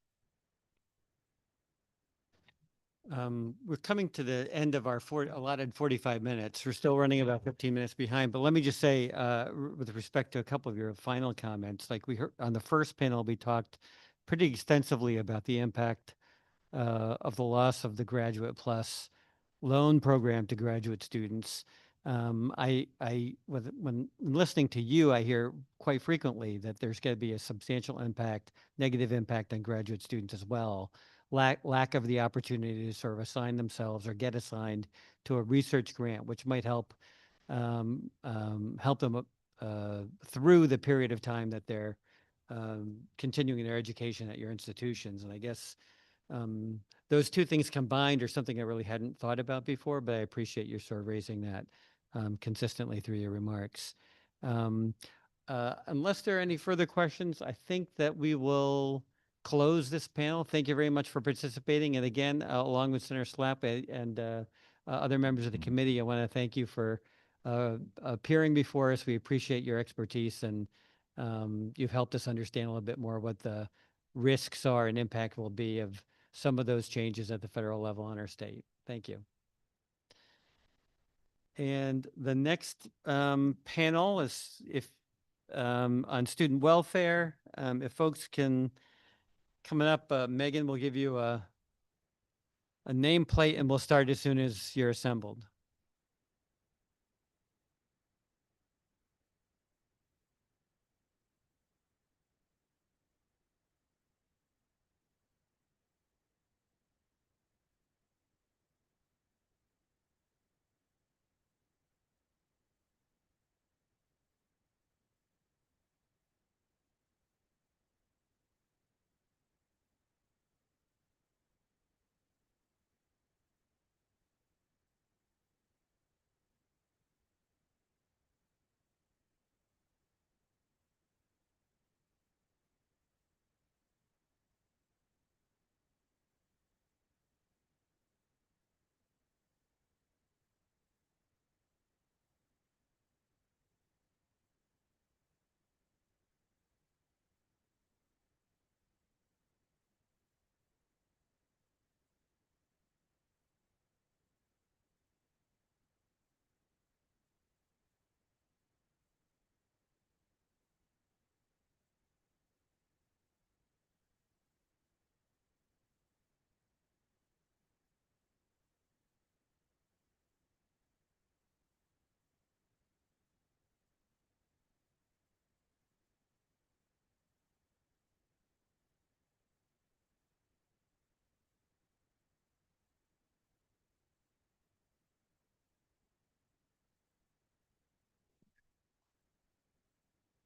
We're coming to the end of our allotted 45 minutes. We're still running about 15 minutes behind, but let me just say, with respect to a couple of your final comments, like we heard on the first panel, we talked pretty extensively about the impact of the loss of the Graduate Plus loan program to graduate students. When listening to you, I hear quite frequently that there's going to be a substantial impact, negative impact on graduate students as well. Lack of the opportunity to sort of assign themselves or get assigned to a research grant, which might help them through the period of time that they're continuing their education at your institutions. And I guess those two things combined are something I really hadn't thought about before, but I appreciate you sort of raising that consistently through your remarks. Unless there are any further questions, I think that we will close this panel. Thank you very much for participating. And again, along with Senator Slapp and other members of the committee, I want to thank you for appearing before us. We appreciate your expertise, and you've helped us understand a little bit more what the risks are and impact will be of some of those changes at the federal level on our state. Thank you. And the next panel is on student welfare. If folks can coming up, Megan will give you a nameplate and we'll start as soon as you're assembled.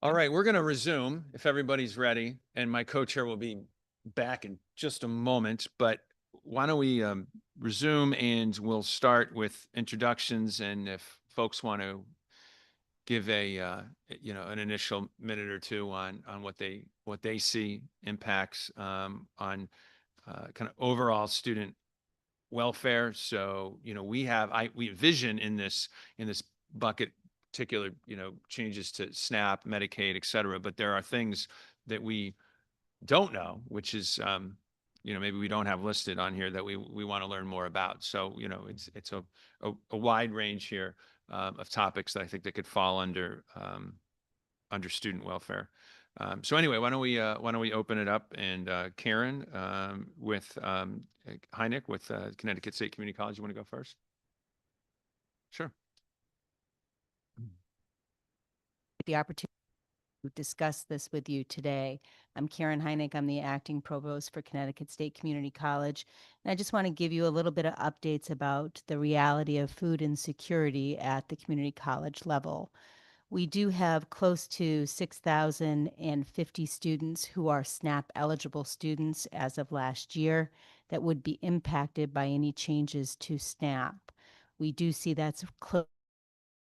All right, we're going to resume if everybody's ready, and my co-chair will be back in just a moment. But why don't we resume, and we'll start with introductions, and if folks want to give a an initial minute or two on what they see impacts on kind of overall student welfare. So, we vision in this bucket, particular, changes to SNAP, Medicaid, et cetera. But there are things that we don't know, which is, maybe we don't have listed on here that we want to learn more about. So, it's a wide range here of topics that I think that could fall under student welfare. So anyway, why don't we open it up, and Karen with Heineck with Connecticut State Community College. You want to go first? Sure. The opportunity to discuss this with you today. I'm Karen Heineck. I'm the acting provost for Connecticut State Community College. And I just want to give you a little bit of updates about the reality of food insecurity at the community college level. We do have close to 6,050 students who are SNAP eligible students as of last year that would be impacted by any changes to SNAP. We do see that's close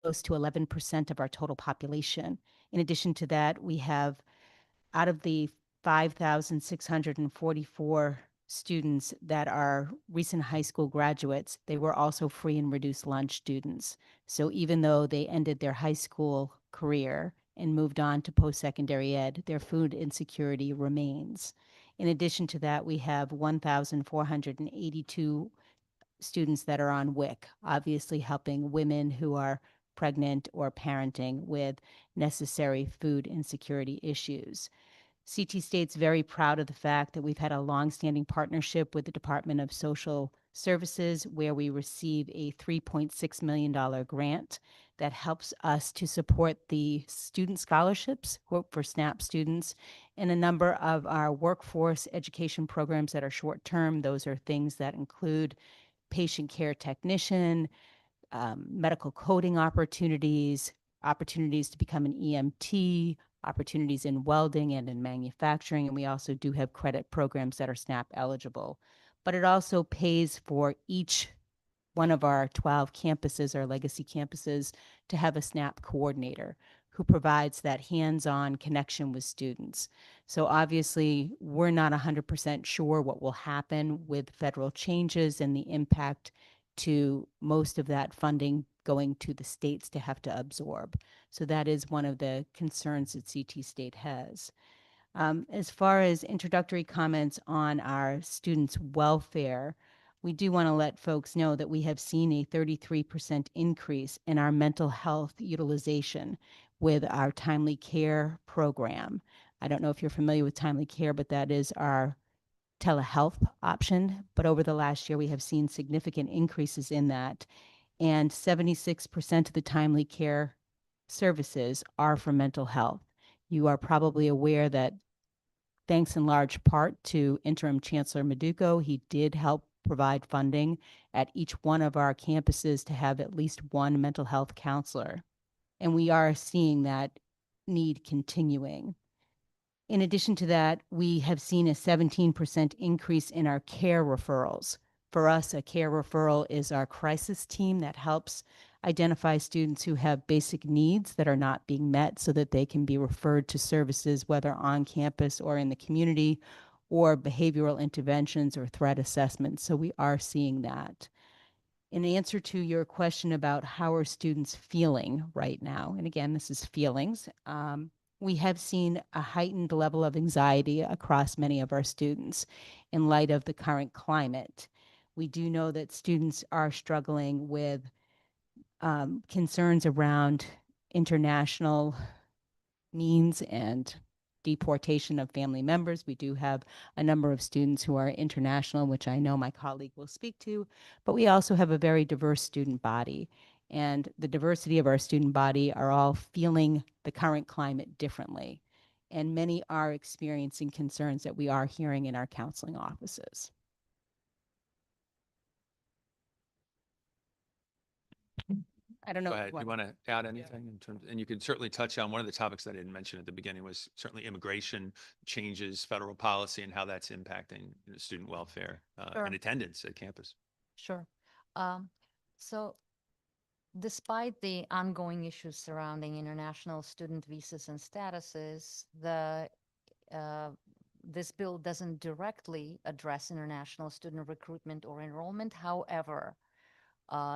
to 11% of our total population. In addition to that, we have, out of the 5,644 students that are recent high school graduates, they were also free and reduced lunch students. So even though they ended their high school career and moved on to post-secondary ed, their food insecurity remains. In addition to that, we have 1,482 students that are on WIC, obviously helping women who are pregnant or parenting with necessary food insecurity issues. CT State's very proud of the fact that we've had a longstanding partnership with the Department of Social Services, where we receive a $3.6 million grant that helps us to support the student scholarships for SNAP students and a number of our workforce education programs that are short-term. Those are things that include patient care technician, medical coding opportunities, opportunities to become an EMT, opportunities in welding and in manufacturing. And we also do have credit programs that are SNAP eligible. But it also pays for each one of our 12 campuses, our legacy campuses, to have a SNAP coordinator who provides that hands-on connection with students. So obviously, we're not 100% sure what will happen with federal changes and the impact to most of that funding going to the states to have to absorb. So that is one of the concerns that CT State has. As far as introductory comments on our students' welfare, we do want to let folks know that we have seen a 33% increase in our mental health utilization with our Timely Care program. I don't know if you're familiar with Timely Care, but that is our telehealth option. But over the last year, we have seen significant increases in that. And 76% of the Timely Care services are for mental health. You are probably aware that thanks in large part to Interim Chancellor Meduco, he did help provide funding at each one of our campuses to have at least one mental health counselor. And we are seeing that need continuing. In addition to that, we have seen a 17% increase in our care referrals. For us, a care referral is our crisis team that helps identify students who have basic needs that are not being met so that they can be referred to services, whether on campus or in the community, or behavioral interventions or threat assessments. So we are seeing that. In answer to your question about how are students feeling right now, and again, this is feelings, we have seen a heightened level of anxiety across many of our students in light of the current climate. We do know that students are struggling with concerns around international means and deportation of family members. We do have a number of students who are international, which I know my colleague will speak to, but we also have a very diverse student body. And the diversity of our student body are all feeling the current climate differently. And many are experiencing concerns that we are hearing in our counseling offices. I don't know. Go ahead. You want to add anything in terms, and you can certainly touch on one of the topics that I didn't mention at the beginning was certainly immigration changes, federal policy, and how that's impacting student welfare Sure. and attendance at campus. Sure. So despite the ongoing issues surrounding international student visas and statuses, uh, this bill doesn't directly address international student recruitment or enrollment. However,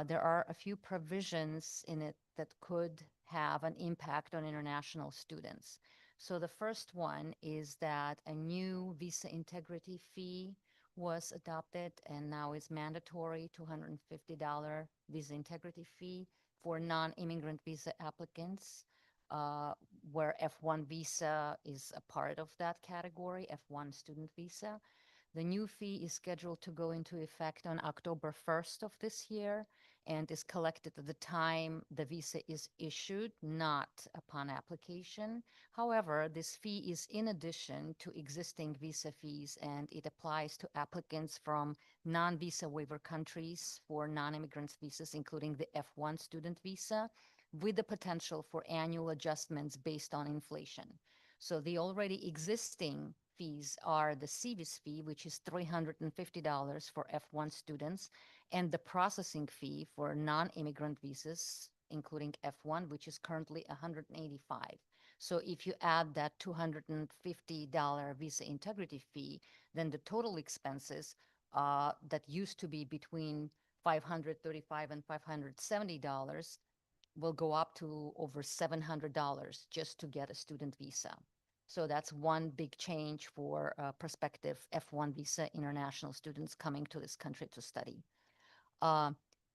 there are a few provisions in it that could have an impact on international students. So the first one is that a new visa integrity fee was adopted and now is mandatory $250 visa integrity fee for non-immigrant visa applicants, where F1 visa is a part of that category, F1 student visa. The new fee is scheduled to go into effect on October 1st of this year and is collected at the time the visa is issued, not upon application. However, this fee is in addition to existing visa fees, and it applies to applicants from non-visa waiver countries for non-immigrants visas, including the F1 student visa, with the potential for annual adjustments based on inflation. So the already existing fees are the CVIS fee, which is $350 for F1 students, and the processing fee for non-immigrant visas, including F1, which is currently $185. So if you add that $250 visa integrity fee, then the total expenses that used to be between $535 and $570 will go up to over $700 just to get a student visa. So that's one big change for prospective F1 visa international students coming to this country to study.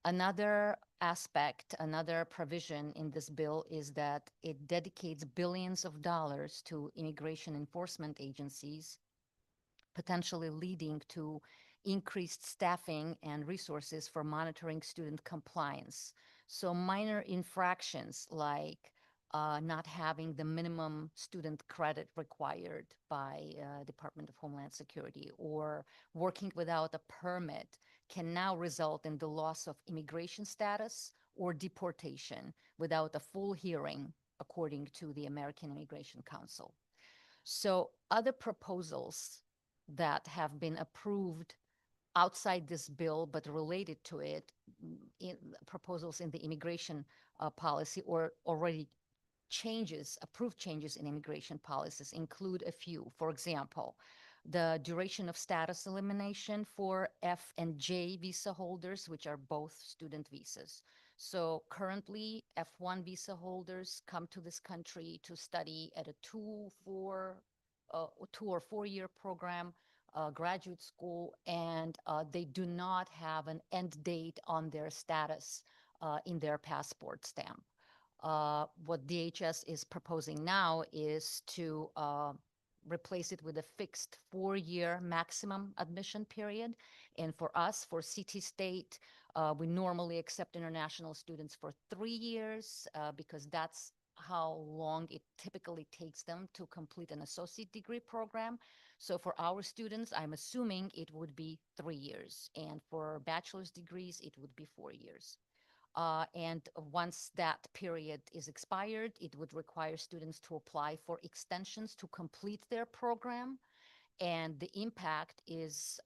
Another aspect, another provision in this bill is that it dedicates billions of dollars to immigration enforcement agencies, potentially leading to increased staffing and resources for monitoring student compliance. So minor infractions like not having the minimum student credit required by Department of Homeland Security or working without a permit can now result in the loss of immigration status or deportation without a full hearing, according to the American Immigration Council. So other proposals that have been approved outside this bill but related to it, proposals in the immigration policy or already approved changes in immigration policies include a few. For example, the duration of status elimination for F and J visa holders, which are both student visas. So currently, F1 visa holders come to this country to study at a 2 or 4 year program, graduate school, and they do not have an end date on their status in their passport stamp. What DHS is proposing now is to replace it with a fixed 4 year maximum admission period. And for us, for CT State, we normally accept international students for 3 years because that's how long it typically takes them to complete an associate degree program. So for our students, I'm assuming it would be 3 years. And for bachelor's degrees, it would be 4 years. And once that period is expired, it would require students to apply for extensions to complete their program. And the impact is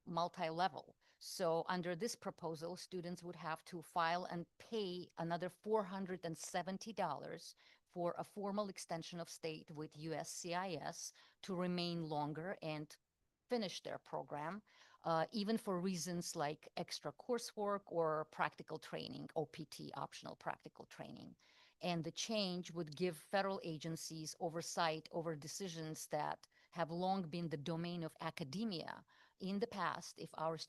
multi-level. So under this proposal, students would have to file and pay another $470 for a formal extension of state with USCIS to remain longer and finish their program, even for reasons like extra coursework or practical training, OPT, optional practical training. And the change would give federal agencies oversight over decisions that have long been the domain of academia in the past,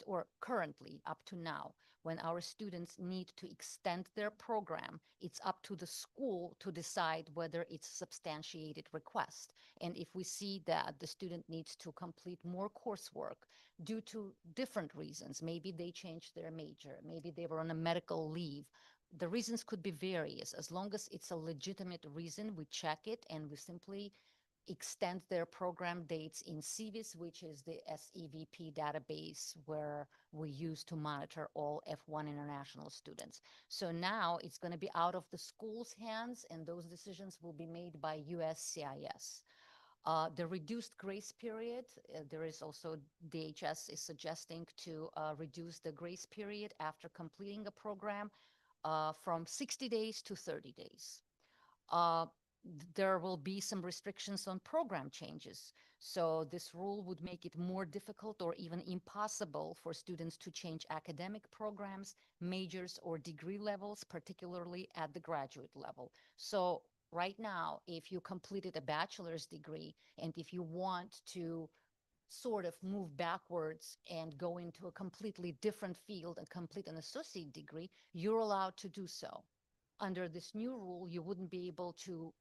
or currently up to now, when our students need to extend their program, it's up to the school to decide whether it's a substantiated request. And if we see that the student needs to complete more coursework due to different reasons, maybe they changed their major, maybe they were on a medical leave, the reasons could be various. As long as it's a legitimate reason, we check it and we simply extend their program dates in CVIS, which is the SEVP database where we use to monitor all F1 international students. So now it's going to be out of the school's hands, and those decisions will be made by USCIS. The reduced grace period, there is also DHS is suggesting to reduce the grace period after completing a program from 60 days to 30 days. There will be some restrictions on program changes. So this rule would make it more difficult or even impossible for students to change academic programs, majors, or degree levels, particularly at the graduate level. So right now, if you completed a bachelor's degree and if you want to sort of move backwards and go into a completely different field and complete an associate degree, you're allowed to do so. Under this new rule, you wouldn't be able to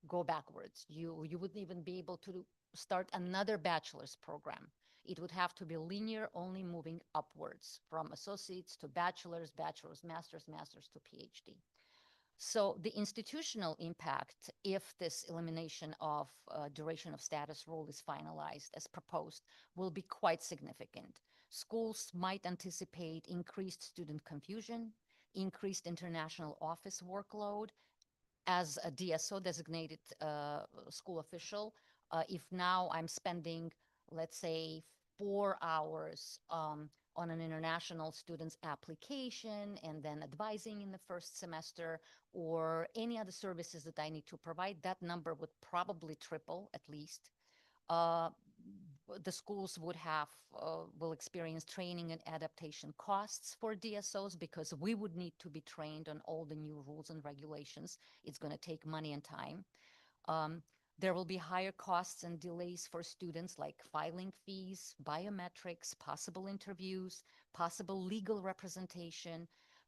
go backwards. You wouldn't even be able to start another bachelor's program. It would have to be linear, only moving upwards from associates to bachelor's, master's to PhD. So the institutional impact, if this elimination of duration of status rule is finalized as proposed, will be quite significant. Schools might anticipate increased student confusion, increased international office workload. As a DSO, designated school official, if now I'm spending, let's say, 4 hours on an international student's application and then advising in the first semester or any other services that I need to provide, that number would probably triple at least. The schools will experience training and adaptation costs for DSOs because we would need to be trained on all the new rules and regulations. It's going to take money and time. There will be higher costs and delays for students like filing fees, biometrics, possible interviews, possible legal representation,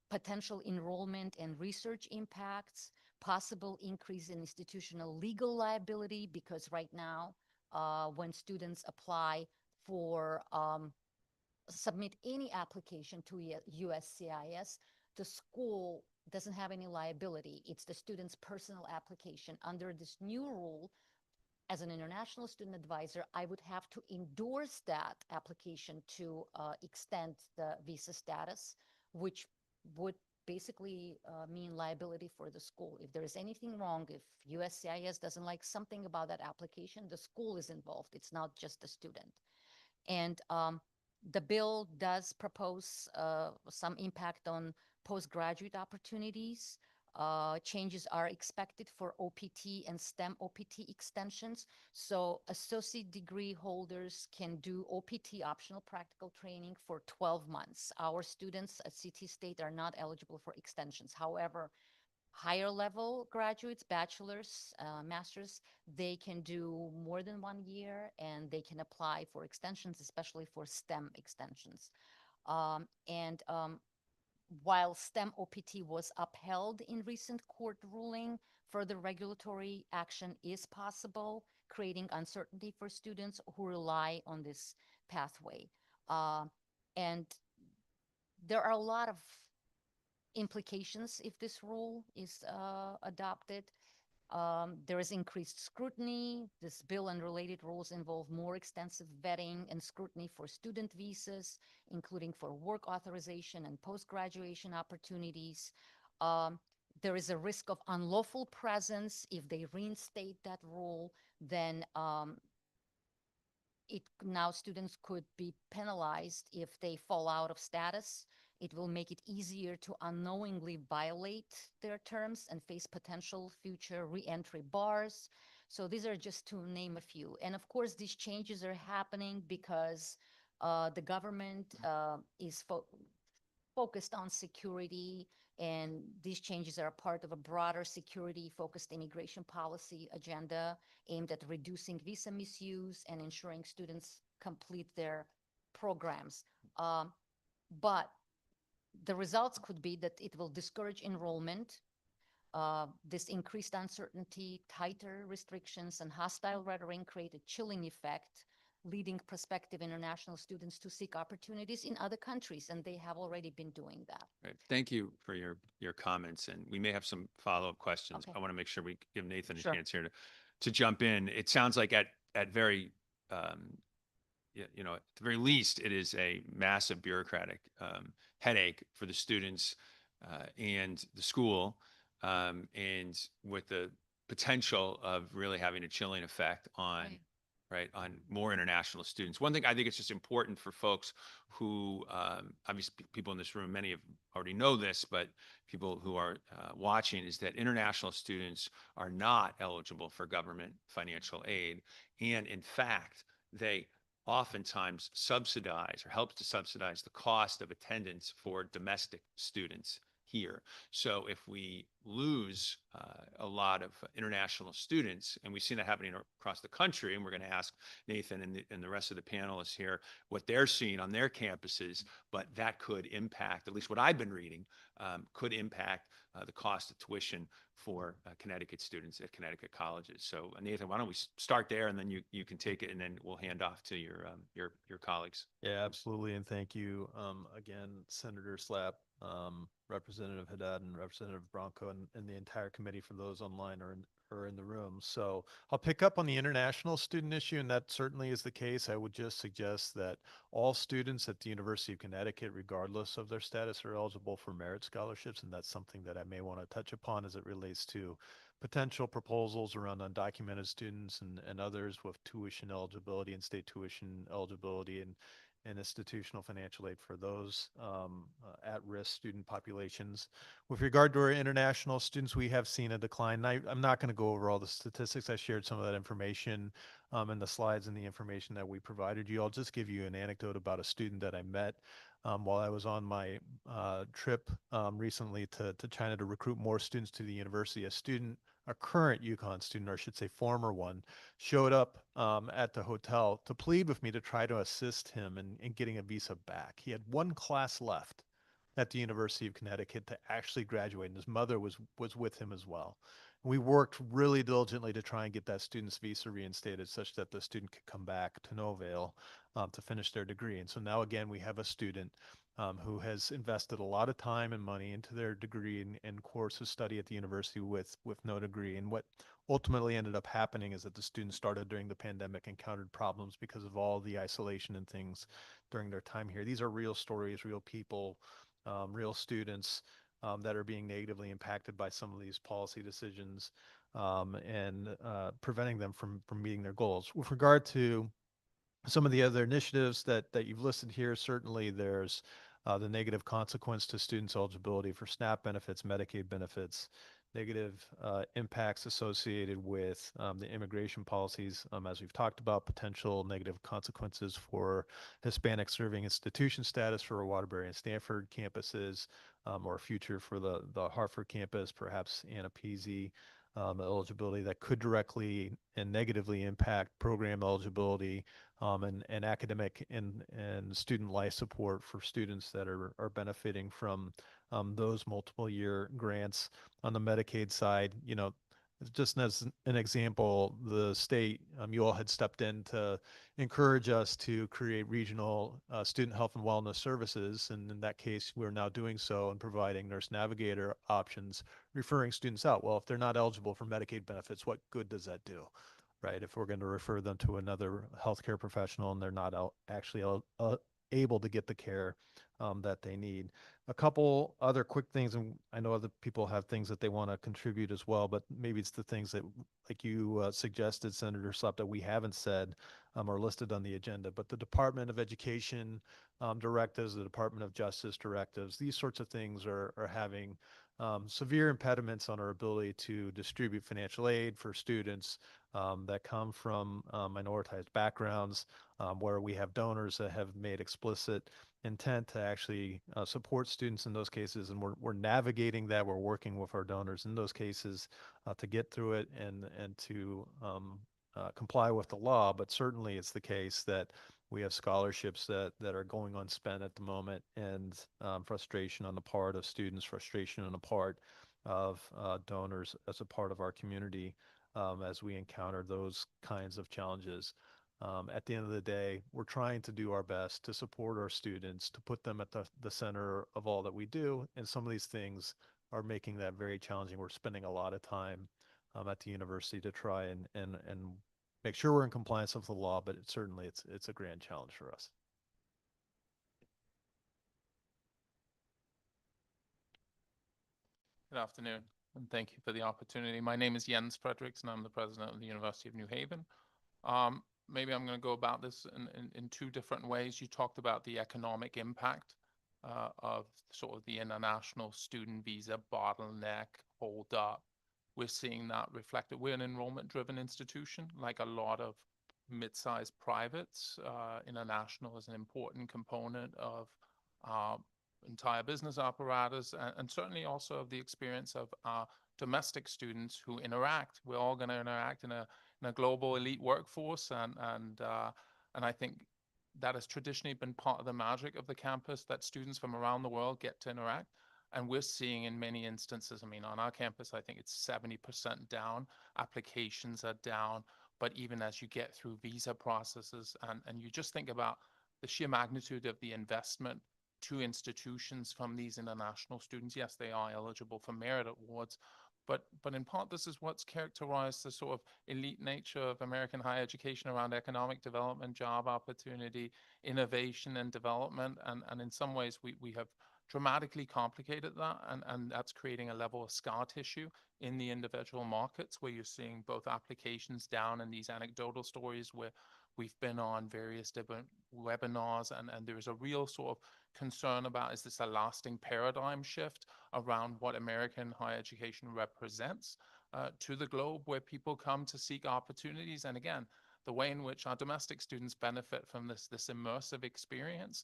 potential enrollment and research impacts, possible increase in institutional legal liability because right now, when students apply for submit any application to USCIS, the school doesn't have any liability. It's the student's personal application. Under this new rule, as an international student advisor, I would have to endorse that application to extend the visa status, which would basically mean liability for the school. If there is anything wrong, if USCIS doesn't like something about that application, the school is involved. It's not just the student. And the bill does propose some impact on postgraduate opportunities. Changes are expected for OPT and STEM OPT extensions. So associate degree holders can do OPT, optional practical training, for 12 months. Our students at CT State are not eligible for extensions. However, higher level graduates, bachelor's, master's, they can do more than 1 year and they can apply for extensions, especially for STEM extensions. While STEM OPT was upheld in recent court ruling, further regulatory action is possible, creating uncertainty for students who rely on this pathway. And there are a lot of implications if this rule is adopted. There is increased scrutiny. This bill and related rules involve more extensive vetting and scrutiny for student visas, including for work authorization and post-graduation opportunities. There is a risk of unlawful presence. If they reinstate that rule, then now students could be penalized if they fall out of status. It will make it easier to unknowingly violate their terms and face potential future reentry bars. So these are just to name a few. And of course, these changes are happening because the government is focused on security, and these changes are a part of a broader security-focused immigration policy agenda aimed at reducing visa misuse and ensuring students complete their programs. But the results could be that it will discourage enrollment. This increased uncertainty, tighter restrictions, and hostile rhetoric create a chilling effect, leading prospective international students to seek opportunities in other countries, and they have already been doing that. Right. Thank you for your comments, and we may have some follow-up questions. Okay. I want to make sure we give Nathan a Sure. chance here to jump in. It sounds like at very at the very least, it is a massive bureaucratic headache for the students and the school, and with the potential of really having a chilling effect on on more international students. One thing I think it's just important for folks who, obviously people in this room, many of already know this, but people who are watching, is that international students are not eligible for government financial aid. And in fact, they oftentimes subsidize or help to subsidize the cost of attendance for domestic students here. So if we lose a lot of international students, and we've seen that happening across the country, and we're going to ask Nathan and the rest of the panelists here what they're seeing on their campuses, but that could impact, at least what I've been reading, could impact the cost of tuition for Connecticut students at Connecticut colleges. So Nathan, why don't we start there, and then you can take it, and then we'll hand off to your colleagues. Yeah, absolutely. And thank you again, Senator Slapp, Representative Haddad, and Representative Bronco, and the entire committee, for those online or in the room. So I'll pick up on the international student issue, and that certainly is the case. I would just suggest that all students at the University of Connecticut, regardless of their status, are eligible for merit scholarships, and that's something that I may want to touch upon as it relates to potential proposals around undocumented students and others with tuition eligibility and state tuition eligibility, and institutional financial aid for those at-risk student populations. With regard to our international students, we have seen a decline. I'm not going to go over all the statistics. I shared some of that information in the slides and the information that we provided you. I'll just give you an anecdote about a student that I met while I was on my trip recently to China to recruit more students to the university. A current UConn student, or I should say former one, showed up at the hotel to plead with me to try to assist him in getting a visa back. He had one class left at the University of Connecticut to actually graduate, and his mother was with him as well. We worked really diligently to try and get that student's visa reinstated such that the student could come back to no avail to finish their degree. And so now again, we have a student who has invested a lot of time and money into their degree and course of study at the university with no degree. And what ultimately ended up happening is that the students started during the pandemic, encountered problems because of all the isolation and things during their time here. These are real stories, real people, real students that are being negatively impacted by some of these policy decisions and preventing them from meeting their goals. With regard to some of the other initiatives that you've listed here, certainly there's the negative consequence to students' eligibility for SNAP benefits, Medicaid benefits, negative impacts associated with the immigration policies, as we've talked about, potential negative consequences for Hispanic serving institution status for Waterbury and Stanford campuses, or future for the Hartford campus, perhaps Annapese. Eligibility that could directly and negatively impact program eligibility and academic and student life support for students that are benefiting from those multiple year grants. On the Medicaid side, just as an example, the state, you all had stepped in to encourage us to create regional student health and wellness services. And in that case, we're now doing so and providing nurse navigator options, referring students out. Well, if they're not eligible for Medicaid benefits, what good does that do? Right? If we're going to refer them to another healthcare professional and they're not actually able to get the care that they need. A couple other quick things, and I know other people have things that they want to contribute as well, but maybe it's the things that, like you suggested, Senator Slapp, that we haven't said are listed on the agenda. But the Department of Education directives, the Department of Justice directives, these sorts of things are having severe impediments on our ability to distribute financial aid for students that come from minoritized backgrounds, where we have donors that have made explicit intent to actually support students in those cases, and we're navigating that. We're working with our donors in those cases to get through it and to comply with the law. But certainly, it's the case that we have scholarships that are going unspent at the moment, and frustration on the part of students, frustration on the part of donors as a part of our community as we encounter those kinds of challenges. At the end of the day, we're trying to do our best to support our students, to put them at the center of all that we do. And some of these things are making that very challenging. We're spending a lot of time at the university to try and make sure we're in compliance with the law, but certainly it's a grand challenge for us. Good afternoon, and thank you for the opportunity. My name is Jens Frederiksen. I'm the president of the University of New Haven. Maybe I'm going to go about this in two different ways. You talked about the economic impact of sort of the international student visa bottleneck, hold up. We're seeing that reflected. We're an enrollment-driven institution, like a lot of mid-sized privates. International is an important component of entire business apparatus, and certainly also of the experience of domestic students who interact. We're all going to interact in a global elite workforce, and I think that has traditionally been part of the magic of the campus, that students from around the world get to interact. And we're seeing in many instances, I mean, on our campus, I think it's 70% down, applications are down, but even as you get through visa processes and you just think about the sheer magnitude of the investment to institutions from these international students. Yes, they are eligible for merit awards, but in part, this is what's characterized the sort of elite nature of American higher education around economic development, job opportunity, innovation and development. And in some ways, we have dramatically complicated that, and that's creating a level of scar tissue in the individual markets where you're seeing both applications down and these anecdotal stories where we've been on various different webinars, and there is a real sort of concern about, is this a lasting paradigm shift around what American higher education represents to the globe, where people come to seek opportunities? And again, the way in which our domestic students benefit from this immersive experience.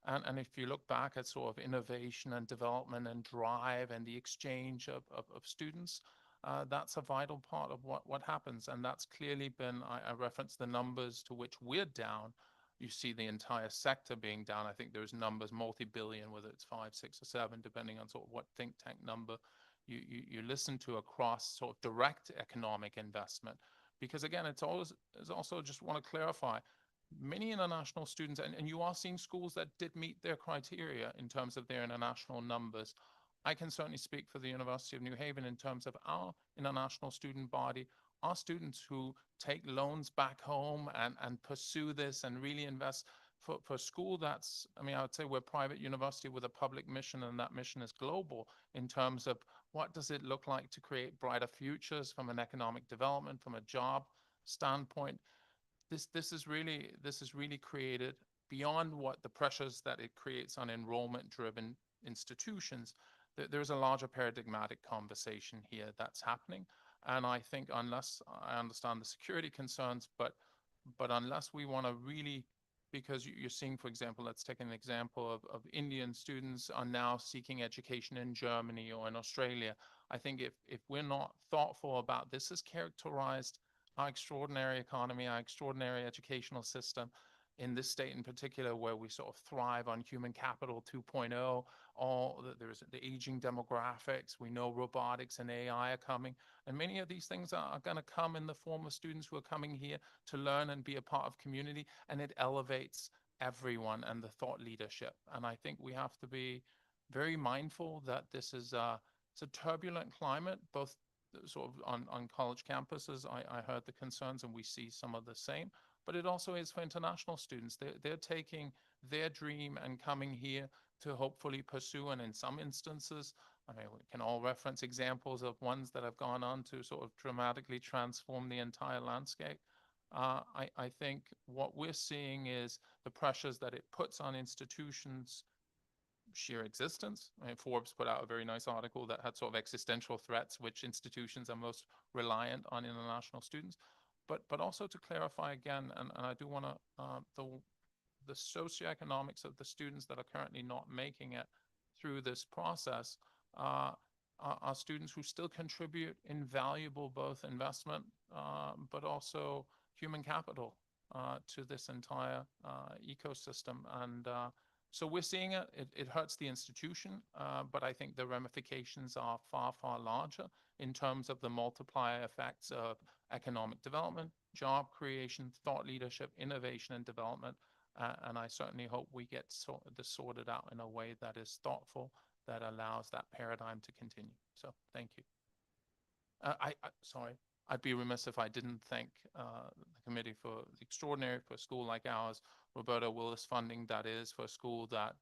And if you look back at sort of innovation and development and drive and the exchange of students, that's a vital part of what happens. And that's clearly been, I referenced the numbers to which we're down. You see the entire sector being down. I think there's numbers, multi-billion, whether it's 5, 6, or 7, depending on sort of what think tank number you listen to, across sort of direct economic investment. Because again, it's also just want to clarify, many international students, and you are seeing schools that did meet their criteria in terms of their international numbers. I can certainly speak for the University of New Haven in terms of our international student body, our students who take loans back home and pursue this and really invest for school. That's, I mean, I would say we're a private university with a public mission, and that mission is global in terms of what does it look like to create brighter futures from an economic development, from a job standpoint. This is really created beyond what the pressures that it creates on enrollment-driven institutions. There's a larger paradigmatic conversation here that's happening. And I think unless I understand the security concerns, but unless we want to really, because you're seeing, for example, let's take an example of Indian students are now seeking education in Germany or in Australia. I think if we're not thoughtful about this, has characterized our extraordinary economy, our extraordinary educational system in this state in particular, where we sort of thrive on human capital 2.0, there's the aging demographics. We know robotics and AI are coming, and many of these things are going to come in the form of students who are coming here to learn and be a part of community, and it elevates everyone and the thought leadership. And I think we have to be very mindful that this is it's a turbulent climate, both sort of on college campuses. I heard the concerns, and we see some of the same, but it also is for international students. They're taking their dream and coming here to hopefully pursue, and in some instances, I mean, we can all reference examples of ones that have gone on to sort of dramatically transform the entire landscape. I think what we're seeing is the pressures that it puts on institutions' sheer existence. I mean, Forbes put out a very nice article that had sort of existential threats, which institutions are most reliant on international students. But also to clarify again, and I do want to, the socioeconomics of the students that are currently not making it through this process are students who still contribute invaluable both investment, but also human capital to this entire ecosystem. And so we're seeing it hurts the institution, but I think the ramifications are far, far larger in terms of the multiplier effects of economic development, job creation, thought leadership, innovation, and development. And I certainly hope we get this sorted out in a way that is thoughtful, that allows that paradigm to continue. So thank you. Sorry, I'd be remiss if I didn't thank the committee for the extraordinary for a school like ours, Roberta Willis funding that is for a school that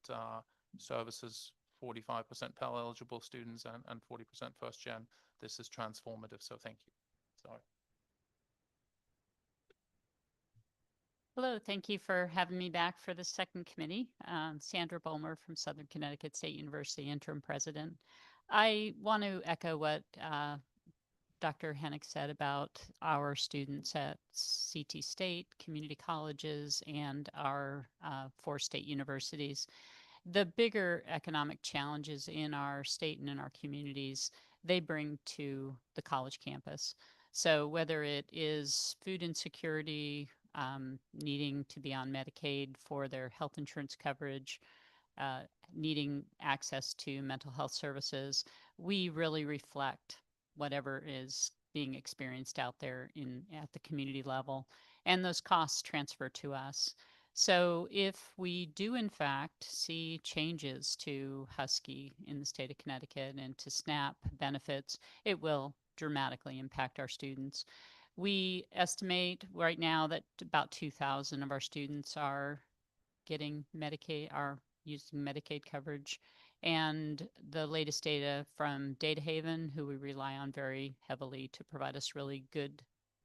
services 45% Pell eligible students and 40% first gen. This is transformative, so thank you. Sorry. Hello, thank you for having me back for the second committee. Sandra Bulmer from Southern Connecticut State University, interim president. I want to echo what Dr. Hennick said about our students at CT State, community colleges, and our 4 state universities. The bigger economic challenges in our state and in our communities, they bring to the college campus. So whether it is food insecurity, needing to be on Medicaid for their health insurance coverage, needing access to mental health services, we really reflect whatever is being experienced out there at the community level, and those costs transfer to us. So if we do in fact see changes to Husky in the state of Connecticut and to SNAP benefits, it will dramatically impact our students. We estimate right now that about 2,000 of our students are getting Medicaid, are using Medicaid coverage. And the latest data from Data Haven, who we rely on very heavily to provide us really good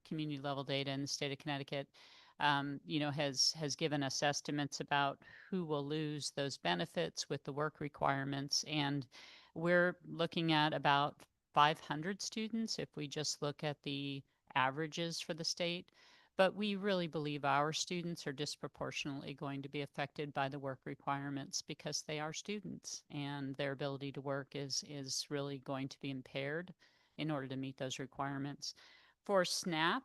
community level data in the state of Connecticut, has given us estimates about who will lose those benefits with the work requirements. And we're looking at about 500 students if we just look at the averages for the state. But we really believe our students are disproportionately going to be affected by the work requirements because they are students and their ability to work is really going to be impaired in order to meet those requirements. For SNAP,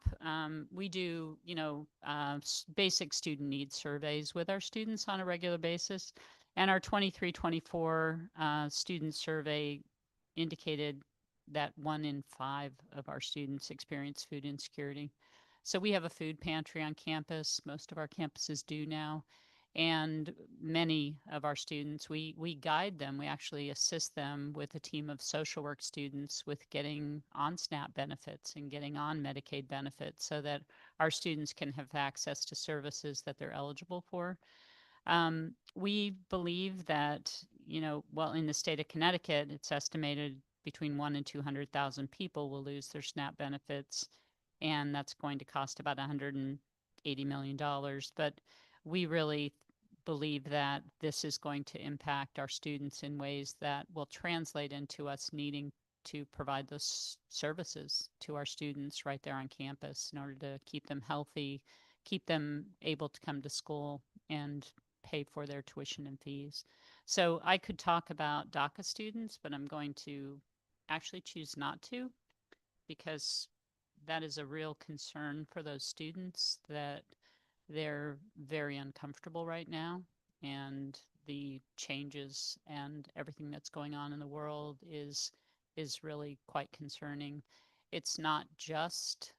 we do, basic student needs surveys with our students on a regular basis. And our 23-24 student survey indicated that 1 in 5 of our students experience food insecurity. So we have a food pantry on campus. Most of our campuses do now. And many of our students, we guide them. We actually assist them with a team of social work students with getting on SNAP benefits and getting on Medicaid benefits so that our students can have access to services that they're eligible for. We believe that, in the state of Connecticut, it's estimated between 1 and 200,000 people will lose their SNAP benefits, and that's going to cost about $180 million. But we really believe that this is going to impact our students in ways that will translate into us needing to provide those services to our students right there on campus in order to keep them healthy, keep them able to come to school and pay for their tuition and fees. So I could talk about DACA students, but I'm going to actually choose not to because that is a real concern for those students that they're very uncomfortable right now. And the changes and everything that's going on in the world is really quite concerning. It's not just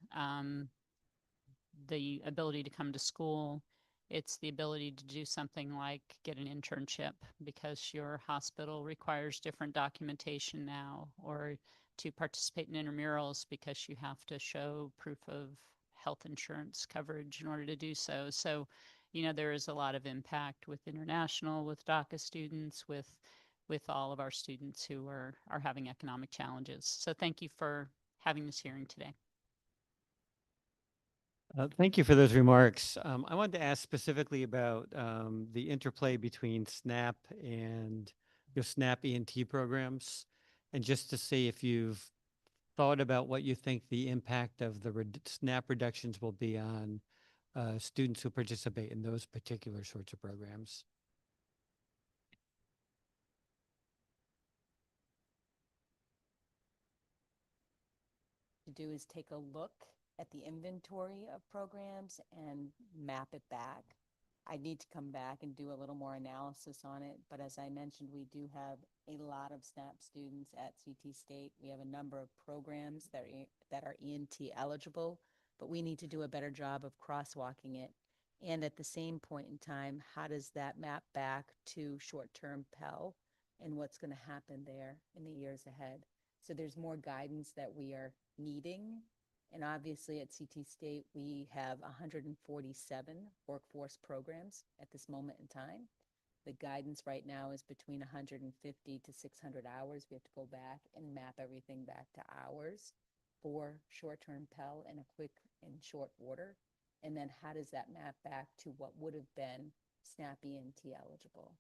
the ability to come to school. It's the ability to do something like get an internship because your hospital requires different documentation now, or to participate in intramurals because you have to show proof of health insurance coverage in order to do so. So, there is a lot of impact with international, with DACA students, with all of our students who are having economic challenges. So thank you for having this hearing today. Thank you for those remarks. I wanted to ask specifically about the interplay between SNAP and your SNAP ENT programs, and just to see if you've thought about what you think the impact of the SNAP reductions will be on students who participate in those particular sorts of programs. To do is take a look at the inventory of programs and map it back. I need to come back and do a little more analysis on it, but as I mentioned, we do have a lot of SNAP students at CT State. We have a number of programs that are ENT eligible, but we need to do a better job of crosswalking it. And at the same point in time, how does that map back to short-term Pell and what's going to happen there in the years ahead? So there's more guidance that we are needing. And obviously at CT State, we have 147 workforce programs at this moment in time. The guidance right now is between 150 to 600 hours. We have to go back and map everything back to hours for short-term Pell in a quick and short order. And then how does that map back to what would have been SNAP ENT eligible?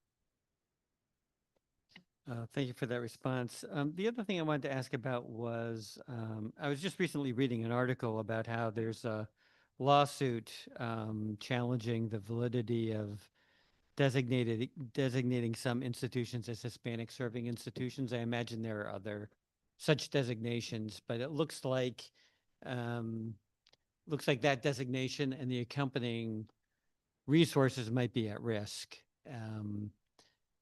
Thank you for that response. The other thing I wanted to ask about was, I was just recently reading an article about how there's a lawsuit challenging the validity of designating some institutions as Hispanic serving institutions. I imagine there are other such designations, but it looks like that designation and the accompanying resources might be at risk.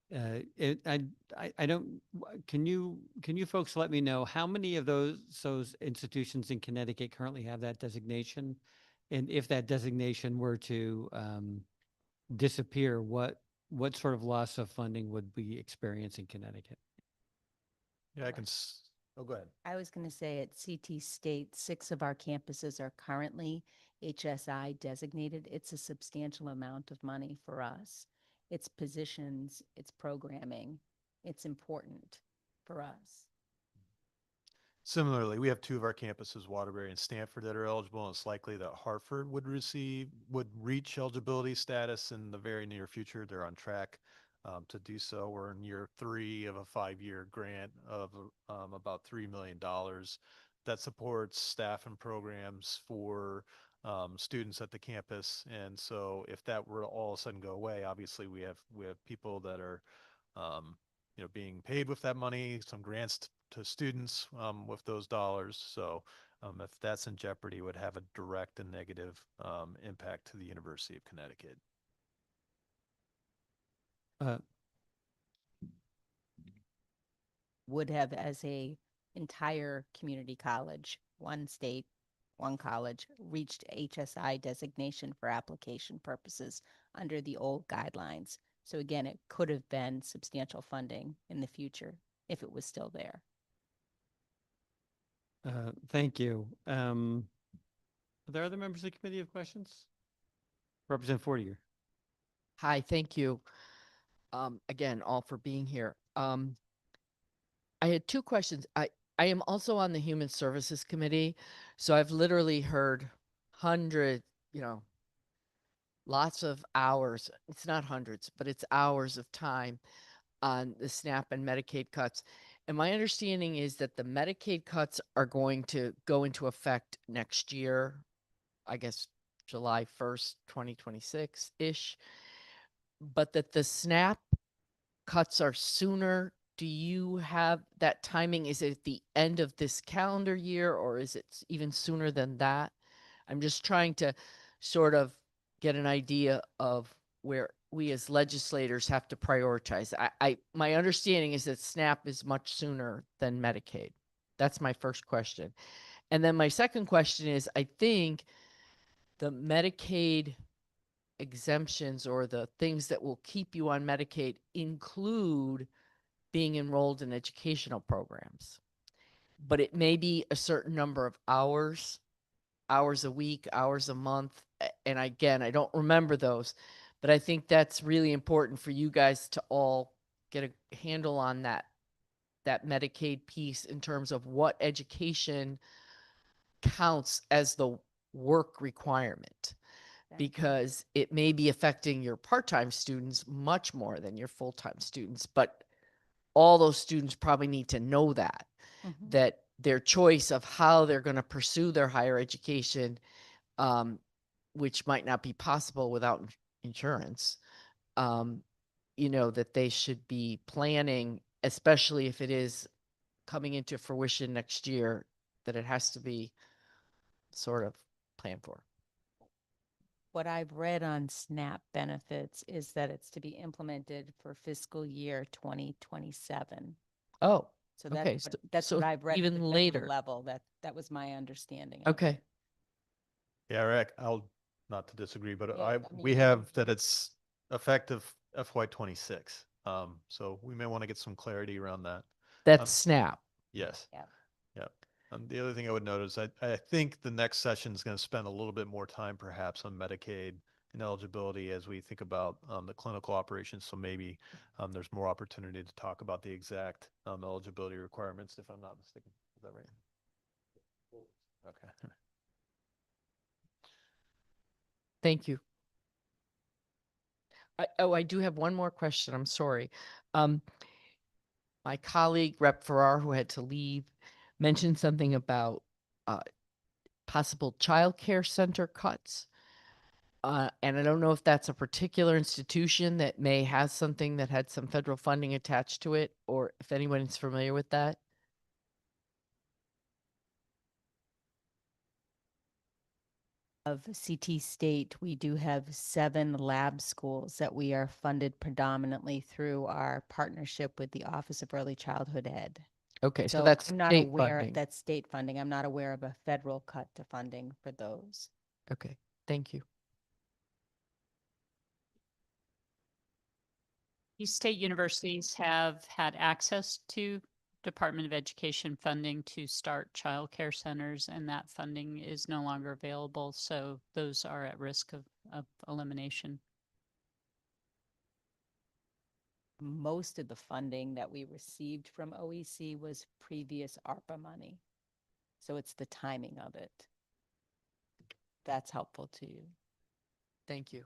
I don't, can you folks let me know how many of those institutions in Connecticut currently have that designation? And if that designation were to disappear, what sort of loss of funding would we experience in Connecticut? Yeah, oh, go ahead. I was going to say at CT State, 6 of our campuses are currently HSI designated. It's a substantial amount of money for us. It's positions, it's programming, it's important for us. Similarly, we have 2 of our campuses, Waterbury and Stanford, that are eligible, and it's likely that Hartford would reach eligibility status in the very near future. They're on track to do so. We're in year 3 of a 5-year grant of about $3 million that supports staff and programs for students at the campus. And so if that were to all of a sudden go away, obviously we have people that are being paid with that money, some grants to students with those dollars. So if that's in jeopardy, it would have a direct and negative impact to the University of Connecticut. Would have as a entire community college, one state, one college, reached HSI designation for application purposes under the old guidelines. So again, it could have been substantial funding in the future if it was still there. Thank you. Are there other members of the committee have questions? Representative Fortier. Hi, thank you. Again, all for being here. I had 2 questions. I am also on the Human Services Committee, so I've literally heard hundreds, lots of hours. It's not hundreds, but it's hours of time on the SNAP and Medicaid cuts. And my understanding is that the Medicaid cuts are going to go into effect next year, I guess July 1st, 2026-ish, but that the SNAP cuts are sooner. Do you have that timing? Is it at the end of this calendar year, or is it even sooner than that? I'm just trying to sort of get an idea of where we as legislators have to prioritize. My understanding is that SNAP is much sooner than Medicaid. That's my first question. And then my second question is, I think the Medicaid exemptions or the things that will keep you on Medicaid include being enrolled in educational programs, but it may be a certain number of hours a week, hours a month. And again, I don't remember those, but I think that's really important for you guys to all get a handle on that Medicaid piece in terms of what education counts as the work requirement, because it may be affecting your part-time students much more than your full-time students, but all those students probably need to know that, that their choice of how they're going to pursue their higher education, which might not be possible without insurance, that they should be planning, especially if it is coming into fruition next year, that it has to be sort of planned for. What I've read on SNAP benefits is that it's to be implemented for fiscal year 2027. Oh, so okay. That's So what I've read. even at the federal later. level. That was my understanding. Of Okay. it. Yeah, Rick, I'll not to disagree, but Yeah, we have that it's effective FY26. So we may want to get some clarity around that. That's SNAP. Yes. Yeah. Yep. The other thing I would note is I think the next session is going to spend a little bit more time perhaps on Medicaid and eligibility as we think about the clinical operations. So maybe there's more opportunity to talk about the exact eligibility requirements, if I'm not mistaken. Is that right? Okay. Thank you. I do have one more question. I'm sorry. My colleague, Rep. Farrar, who had to leave, mentioned something about uh, possible childcare center cuts. And I don't know if that's a particular institution that may have something that had some federal funding attached to it, or if anyone is familiar with that. Of CT State, we do have 7 lab schools that we are funded predominantly through our partnership with the Office of Early Childhood Ed. Okay, so that's I'm not state aware funding. that's state funding. I'm not aware of a federal cut to funding for those. Okay, thank you. These state universities have had access to Department of Education funding to start childcare centers, and that funding is no longer available. So those are at risk of elimination. Most of the funding that we received from OEC was previous ARPA money. So it's the timing of it. That's helpful to you. Thank you.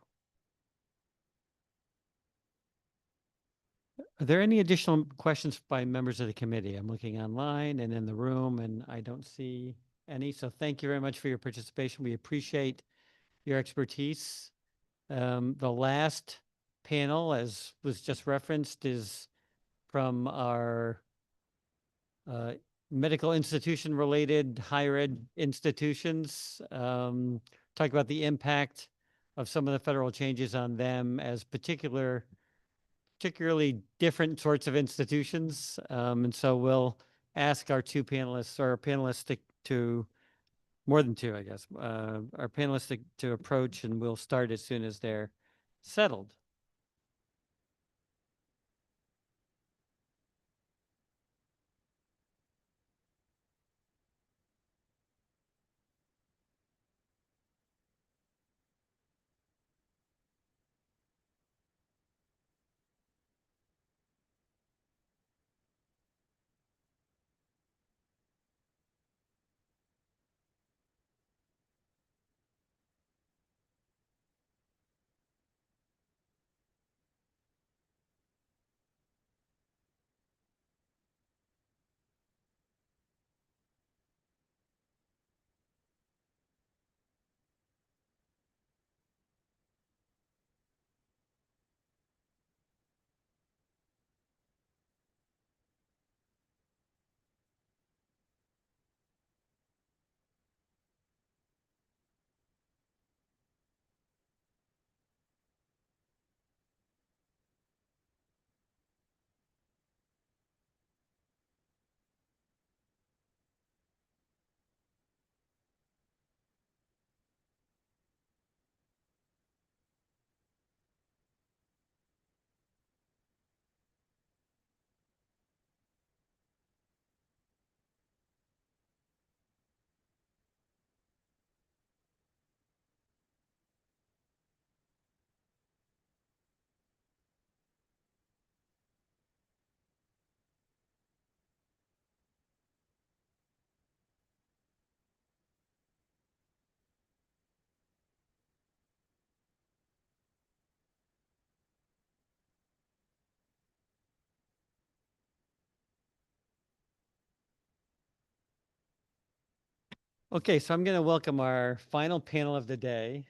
Are there any additional questions by members of the committee? I'm looking online and in the room, and I don't see any. So thank you very much for your participation. We appreciate your expertise. The last panel, as was just referenced, is from our medical institution related higher ed institutions. Talk about the impact of some of the federal changes on them as particularly different sorts of institutions. And so we'll ask our two panelists, or our panelists to more than two, I guess, our panelists to approach, and we'll start as soon as they're settled. Okay, so I'm going to welcome our final panel of the day.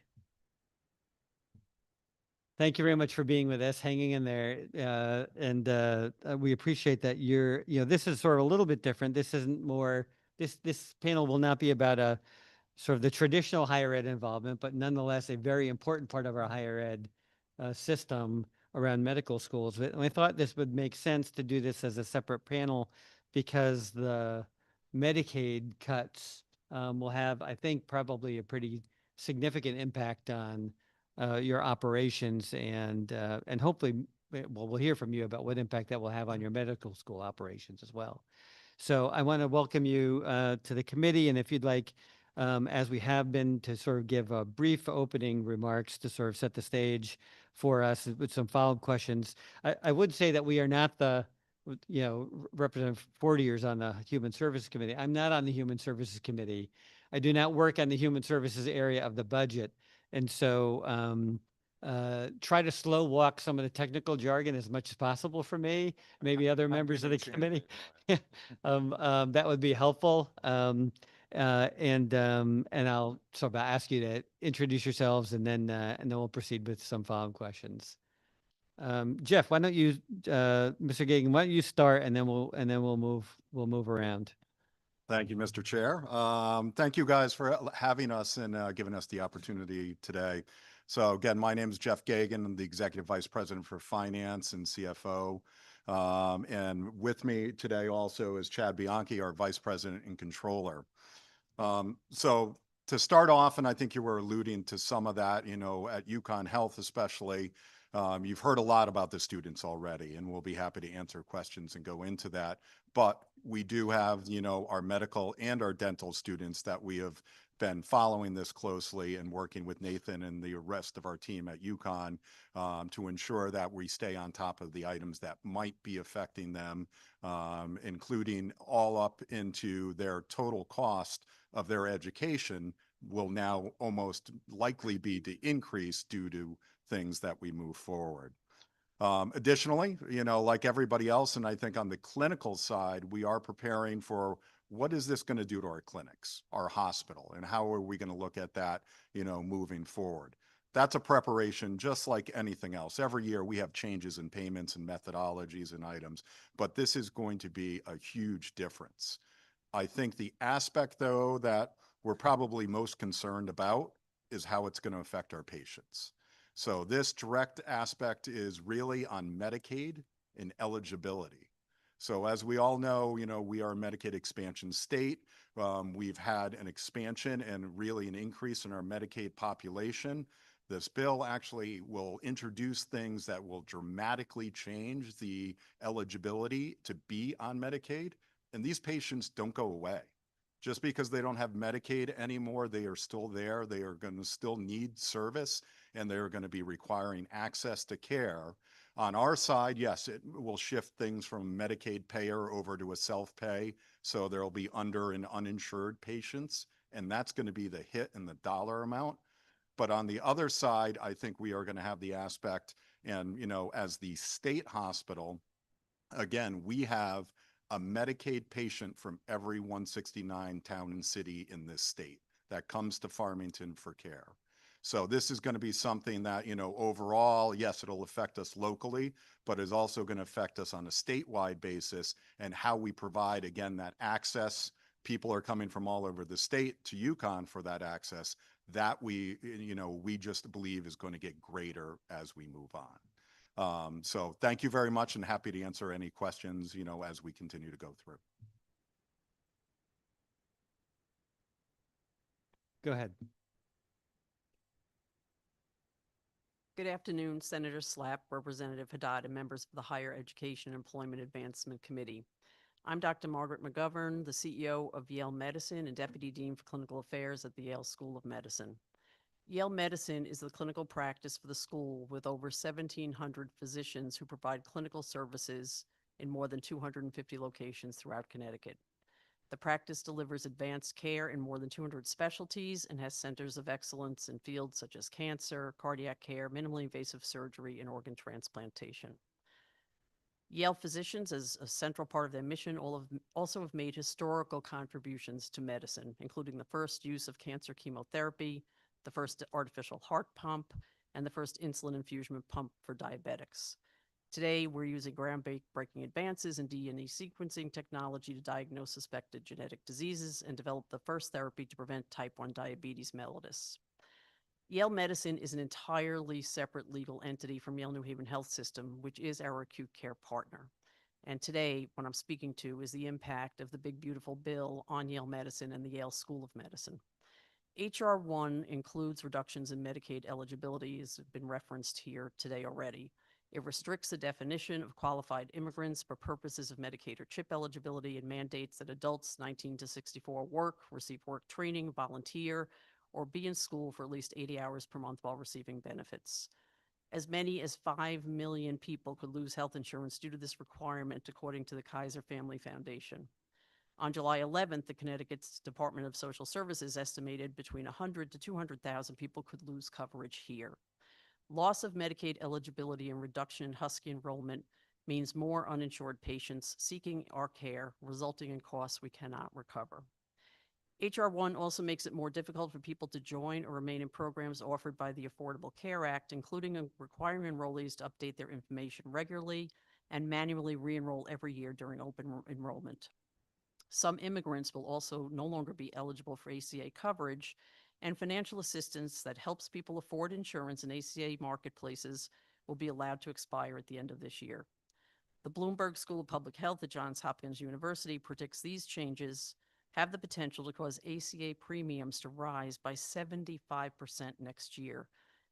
Thank you very much for being with us, hanging in there. We appreciate that this is sort of a little bit different. This isn't more, this panel will not be about a sort of the traditional higher ed involvement, but nonetheless a very important part of our higher ed system around medical schools. And I thought this would make sense to do this as a separate panel because the Medicaid cuts will have, I think, probably a pretty significant impact on your operations, and hopefully, well, we'll hear from you about what impact that will have on your medical school operations as well. So I want to welcome you to the committee, and if you'd like, as we have been, to sort of give a brief opening remarks to sort of set the stage for us with some follow-up questions. I would say that we are not the, Representative 40 years on the Human Services Committee. I'm not on the Human Services Committee. I do not work on the Human Services area of the budget. And so try to slow walk some of the technical jargon as much as possible for me, maybe other members of the committee. That would be helpful. And I'll sort of ask you to introduce yourselves, and then we'll proceed with some follow-up questions. Jeff, why don't you, Mr. Gagan, why don't you start, and then we'll move around. Thank you, Mr. Chair. Thank you guys for having us and giving us the opportunity today. So again, my name is Jeff Gagan. I'm the Executive Vice President for Finance and CFO. And with me today also is Chad Bianchi, our Vice President and Controller. So to start off, and I think you were alluding to some of that, at UConn Health especially, you've heard a lot about the students already, and we'll be happy to answer questions and go into that. But we do have, our medical and our dental students that we have been following this closely and working with Nathan and the rest of our team at UConn to ensure that we stay on top of the items that might be affecting them, including all up into their total cost of their education will now almost likely be to increase due to things that we move forward. Additionally, like everybody else, and I think on the clinical side, we are preparing for what is this going to do to our clinics, our hospital, and how are we going to look at that, moving forward. That's a preparation just like anything else. Every year we have changes in payments and methodologies and items, but this is going to be a huge difference. I think the aspect, though, that we're probably most concerned about is how it's going to affect our patients. So this direct aspect is really on Medicaid and eligibility. So as we all know, we are a Medicaid expansion state. We've had an expansion and really an increase in our Medicaid population. This bill actually will introduce things that will dramatically change the eligibility to be on Medicaid. And these patients don't go away. Just because they don't have Medicaid anymore, they are still there. They are going to still need service, and they are going to be requiring access to care. On our side, yes, it will shift things from Medicaid payer over to a self-pay. So there will be under and uninsured patients, and that's going to be the hit in the dollar amount. But on the other side, I think we are going to have the aspect, and, as the state hospital, again, we have a Medicaid patient from every 169 town and city in this state that comes to Farmington for care. So this is going to be something that, overall, yes, it'll affect us locally, but is also going to affect us on a statewide basis, and how we provide, again, that access. People are coming from all over the state to UConn for that access that we just believe is going to get greater as we move on. So thank you very much, and happy to answer any questions, as we continue to go through. Go ahead. Good afternoon, Senator Slapp, Representative Haddad, and members of the Higher Education and Employment Advancement Committee. I'm Dr. Margaret McGovern, the CEO of Yale Medicine and Deputy Dean for Clinical Affairs at the Yale School of Medicine. Yale Medicine is the clinical practice for the school with over 1,700 physicians who provide clinical services in more than 250 locations throughout Connecticut. The practice delivers advanced care in more than 200 specialties and has centers of excellence in fields such as cancer, cardiac care, minimally invasive surgery, and organ transplantation. Yale physicians, as a central part of their mission, also have made historical contributions to medicine, including the first use of cancer chemotherapy, the first artificial heart pump, and the first insulin infusion pump for diabetics. Today, we're using groundbreaking advances in DNA sequencing technology to diagnose suspected genetic diseases and develop the first therapy to prevent type 1 diabetes mellitus. Yale Medicine is an entirely separate legal entity from Yale New Haven Health System, which is our acute care partner. And today, what I'm speaking to is the impact of the big, beautiful bill on Yale Medicine and the Yale School of Medicine. H.R. 1 includes reductions in Medicaid eligibility, as has been referenced here today already. It restricts the definition of qualified immigrants for purposes of Medicaid or CHIP eligibility and mandates that adults 19 to 64 work, receive work training, volunteer, or be in school for at least 80 hours per month while receiving benefits. As many as 5 million people could lose health insurance due to this requirement, according to the Kaiser Family Foundation. On July 11th, the Connecticut's Department of Social Services estimated between 100 to 200,000 people could lose coverage here. Loss of Medicaid eligibility and reduction in Husky enrollment means more uninsured patients seeking our care, resulting in costs we cannot recover. H.R. 1 also makes it more difficult for people to join or remain in programs offered by the Affordable Care Act, including requiring enrollees to update their information regularly and manually re-enroll every year during open enrollment. Some immigrants will also no longer be eligible for ACA coverage, and financial assistance that helps people afford insurance in ACA marketplaces will be allowed to expire at the end of this year. The Bloomberg School of Public Health at Johns Hopkins University predicts these changes have the potential to cause ACA premiums to rise by 75% next year,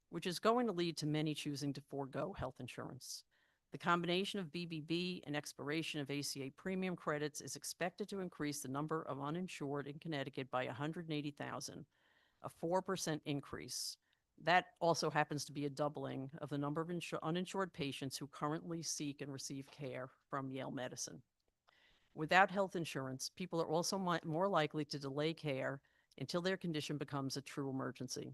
which is going to lead to many choosing to forego health insurance. The combination of BBB and expiration of ACA premium credits is expected to increase the number of uninsured in Connecticut by 180,000, a 4% increase. That also happens to be a doubling of the number of uninsured patients who currently seek and receive care from Yale Medicine. Without health insurance, people are also more likely to delay care until their condition becomes a true emergency.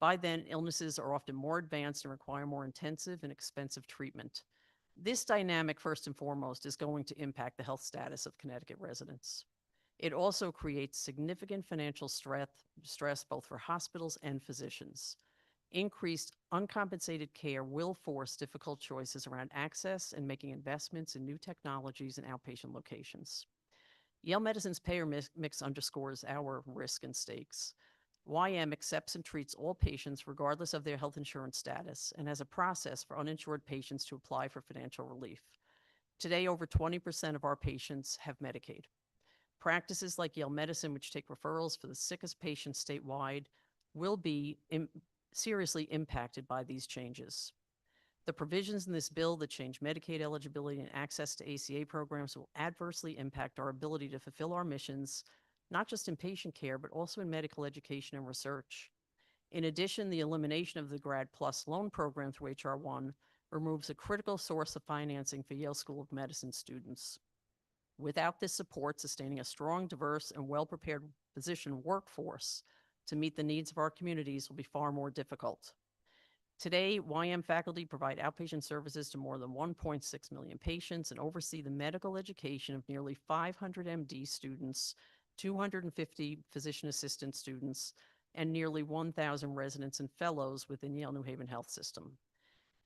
By then, illnesses are often more advanced and require more intensive and expensive treatment. This dynamic, first and foremost, is going to impact the health status of Connecticut residents. It also creates significant financial stress both for hospitals and physicians. Increased uncompensated care will force difficult choices around access and making investments in new technologies and outpatient locations. Yale Medicine's payer mix underscores our risk and stakes. YM accepts and treats all patients regardless of their health insurance status and has a process for uninsured patients to apply for financial relief. Today, over 20% of our patients have Medicaid. Practices like Yale Medicine, which take referrals for the sickest patients statewide, will be seriously impacted by these changes. The provisions in this bill that change Medicaid eligibility and access to ACA programs will adversely impact our ability to fulfill our missions, not just in patient care, but also in medical education and research. In addition, the elimination of the Grad Plus loan program through H.R. 1 removes a critical source of financing for Yale School of Medicine students. Without this support, sustaining a strong, diverse, and well-prepared physician workforce to meet the needs of our communities will be far more difficult. Today, YM faculty provide outpatient services to more than 1.6 million patients and oversee the medical education of nearly 500 MD students, 250 physician assistant students, and nearly 1,000 residents and fellows within Yale New Haven Health System.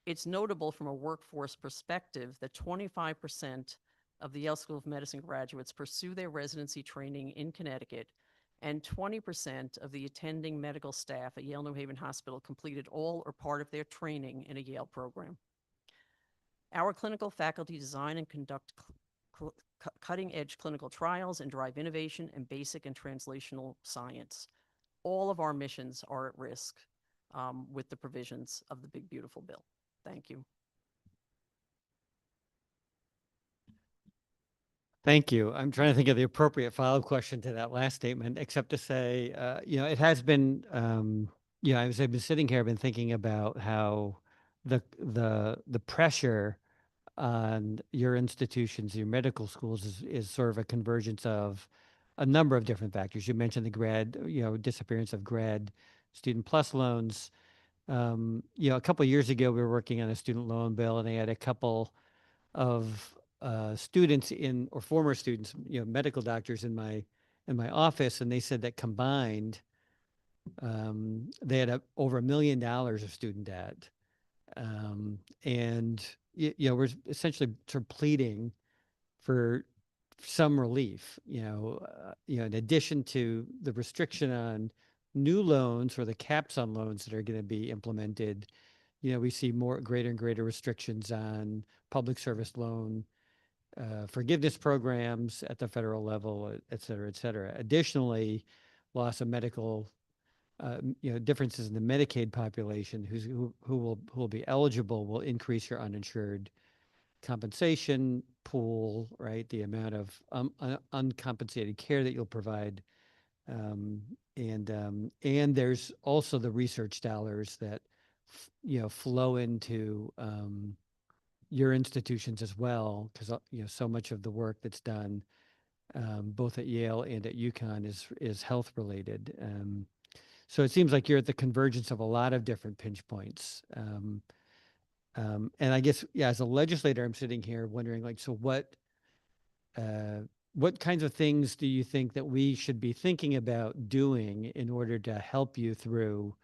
It's notable from a workforce perspective that 25% of the Yale School of Medicine graduates pursue their residency training in Connecticut, and 20% of the attending medical staff at Yale New Haven Hospital completed all or part of their training in a Yale program. Our clinical faculty design and conduct cutting-edge clinical trials and drive innovation in basic and translational science. All of our missions are at risk with the provisions of the Big Beautiful Bill. Thank you. Thank you. I'm trying to think of the appropriate follow-up question to that last statement, except to say, it has been, as I've been sitting here, I've been thinking about how the pressure on your institutions, your medical schools is sort of a convergence of a number of different factors. You mentioned the disappearance of grad student plus loans. A couple of years ago, we were working on a student loan bill, and they had a couple of students or former students, medical doctors in my office, and they said that combined, they had over $1 million of student debt, and we're essentially sort of pleading for some relief. In addition to the restriction on new loans or the caps on loans that are going to be implemented, we see greater and greater restrictions on public service loan forgiveness programs at the federal level, et cetera, et cetera. Additionally, loss of medical differences in the Medicaid population who will be eligible will increase your uninsured compensation pool, right? The amount of uncompensated care that you'll provide. And there's also the research dollars that, flow into your institutions as well, because, so much of the work that's done both at Yale and at UConn is health related. So it seems like you're at the convergence of a lot of different pinch points. And I guess, yeah, as a legislator, I'm sitting here wondering, like, so what kinds of things do you think that we should be thinking about doing in order to help you through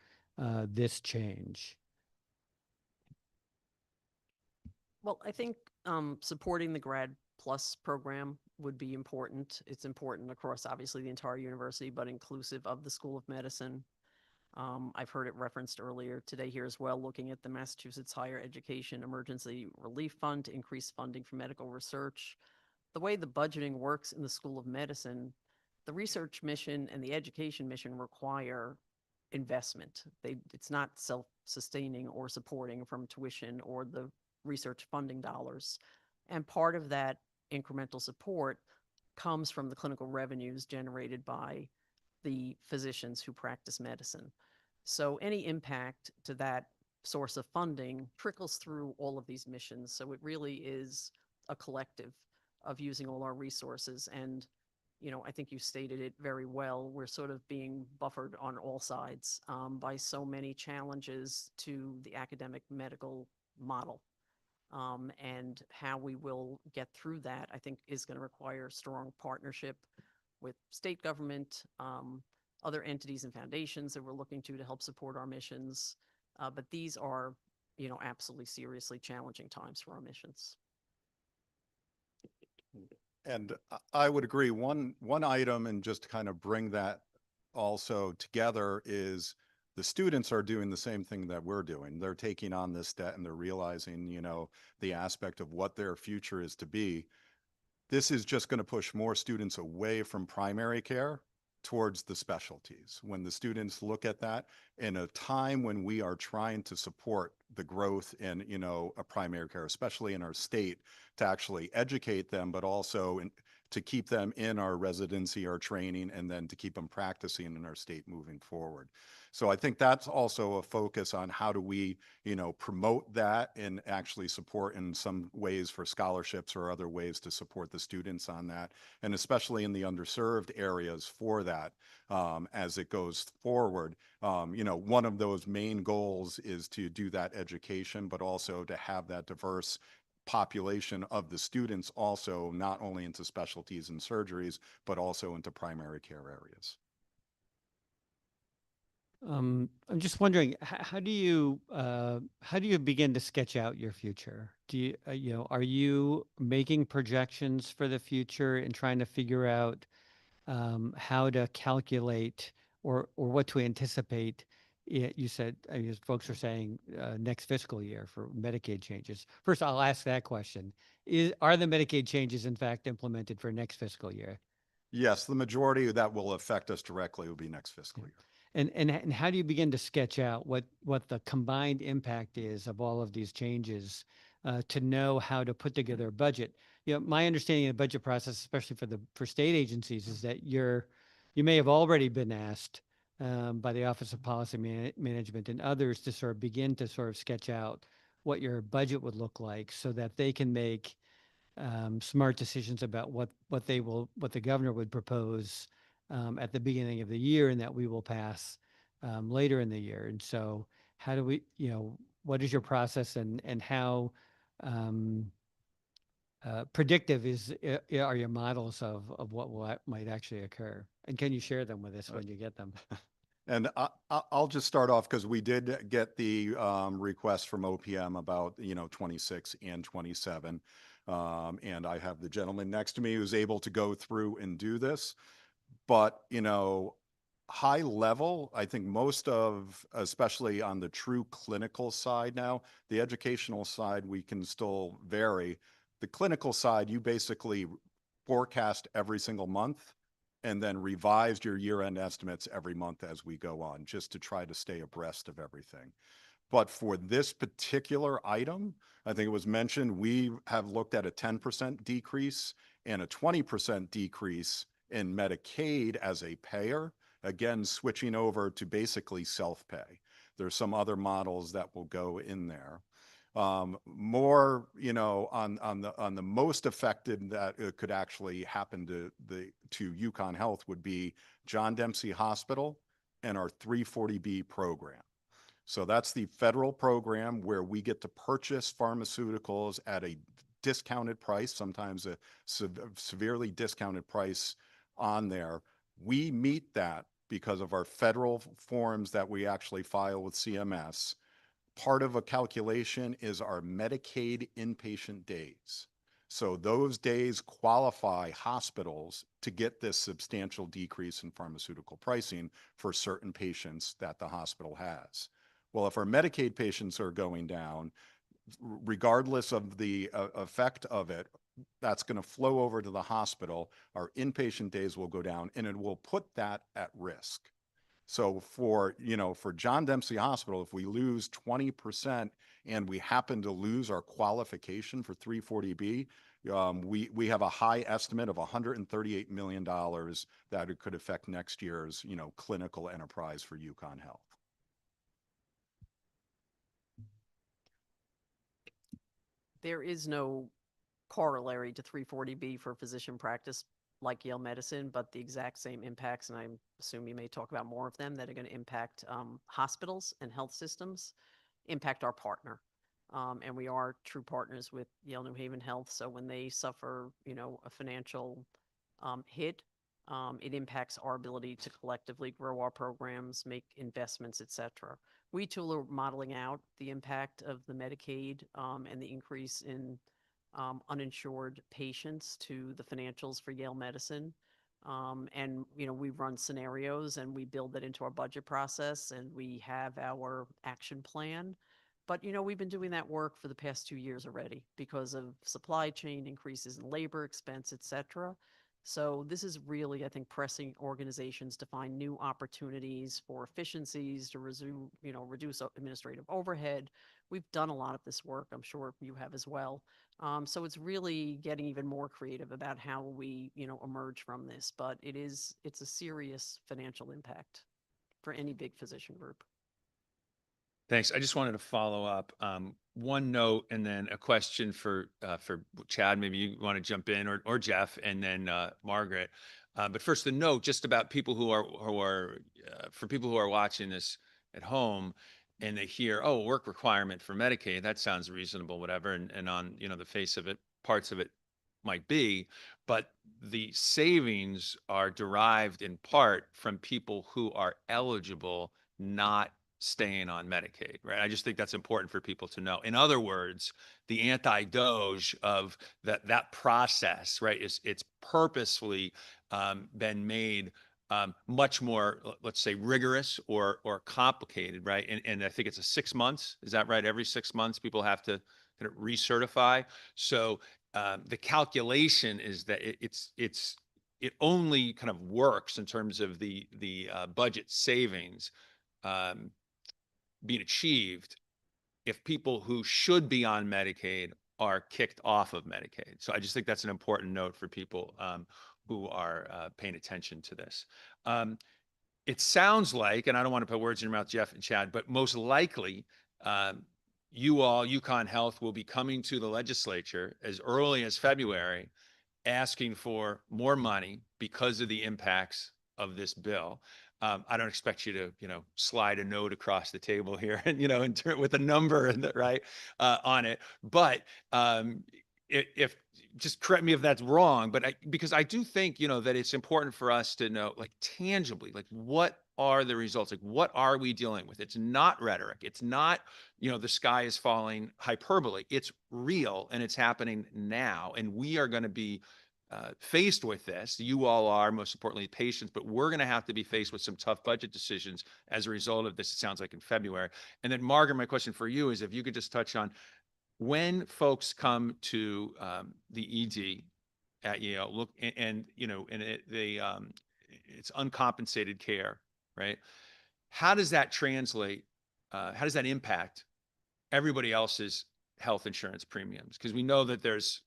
this change? Well, I think supporting the Grad Plus program would be important. It's important across obviously the entire university, but inclusive of the School of Medicine. I've heard it referenced earlier today here as well, looking at the Massachusetts Higher Education Emergency Relief Fund to increase funding for medical research. The way the budgeting works in the School of Medicine, the research mission and the education mission require investment. It's not self-sustaining or supporting from tuition or the research funding dollars. And part of that incremental support comes from the clinical revenues generated by the physicians who practice medicine. So any impact to that source of funding trickles through all of these missions. So it really is a collective of using all our resources. And, I think you stated it very well. We're sort of being buffered on all sides by so many challenges to the academic medical model. And how we will get through that, I think, is going to require strong partnership with state government, other entities and foundations that we're looking to help support our missions. But these are, absolutely seriously challenging times for our missions. And I would agree. One item, and just to kind of bring that also together, is the students are doing the same thing that we're doing. They're taking on this debt and they're realizing, the aspect of what their future is to be. This is just going to push more students away from primary care towards the specialties. When the students look at that in a time when we are trying to support the growth in, a primary care, especially in our state, to actually educate them, but also to keep them in our residency, our training, and then to keep them practicing in our state moving forward. So I think that's also a focus on how do we, promote that and actually support in some ways for scholarships or other ways to support the students on that. And especially in the underserved areas for that, as it goes forward. One of those main goals is to do that education, but also to have that diverse population of the students also not only into specialties and surgeries, but also into primary care areas. I'm just wondering, how do you begin to sketch out your future? Do you, are you making projections for the future and trying to figure out how to calculate or what to anticipate? You said, folks are saying next fiscal year for Medicaid changes. First, I'll ask that question. Are the Medicaid changes in fact implemented for next fiscal year? Yes, the majority that will affect us directly will be next fiscal year. And how do you begin to sketch out what the combined impact is of all of these changes to know how to put together a budget? My understanding of the budget process, especially for state agencies, is that you may have already been asked by the Office of Policy Management and others to sort of begin to sort of sketch out what your budget would look like so that they can make smart decisions about what the governor would propose at the beginning of the year and that we will pass later in the year. And so how do we, what is your process and how predictive are your models of what might actually occur? And can you share them with us when you get them? And I'll just start off because we did get the request from OPM about, 26 and 27. And I have the gentleman next to me who's able to go through and do this. But, high level, I think most of, especially on the true clinical side now, the educational side, we can still vary. The clinical side, you basically forecast every single month and then revised your year-end estimates every month as we go on, just to try to stay abreast of everything. But for this particular item, I think it was mentioned, we have looked at a 10% decrease and a 20% decrease in Medicaid as a payer, again, switching over to basically self-pay. There's some other models that will go in there. More, you know, on the most affected that it could actually happen to UConn Health would be John Dempsey Hospital and our 340B program. So that's the federal program where we get to purchase pharmaceuticals at a discounted price, sometimes a severely discounted price on there. We meet that because of our federal forms that we actually file with CMS. Part of a calculation is our Medicaid inpatient days. So those days qualify hospitals to get this substantial decrease in pharmaceutical pricing for certain patients that the hospital has. Well, if our Medicaid patients are going down, regardless of the effect of it, that's going to flow over to the hospital. Our inpatient days will go down, and it will put that at risk. So for, you know, for John Dempsey Hospital, if we lose 20% and we happen to lose our qualification for 340B, we have a high estimate of $138 million that it could affect next year's, you know, clinical enterprise for UConn Health. There is no corollary to 340B for physician practice like Yale Medicine, but the exact same impacts, and I assume you may talk about more of them that are going to impact hospitals and health systems, impact our partner. And we are true partners with Yale New Haven Health. So when they suffer, you know, a financial hit, it impacts our ability to collectively grow our programs, make investments, et cetera. We too are modeling out the impact of the Medicaid and the increase in uninsured patients to the financials for Yale Medicine. And, you know, we run scenarios and we build that into our budget process and we have our action plan. But, you know, we've been doing that work for the past 2 years already because of supply chain increases in labor expense, et cetera. So this is really, I think, pressing organizations to find new opportunities for efficiencies, to resume, you know, reduce administrative overhead. We've done a lot of this work. I'm sure you have as well. So it's really getting even more creative about how we, you know, emerge from this. But it's a serious financial impact for any big physician group. Thanks. I just wanted to follow up. One note and then a question for Chad. Maybe you want to jump in, or Jeff, and then Margaret. But first, the note just about people who are for people who are watching this at home, and they hear, oh, work requirement for Medicaid. That sounds reasonable, whatever. And on, you know, the face of it, parts of it might be, but the savings are derived in part from people who are eligible, not staying on Medicaid, right? I just think that's important for people to know. In other words, the anti-Doge of that process, right, it's purposefully been made much more, let's say, rigorous or complicated, right? And I think it's a 6 months. Is that right? Every 6 months, people have to kind of recertify. So the calculation is that it only kind of works in terms of the budget savings being achieved if people who should be on Medicaid are kicked off of Medicaid. So I just think that's an important note for people who are paying attention to this. It sounds like, and I don't want to put words in your mouth, Jeff and Chad, but most likely you all, UConn Health, will be coming to the legislature as early as February asking for more money because of the impacts of this bill. I don't expect you to, you know, slide a note across the table here and, you know, with a number and right on it. But if just correct me if that's wrong, but because I do think, you know, that it's important for us to know, like, tangibly, like, what are the results? Like, what are we dealing with? It's not rhetoric. It's not, you know, the sky is falling hyperbole. It's real and it's happening now. And we are going to be faced with this. You all are, most importantly, patients, but we're going to have to be faced with some tough budget decisions as a result of this. It sounds like in February. And then, Margaret, my question for you is if you could just touch on when folks come to the ED at Yale, look, and you know, and it's uncompensated care, right? How does that translate? How does that impact everybody else's health insurance premiums? Because we know that there's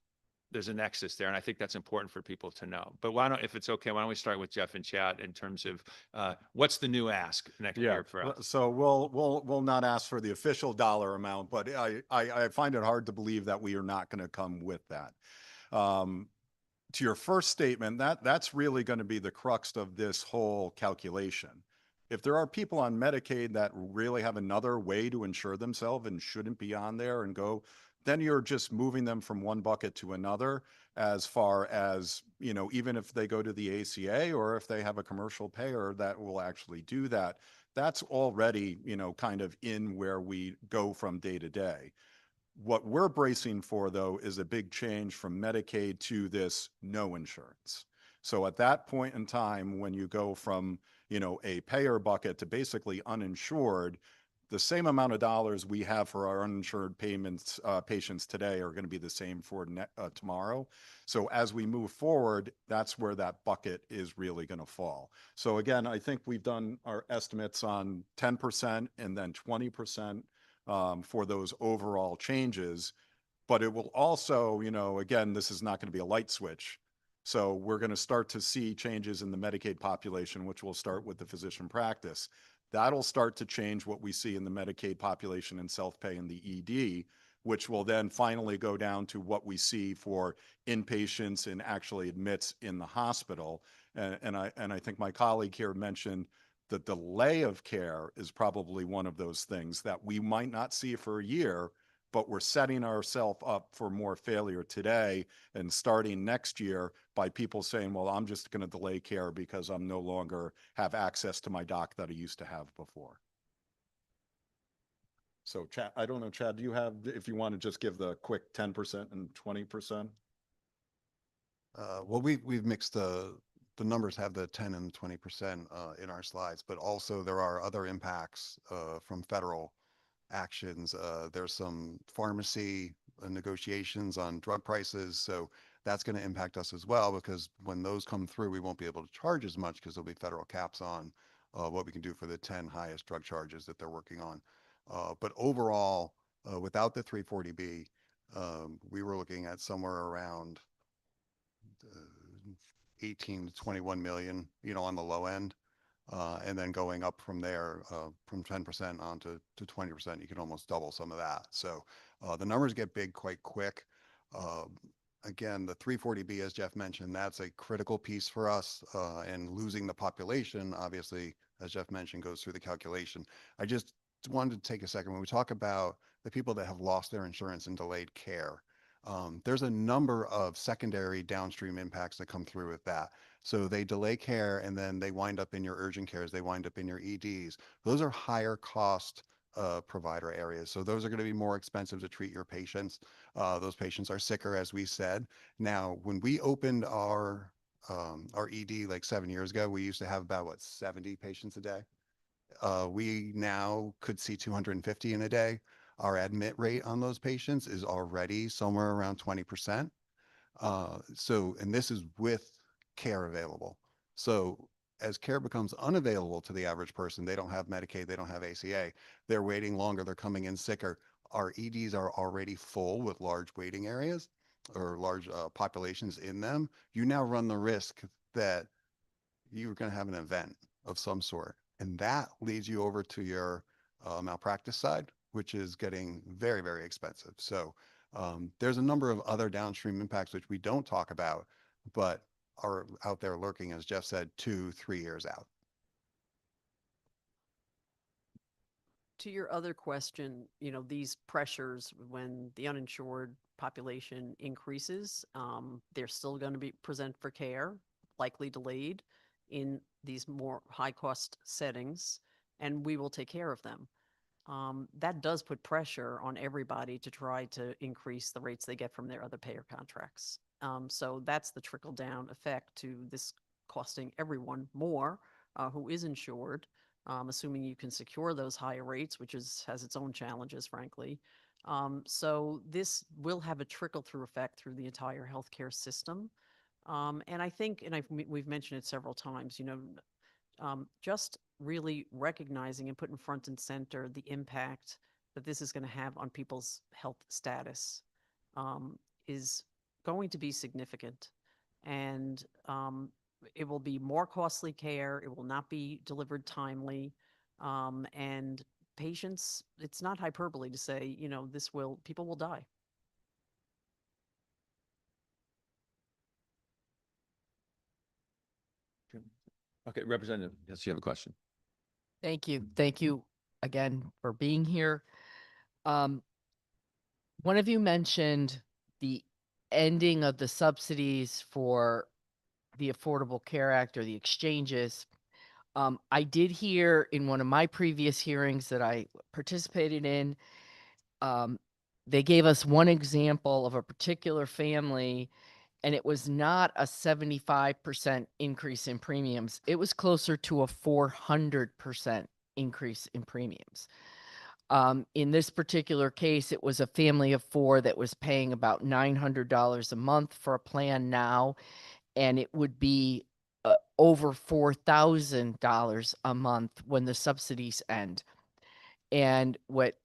a nexus there, and I think that's important for people to know. But why don't, if it's okay, why don't we start with Jeff and Chad in terms of what's the new ask next year for us? So we'll not ask for the official dollar amount, but I find it hard to believe that we are not going to come with that. To your first statement, that's really going to be the crux of this whole calculation. If there are people on Medicaid that really have another way to insure themselves and shouldn't be on there and go, then you're just moving them from one bucket to another, as far as, you know, even if they go to the ACA or if they have a commercial payer that will actually do that, that's already, you know, kind of in where we go from day to day. What we're bracing for, though, is a big change from Medicaid to this no insurance. So at that point in time, when you go from, you know, a payer bucket to basically uninsured, the same amount of dollars we have for our uninsured payments patients today are going to be the same for tomorrow. So as we move forward, that's where that bucket is really going to fall. So again, I think we've done our estimates on 10% and then 20% for those overall changes. But it will also, you know, again, this is not going to be a light switch. So we're going to start to see changes in the Medicaid population, which will start with the physician practice. That'll start to change what we see in the Medicaid population in self-pay and the ED, which will then finally go down to what we see for inpatients and actually admits in the hospital. And I think my colleague here mentioned the delay of care is probably one of those things that we might not see for a year, but we're setting ourselves up for more failure today and starting next year by people saying, well, I'm just going to delay care because I'm no longer have access to my doc that I used to have before. So Chad, I don't know, Chad, do you have, if you want to just give the quick 10% and 20%? Well, we've mixed the numbers have the 10 and 20% in our slides, but also there are other impacts from federal actions. There's some pharmacy negotiations on drug prices. So that's going to impact us as well, because when those come through, we won't be able to charge as much because there'll be federal caps on what we can do for the 10 highest drug charges that they're working on. But overall, without the 340B, we were looking at somewhere around 18 to 21 million, you know, on the low end. And then going up from there, from 10% on to 20%, you can almost double some of that. So the numbers get big quite quick. Again, the 340B, as Jeff mentioned, that's a critical piece for us. And losing the population, obviously, as Jeff mentioned, goes through the calculation. I just wanted to take a second. When we talk about the people that have lost their insurance and delayed care, there's a number of secondary downstream impacts that come through with that. So they delay care and then they wind up in your urgent cares, they wind up in your EDs. Those are higher cost provider areas. So those are going to be more expensive to treat your patients. Those patients are sicker, as we said. Now, when we opened our ED like 7 years ago, we used to have about, what, 70 patients a day. We now could see 250 in a day. Our admit rate on those patients is already somewhere around 20%. And this is with care available. So as care becomes unavailable to the average person, they don't have Medicaid, they don't have ACA, they're waiting longer, they're coming in sicker. Our EDs are already full with large waiting areas or large populations in them. You now run the risk that you're going to have an event of some sort. And that leads you over to your malpractice side, which is getting very, very expensive. So there's a number of other downstream impacts which we don't talk about, but are out there lurking, as Jeff said, 2-3 years out. To your other question, you know, these pressures when the uninsured population increases, they're still going to be present for care, likely delayed in these more high cost settings, and we will take care of them. That does put pressure on everybody to try to increase the rates they get from their other payer contracts. So that's the trickle down effect to this costing everyone more who is insured, assuming you can secure those higher rates, which has its own challenges, frankly. So this will have a trickle through effect through the entire healthcare system. And I think, and we've mentioned it several times, just really recognizing and putting front and center the impact that this is going to have on people's health status is going to be significant. And it will be more costly care. It will not be delivered timely. And patients, it's not hyperbole to say, people will die. Okay, Representative, yes, you have a question. Thank you. Thank you again for being here. One of you mentioned the ending of the subsidies for the Affordable Care Act or the exchanges. I did hear in one of my previous hearings that I participated in, they gave us one example of a particular family, and it was not a 75% increase in premiums. It was closer to a 400% increase in premiums. In this particular case, it was a family of four that was paying about $900 a month for a plan now, and it would be over $4,000 a month when the subsidies end. And what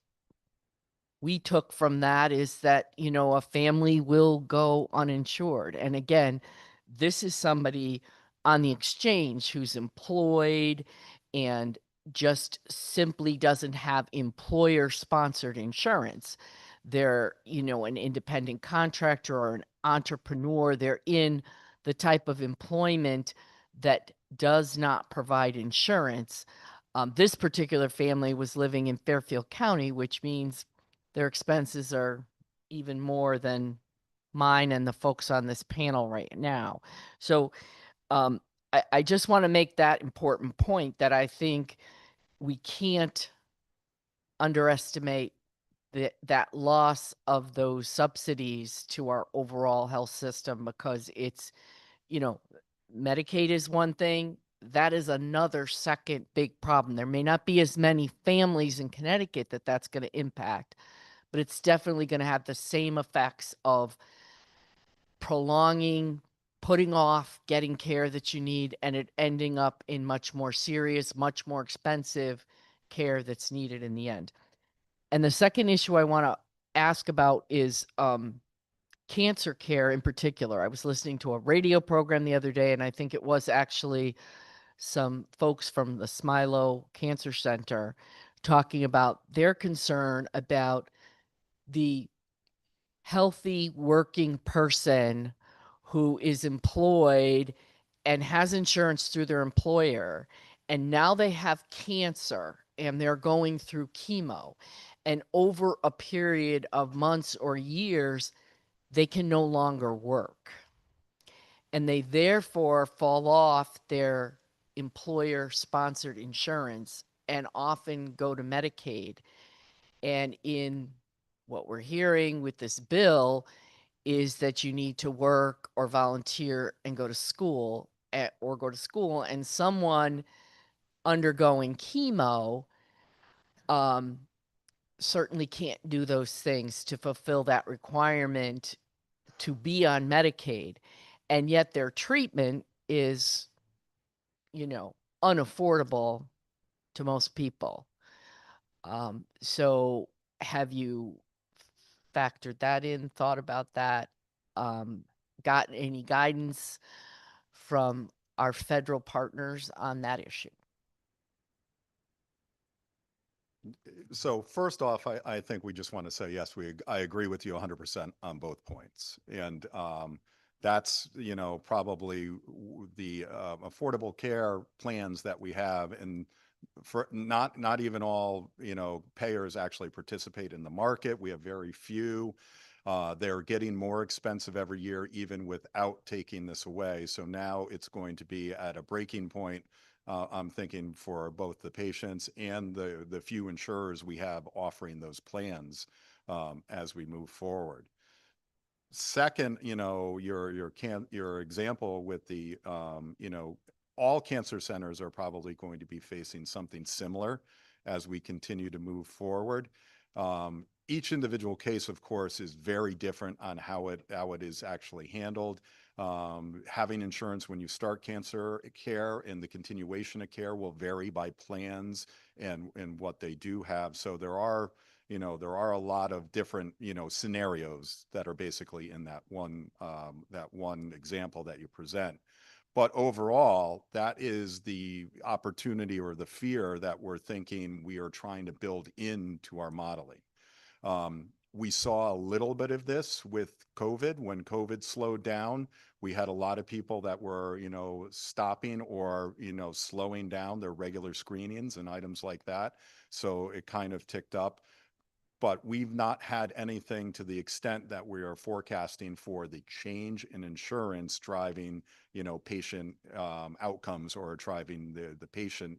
we took from that is that, a family will go uninsured. And again, this is somebody on the exchange who's employed and just simply doesn't have employer sponsored insurance. They're, an independent contractor or an entrepreneur. They're in the type of employment that does not provide insurance. This particular family was living in Fairfield County, which means their expenses are even more than mine and the folks on this panel right now. So I just want to make that important point that I think we can't underestimate that loss of those subsidies to our overall health system, because it's, Medicaid is one thing. That is another second big problem. There may not be as many families in Connecticut that's going to impact, but it's definitely going to have the same effects of prolonging, putting off getting care that you need, and it ending up in much more serious, much more expensive care that's needed in the end. And the second issue I want to ask about is cancer care in particular. I was listening to a radio program the other day, and I think it was actually some folks from the Smilo Cancer Center talking about their concern about the healthy working person who is employed and has insurance through their employer, and now they have cancer and they're going through chemo, and over a period of months or years they can no longer work, and they therefore fall off their employer sponsored insurance and often go to Medicaid. And in what we're hearing with this bill is that you need to work or volunteer and go to school, and someone undergoing chemo certainly can't do those things to fulfill that requirement to be on Medicaid, and yet their treatment is, unaffordable to most people. So have you factored that in, thought about that, gotten any guidance from our federal partners on that issue? So first off, I think we just want to say, yes, I agree with you 100% on both points. And that's, probably the affordable care plans that we have, and for not even all, payers actually participate in the market. We have very few. They're getting more expensive every year, even without taking this away. So now it's going to be at a breaking point, I'm thinking, for both the patients and the few insurers we have offering those plans as we move forward. Second, your example with the, all cancer centers are probably going to be facing something similar as we continue to move forward. each individual case, of course, is very different on how it is actually handled. Having insurance when you start cancer care and the continuation of care will vary by plans and what they do have. So there are a lot of different, scenarios that are basically in that one example that you present. But overall, that is the opportunity or the fear that we're thinking we are trying to build into our modeling. We saw a little bit of this with COVID. When COVID slowed down, we had a lot of people that were, stopping or, slowing down their regular screenings and items like that. So it kind of ticked up. But we've not had anything to the extent that we are forecasting for the change in insurance driving, patient outcomes or driving the patient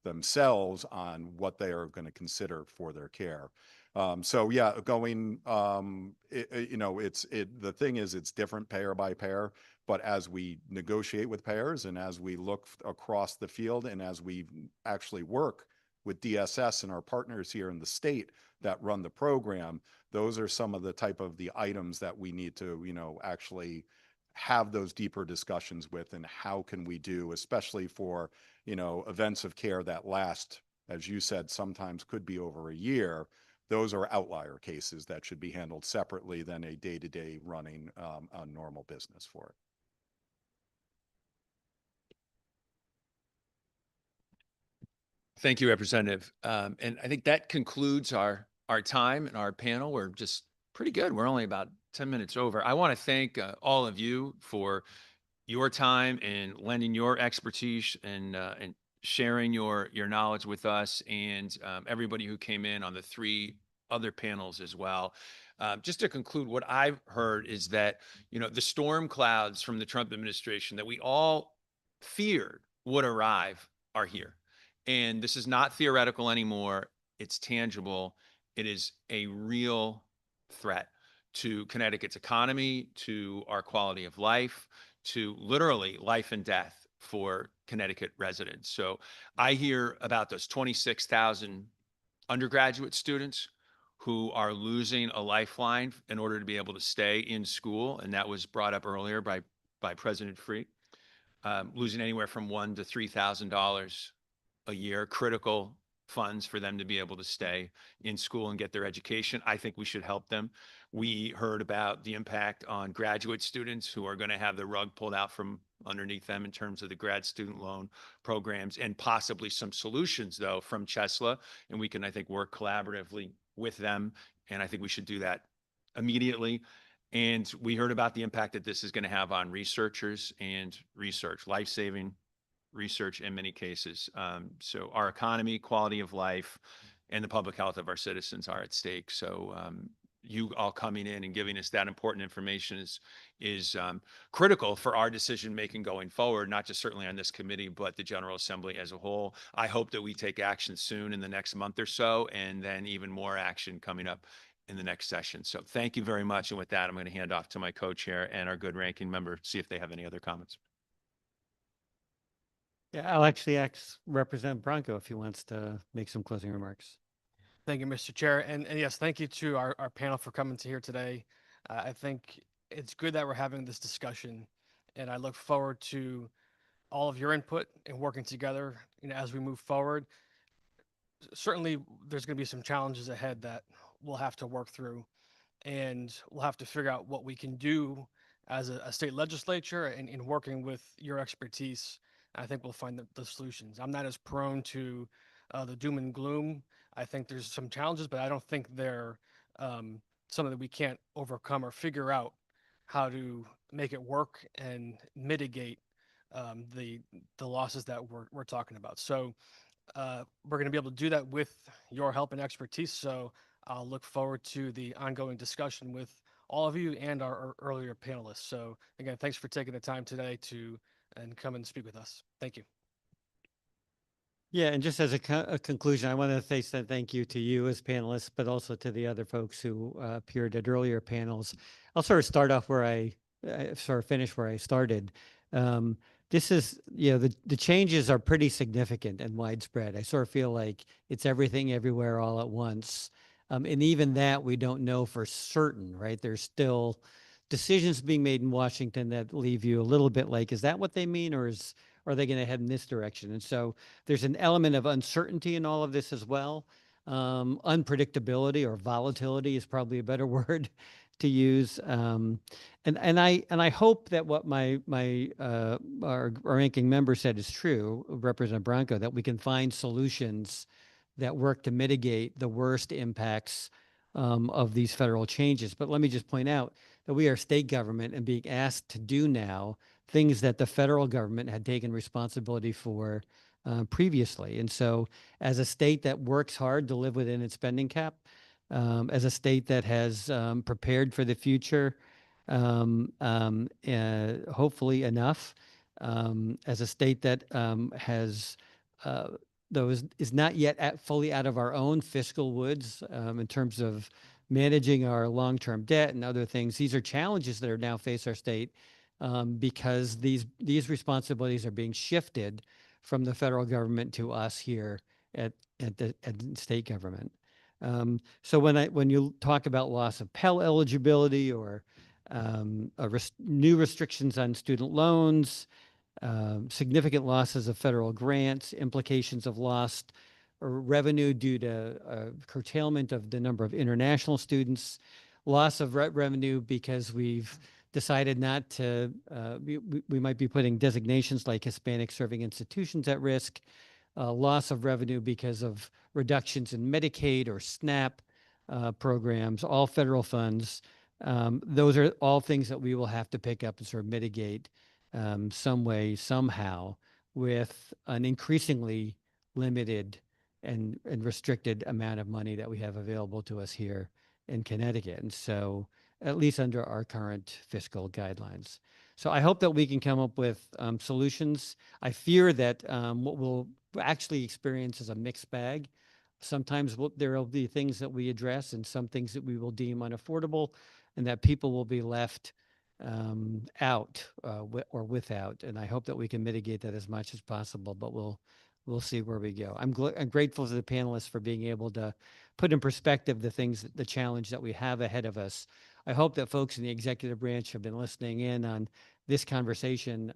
themselves on what they are going to consider for their care. So yeah, the thing is, it's different payer by payer, but as we negotiate with payers and as we look across the field and as we actually work with DSS and our partners here in the state that run the program, those are some of the type of the items that we need to, actually have those deeper discussions with, and how can we do, especially for, events of care that last, as you said, sometimes could be over a year. Those are outlier cases that should be handled separately than a day-to-day running a normal business for it. Thank you, Representative. And I think that concludes our time and our panel. We're just pretty good. We're only about 10 minutes over. I want to thank all of you for your time and lending your expertise and sharing your knowledge with us, and everybody who came in on the 3 other panels as well. Just to conclude, what I've heard is that, the storm clouds from the Trump administration that we all feared would arrive are here. And this is not theoretical anymore. It's tangible. It is a real threat to Connecticut's economy, to our quality of life, to literally life and death for Connecticut residents. So I hear about those 26,000 undergraduate students who are losing a lifeline in order to be able to stay in school. And that was brought up earlier by President Free, losing anywhere from $1,000 to $3,000 a year, critical funds for them to be able to stay in school and get their education. I think we should help them. We heard about the impact on graduate students who are going to have the rug pulled out from underneath them in terms of the grad student loan programs, and possibly some solutions, though, from Chesla. And we can, I think, work collaboratively with them. And I think we should do that immediately. And we heard about the impact that this is going to have on researchers and research, life-saving research in many cases. So our economy, quality of life, and the public health of our citizens are at stake. So you all coming in and giving us that important information is critical for our decision making going forward, not just certainly on this committee, but the General Assembly as a whole. I hope that we take action soon in the next month or so, and then even more action coming up in the next session. So thank you very much. And with that, I'm going to hand off to my co-chair and our good ranking member, see if they have any other comments. Yeah, I'll actually ask Representative Bronco if he wants to make some closing remarks. Thank you, Mr. Chair. And yes, thank you to our panel for coming to here today. I think it's good that we're having this discussion, and I look forward to all of your input and working together, as we move forward. Certainly, there's going to be some challenges ahead that we'll have to work through, and we'll have to figure out what we can do as a state legislature, and in working with your expertise. I think we'll find the solutions. I'm not as prone to the doom and gloom. I think there's some challenges, but I don't think they're something that we can't overcome or figure out how to make it work and mitigate the losses that we're talking about. So we're going to be able to do that with your help and expertise. So I'll look forward to the ongoing discussion with all of you and our earlier panelists. So again, thanks for taking the time today to come and speak with us. Thank you. Yeah, and just as a conclusion, I want to say thank you to you as panelists, but also to the other folks who appeared at earlier panels. I'll sort of start off where I sort of finish where I started. This is, the changes are pretty significant and widespread. I sort of feel like it's everything everywhere all at once. And even that, we don't know for certain, right? There's still decisions being made in Washington that leave you a little bit like, is that what they mean, or are they going to head in this direction? And so there's an element of uncertainty in all of this as well. Unpredictability or volatility is probably a better word to use. And I hope that what our ranking member said is true, Representative Branco, that we can find solutions that work to mitigate the worst impacts of these federal changes. But let me just point out that we are state government and being asked to do now things that the federal government had taken responsibility for previously. And so as a state that works hard to live within its spending cap, as a state that has prepared for the future, hopefully enough, as a state that has though is not yet fully out of our own fiscal woods in terms of managing our long-term debt and other things. These are challenges that are now face our state because these responsibilities are being shifted from the federal government to us here at the state government. So when you talk about loss of Pell eligibility or new restrictions on student loans, significant losses of federal grants, implications of lost revenue due to curtailment of the number of international students, loss of revenue because we've decided not to, we might be putting designations like Hispanic serving institutions at risk, loss of revenue because of reductions in Medicaid or SNAP programs, all federal funds. Those are all things that we will have to pick up and sort of mitigate some way, somehow, with an increasingly limited and restricted amount of money that we have available to us here in Connecticut. And so, at least under our current fiscal guidelines. So I hope that we can come up with solutions. I fear that what we'll actually experience is a mixed bag. Sometimes there will be things that we address and some things that we will deem unaffordable, and that people will be left out or without. And I hope that we can mitigate that as much as possible, but we'll see where we go. I'm grateful to the panelists for being able to put in perspective the challenge that we have ahead of us. I hope that folks in the executive branch have been listening in on this conversation.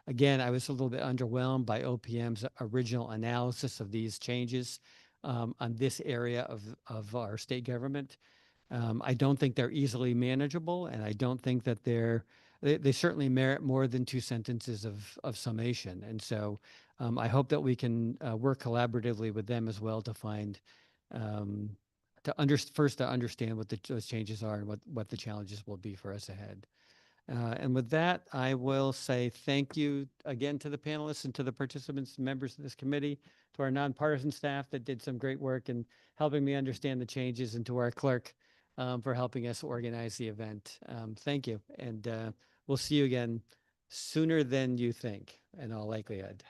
Again, I was a little bit underwhelmed by OPM's original analysis of these changes on this area of our state government. I don't think they're easily manageable, and I don't think that they certainly merit more than 2 sentences of summation. And so I hope that we can work collaboratively with them as well to find, first to understand what those changes are and what the challenges will be for us ahead. And with that, I will say thank you again to the panelists and to the participants and members of this committee, to our nonpartisan staff that did some great work in helping me understand the changes, and to our clerk for helping us organize the event. Thank you. And we'll see you again sooner than you think, in all likelihood.